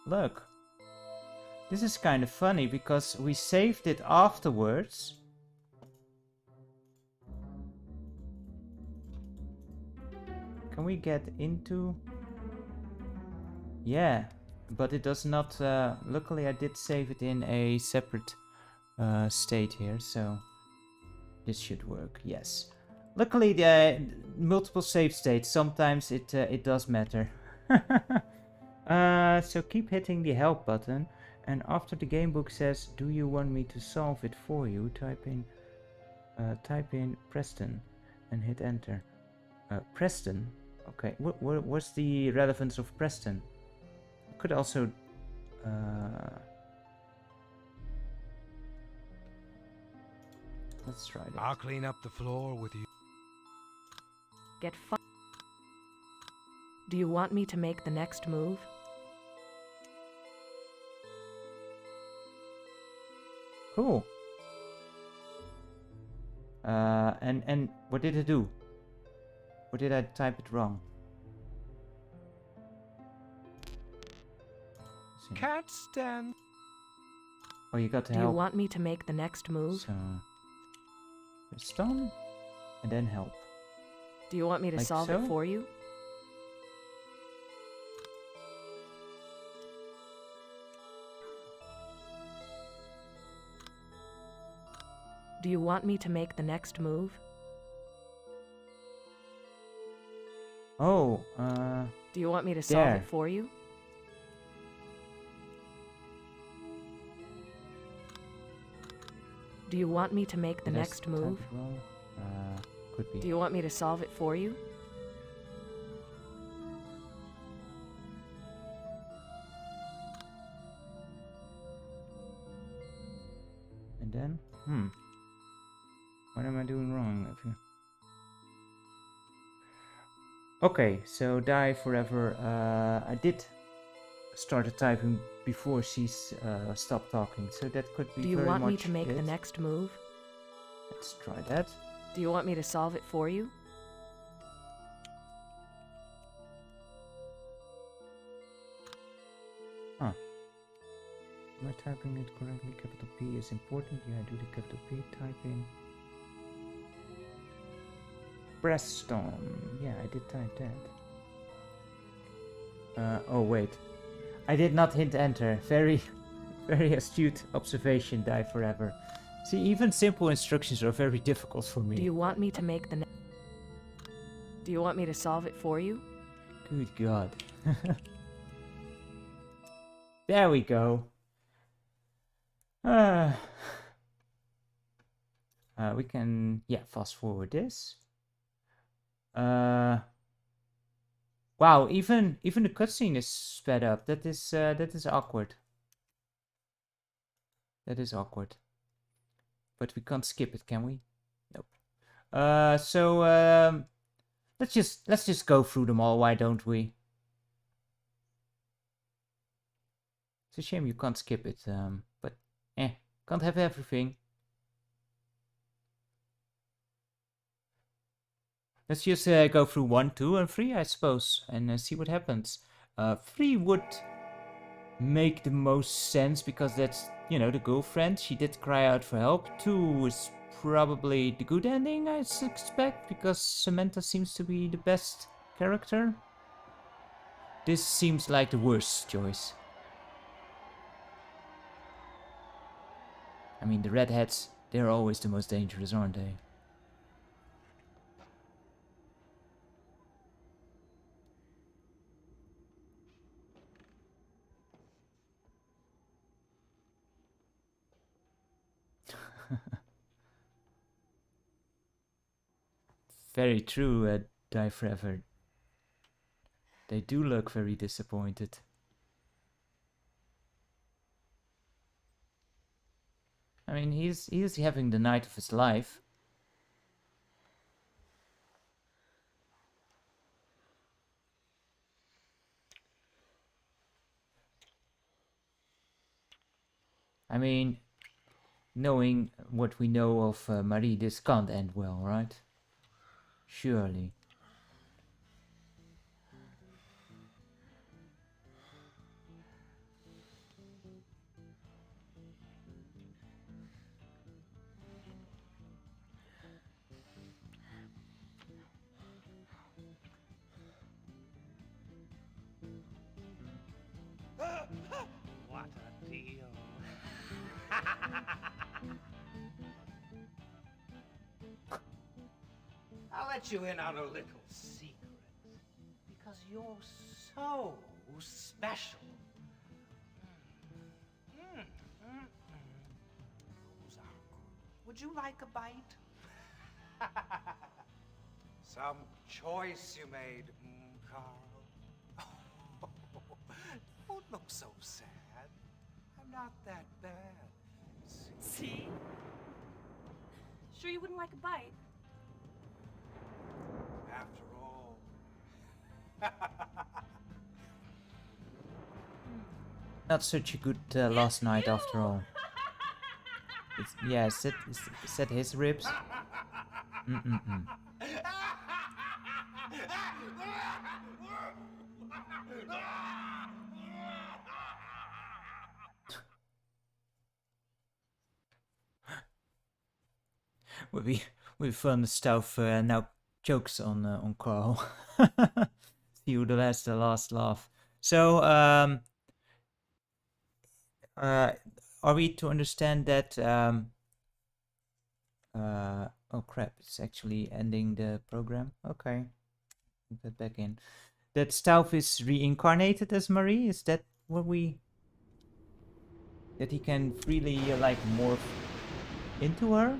Look. This is kind of funny because we saved it afterwards. Can we get into... Yeah, but it does not... luckily I did save it in a separate state here, so this should work, yes. Luckily the multiple save states, sometimes it does matter. So keep hitting the help button, and after the game book says, do you want me to solve it for you, type in Preston and hit enter. Preston? Okay, what's the relevance of Preston? Could also let's try that. I'll clean up the floor with you. Get fun. Do you want me to make the next move? Cool. And what did it do? Or did I type it wrong? Can't stand. Oh, you got to Do help. you want me to make the next move? So, stone, and then help. Do you want me to Like solve so? it for you? Do you want me to make the next move? Oh, Do you want me to solve there. it for you? Do you want me to make the Did I next type move? it wrong? Could be. Do you want me to solve it for you? And then, what am I doing wrong? If you... Okay, so die forever. I did start typing before she's stopped talking, so that could be Do you very want me much to make it. the next move? Let's try that. Do you want me to solve it for you? Huh. Am I typing it correctly? Capital P is important. Yeah, I do the capital P typing. Breaststorm. Yeah, I did type that. Oh wait. I did not hit enter. Very, very astute observation, die forever. See, even simple instructions are very difficult for me. Do you want me to make the Do you want me to solve it for you? Good God. There we go. We can, yeah, fast forward this. Wow, even the cutscene is sped up. That is awkward. That is awkward. But we can't skip it, can we? Nope. Let's just go through them all. Why don't we? It's a shame you can't skip it. But can't have everything. Let's just go through 1, 2, and 3, I suppose, and see what happens. 3 would make the most sense because that's, you know, the girlfriend. She did cry out for help. 2 is probably the good ending, I suspect, because Samantha seems to be the best character. This seems like the worst choice. I mean, the redheads, they're always the most dangerous, aren't they? Very true, Die Forever. They do look very disappointed. I mean, he's having the night of his life. I mean, knowing what we know of Marie, this can't end well, right? Surely. What a deal. I'll let you in on a little secret. Because you're so special. Those are good. Would you like a bite? Some choice you made, Carl. Don't look so sad. I'm not that bad. See? Sure you wouldn't like a bite? After all. Not such a good last night after all. Yeah, is that his ribs? We found the stuff now jokes on Carl. See who has the last laugh. So are we to understand that oh crap, it's actually ending the program? Okay. put that back in. That Stauf is reincarnated as Marie? Is that what we... that he can freely, like, morph into her?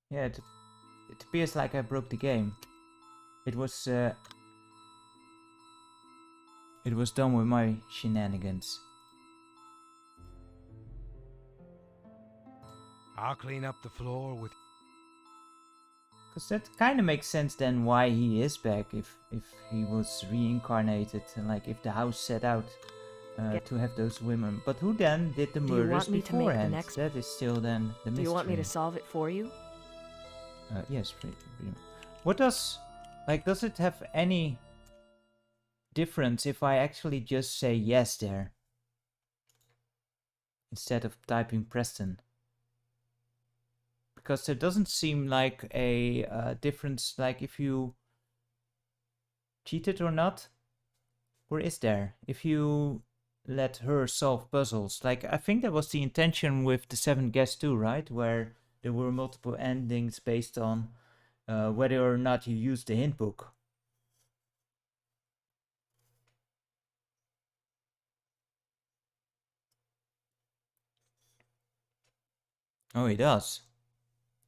Yeah, it appears like I broke the game. It was done with my shenanigans. I'll clean up the floor with... Because that kind of makes sense then why he is back if he was reincarnated and like if the house set out to have those women. But who then did the Do you murders want me to make the beforehand? next- That is still then the mystery. Do you want me to solve it for you? Yes, pretty much. What does... like, does it have any difference if I actually just say yes there? Instead of typing Preston? Because there doesn't seem like a difference, like if you cheated or not. Or is there? If you let her solve puzzles. Like, I think that was the intention with the 7 Guests too, right? Where there were multiple endings based on whether or not you used the hint book. Oh, he does.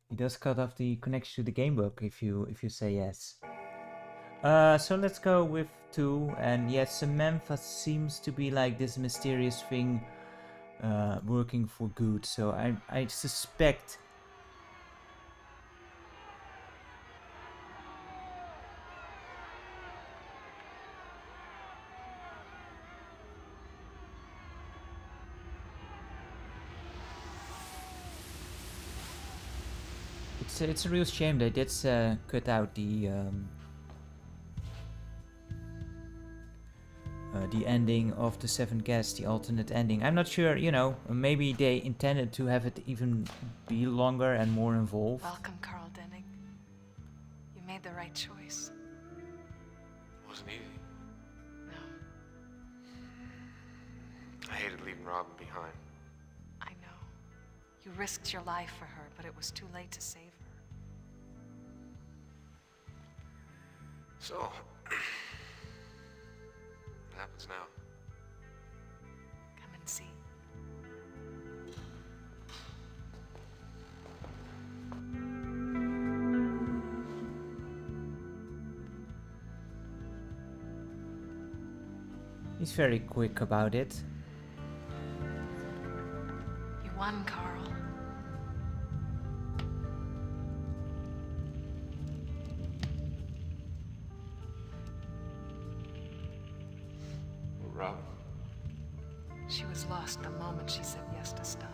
He does cut off the connection to the game book if you say yes. So let's go with 2, and yes, Samantha seems to be like this mysterious thing working for good. So I suspect. It's a real shame they did cut out the ending of the 7 Guests, the alternate ending. I'm not sure, you know, maybe they intended to have it even be longer and more involved. Welcome, Carl Denning. You made the right choice. It wasn't easy. No, I hated leaving Robin behind. I know. You risked your life for her, but it was too late to save her. So, what happens now? Come and see. He's very quick about it. You won, Carl. Robin? She was lost the moment she said yes to stuff.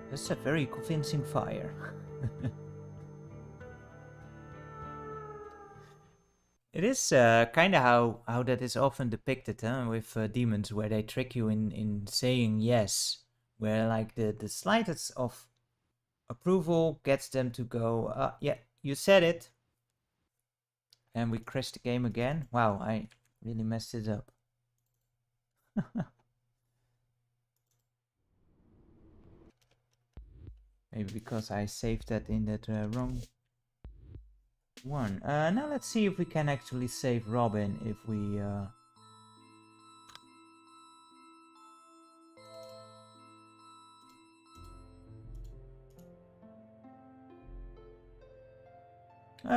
That's a very convincing fire. It is kind of how that is often depicted, with demons, where they trick you in saying yes, where like the slightest of approval gets them to go, yeah, you said it. And we crashed the game again. Wow, I really messed it up. Maybe because I saved that in that wrong one. Now let's see if we can actually save Robin if we...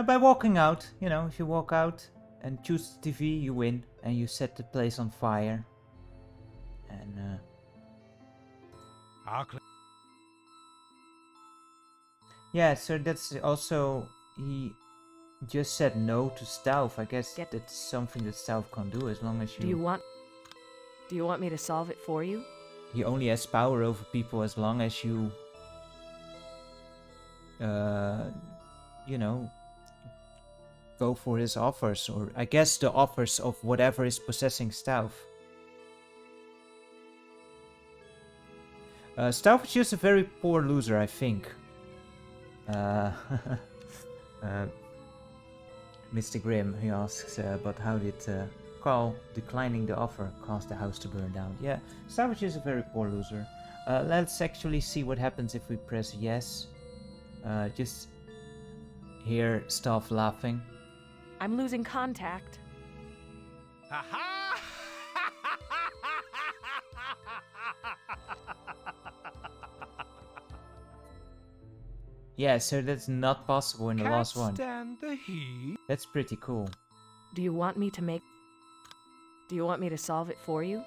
by walking out, you know, if you walk out and choose the TV, you win, and you set the place on fire. And I'll clean... yeah, so that's also, he just said no to Stauf. I guess that's something that Stauf can do as long as you... Do you want me to solve it for you? He only has power over people as long as you... you know, go for his offers, or I guess the offers of whatever is possessing Stauf. Stauf is just a very poor loser, I think. Mr. Grimm, he asks, but how did Carl declining the offer cause the house to burn down? Yeah, Savage is a very poor loser. Let's actually see what happens if we press yes. Just hear Staff laughing. I'm losing contact. Aha! Yeah, so that's not possible in the last one. Stand the heat. That's pretty cool. Do you want me to solve it for you?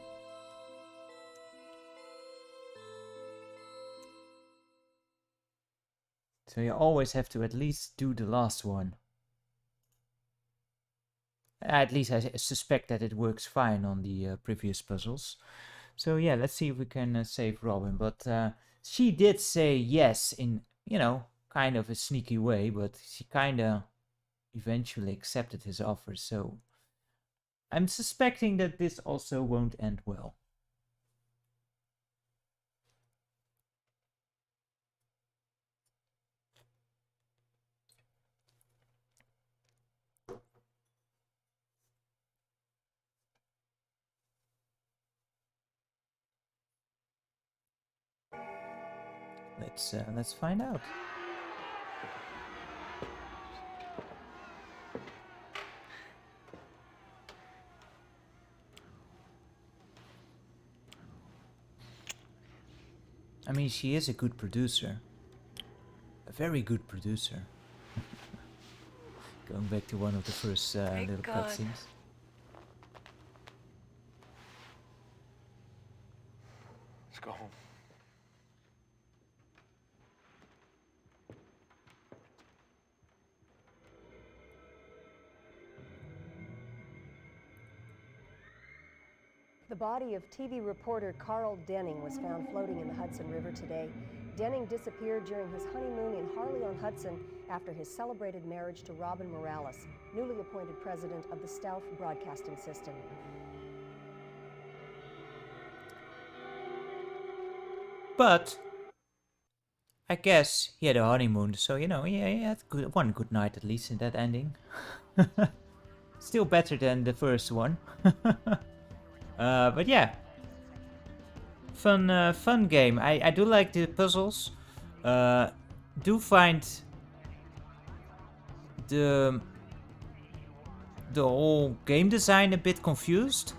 So you always have to at least do the last one. At least I suspect that it works fine on the previous puzzles. So yeah, let's see if we can save Robin. But she did say yes in, you know, kind of a sneaky way, but she kind of eventually accepted his offer. So I'm suspecting that this also won't end well. Let's find out. I mean, she is a good producer. A very good producer. Going back to one of the first little cutscenes. Let's go home. The body of TV reporter Carl Denning was found floating in the Hudson River today. Denning disappeared during his honeymoon in Harley-on-Hudson after his celebrated marriage to Robin Morales, newly appointed president of the Stauff Broadcasting System. But I guess he had a honeymoon, so you know, yeah, he had one good night at least in that ending. Still better than the first one. But yeah, fun game. I do like the puzzles. Do find the whole game design a bit confused.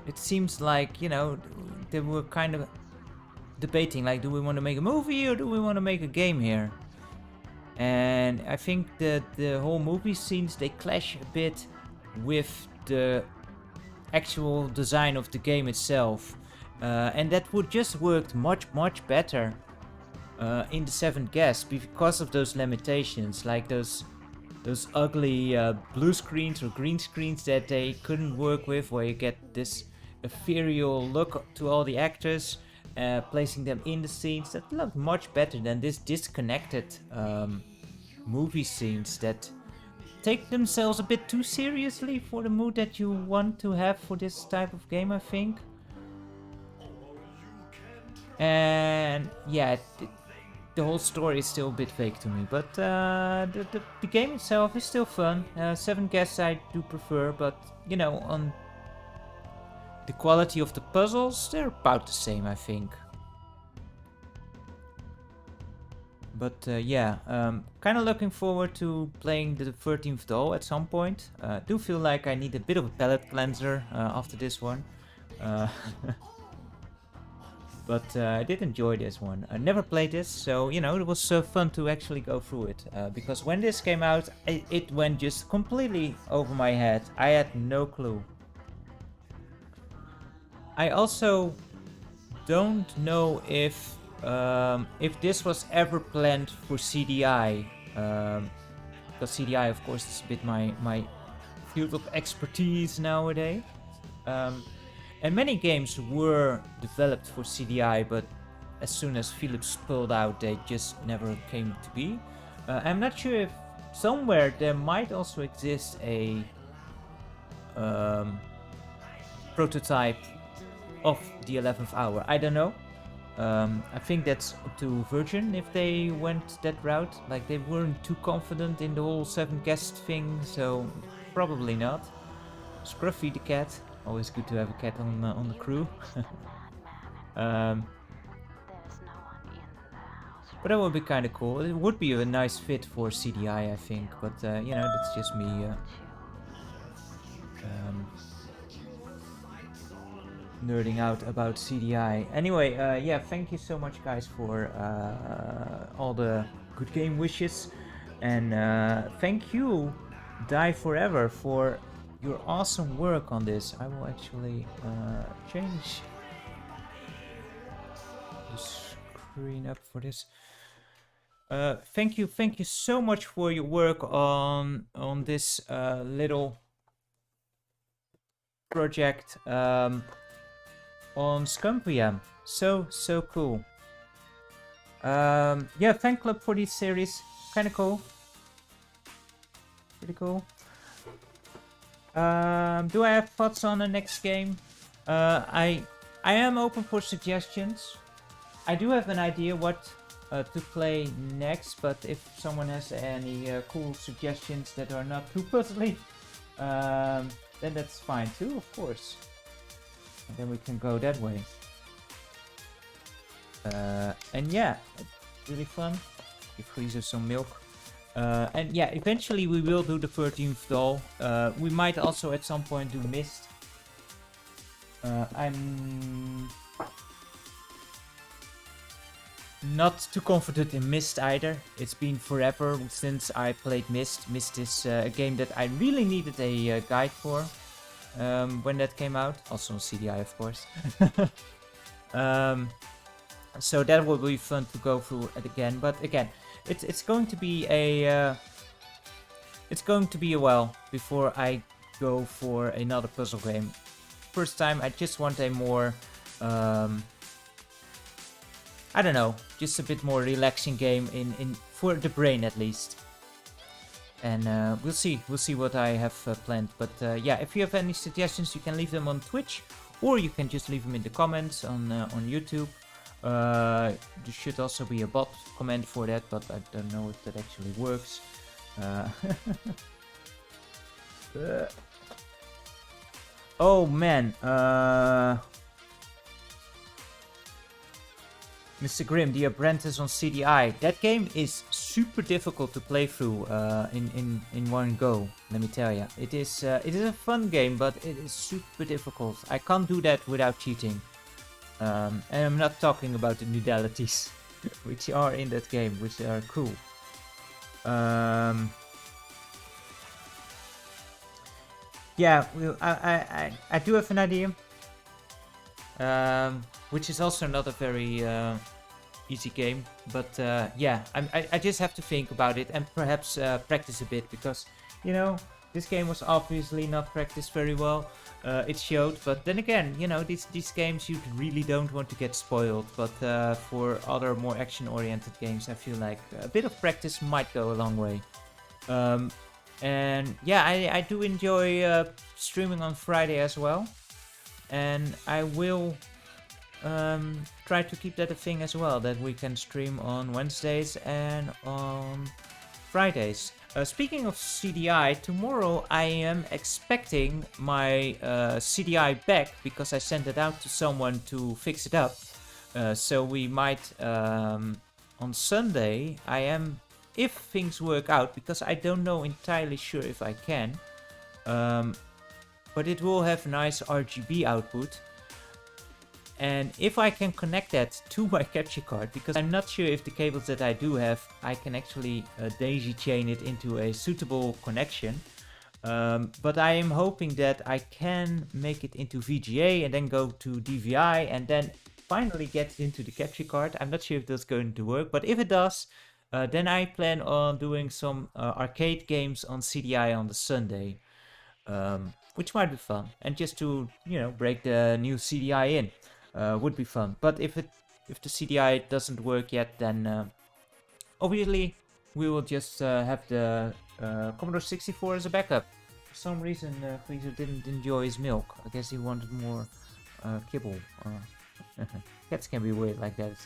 It seems like, you know, they were kind of debating, like, do we want to make a movie or do we want to make a game here? And I think that the whole movie scenes, they clash a bit with the actual design of the game itself, and that would just work much better in the Seventh Guest because of those limitations, like those ugly blue screens or green screens that they couldn't work with, where you get this ethereal look to all the actors, placing them in the scenes. That looked much better than this disconnected movie scenes that take themselves a bit too seriously for the mood that you want to have for this type of game, I think. And yeah, the whole story is still a bit fake to me, but the game itself is still fun. Seven Guests I do prefer, but you know, on the quality of the puzzles, they're about the same, I think. But yeah, kind of looking forward to playing the 13th Doll at some point. Do feel like I need a bit of a palate cleanser after this one. But I did enjoy this one. I never played this, so you know, it was fun to actually go through it. Because when this came out, it went just completely over my head. I had no clue. I also don't know if this was ever planned for CDI, because CDI, of course, is a bit my field of expertise nowadays. And many games were developed for CDI, but as soon as Philips pulled out, they just never came to be. I'm not sure if somewhere there might also exist a prototype of the 11th hour. I don't know. I think that's up to Virgin if they went that route. Like, they weren't too confident in the whole 7 guest thing, so probably not. Scruffy the cat, always good to have a cat on the crew. But that would be kind of cool. It would be a nice fit for CDI, I think. But you know, that's just me. Nerding out about CDI. Anyway, yeah, thank you so much, guys, for all the good game wishes, and thank you, Die Forever, for your awesome work on this. I will actually change the screen up for this. Thank you so much for your work on this little project on ScummVM. So cool. Yeah, fan club for this series, kind of cool. Pretty cool. Do I have thoughts on the next game? I am open for suggestions. I do have an idea what to play next, but if someone has any cool suggestions that are not too puzzly, then that's fine too, of course. And then we can go that way. And yeah, it's really fun. Give Freezer some milk. And yeah, eventually we will do the 13th doll. We might also at some point do Mist. I'm not too confident in Mist either. It's been forever since I played Mist. Mist is a game that I really needed a guide for when that came out. Also on CDI, of course. So that will be fun to go through it again. But again, it's going to be a while before I go for another puzzle game. First time, I just want a more I don't know, just a bit more relaxing game in for the brain at least. And we'll see what I have planned. But yeah, if you have any suggestions, you can leave them on Twitch, or you can just leave them in the comments on YouTube. There should also be a bot comment for that, but I don't know if that actually works. Oh man, Mr. Grimm, The Apprentice on CDI. That game is super difficult to play through in one go. Let me tell you, it is a fun game, but it is super difficult. I can't do that without cheating. And I'm not talking about the modalities, which are in that game, which are cool. Yeah, I do have an idea, which is also not a very easy game. But yeah, I just have to think about it and perhaps practice a bit, because, you know, this game was obviously not practiced very well. It showed, but then again, you know, these games you really don't want to get spoiled. But for other more action-oriented games, I feel like a bit of practice might go a long way. And yeah, I do enjoy streaming on Friday as well, and I will try to keep that a thing as well, that we can stream on Wednesdays and on Fridays. Speaking of CDI, tomorrow I am expecting my CDI back, because I sent it out to someone to fix it up. So we might, on Sunday, I am, if things work out, because I don't know entirely sure if I can, but it will have nice RGB output. And if I can connect that to my capture card, because I'm not sure if the cables that I do have, I can actually daisy chain it into a suitable connection. But I am hoping that I can make it into VGA and then go to DVI and then finally get into the capture card. I'm not sure if that's going to work, but if it does, then I plan on doing some arcade games on CDI on the Sunday, which might be fun. And just to, you know, break the new CDI in. Would be fun. But if the CDI doesn't work yet, then obviously we will just have the Commodore 64 as a backup. For some reason, Freezer didn't enjoy his milk. I guess he wanted more kibble. Cats can be weird like that.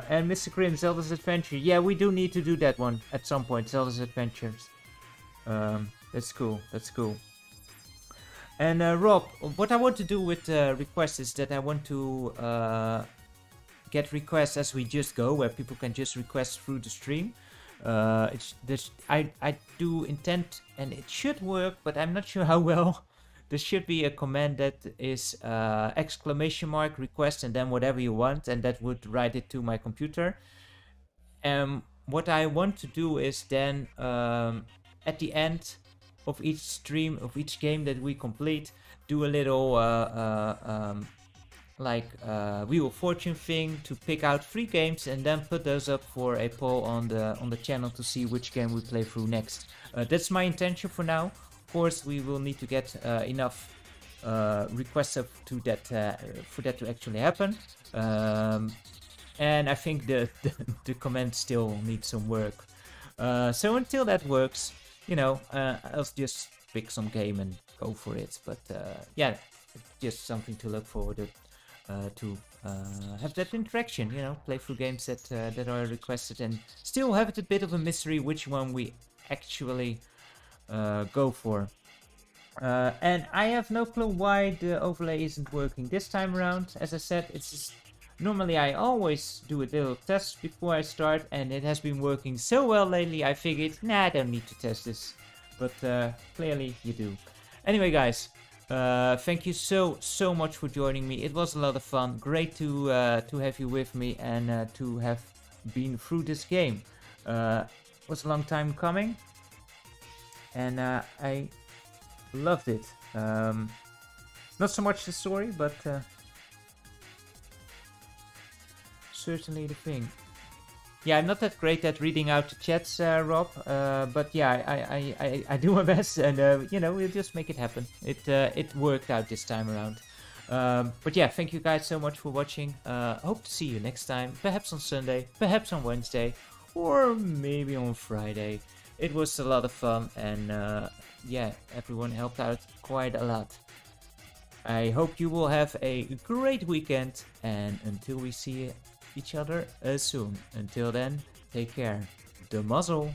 And Mr. Grimm, Zelda's Adventure. Yeah, we do need to do that one at some point. Zelda's Adventures. That's cool. That's cool. And Rob, what I want to do with requests is that I want to get requests as we just go, where people can just request through the stream. I do intend, and it should work, but I'm not sure how well. There should be a command that is exclamation mark request and then whatever you want, and that would write it to my computer. What I want to do is then at the end of each stream, of each game that we complete, do a little Wheel of Fortune thing to pick out 3 games and then put those up for a poll on the channel to see which game we play through next. That's my intention for now. Of course, we will need to get enough requests up to that for that to actually happen. And I think the command still needs some work. So until that works, you know, I'll just pick some game and go for it. But yeah, just something to look forward to have that interaction, you know, play through games that are requested and still have it a bit of a mystery which one we actually go for. And I have no clue why the overlay isn't working this time around. As I said, it's just, normally I always do a little test before I start, and it has been working so well lately I figured, nah, I don't need to test this. But clearly you do. Anyway guys, thank you so much for joining me. It was a lot of fun. Great to have you with me and to have been through this game. It was a long time coming, and I loved it. Not so much the story, but certainly the thing. Yeah, I'm not that great at reading out the chats, Rob, but yeah, I do my best, and you know, we'll just make it happen. It worked out this time around. But yeah, thank you guys so much for watching. Hope to see you next time, perhaps on Sunday, perhaps on Wednesday, or maybe on Friday. It was a lot of fun, and yeah, everyone helped out quite a lot. I hope you will have a great weekend, and until we see each other soon. Until then, take care. De mazzel.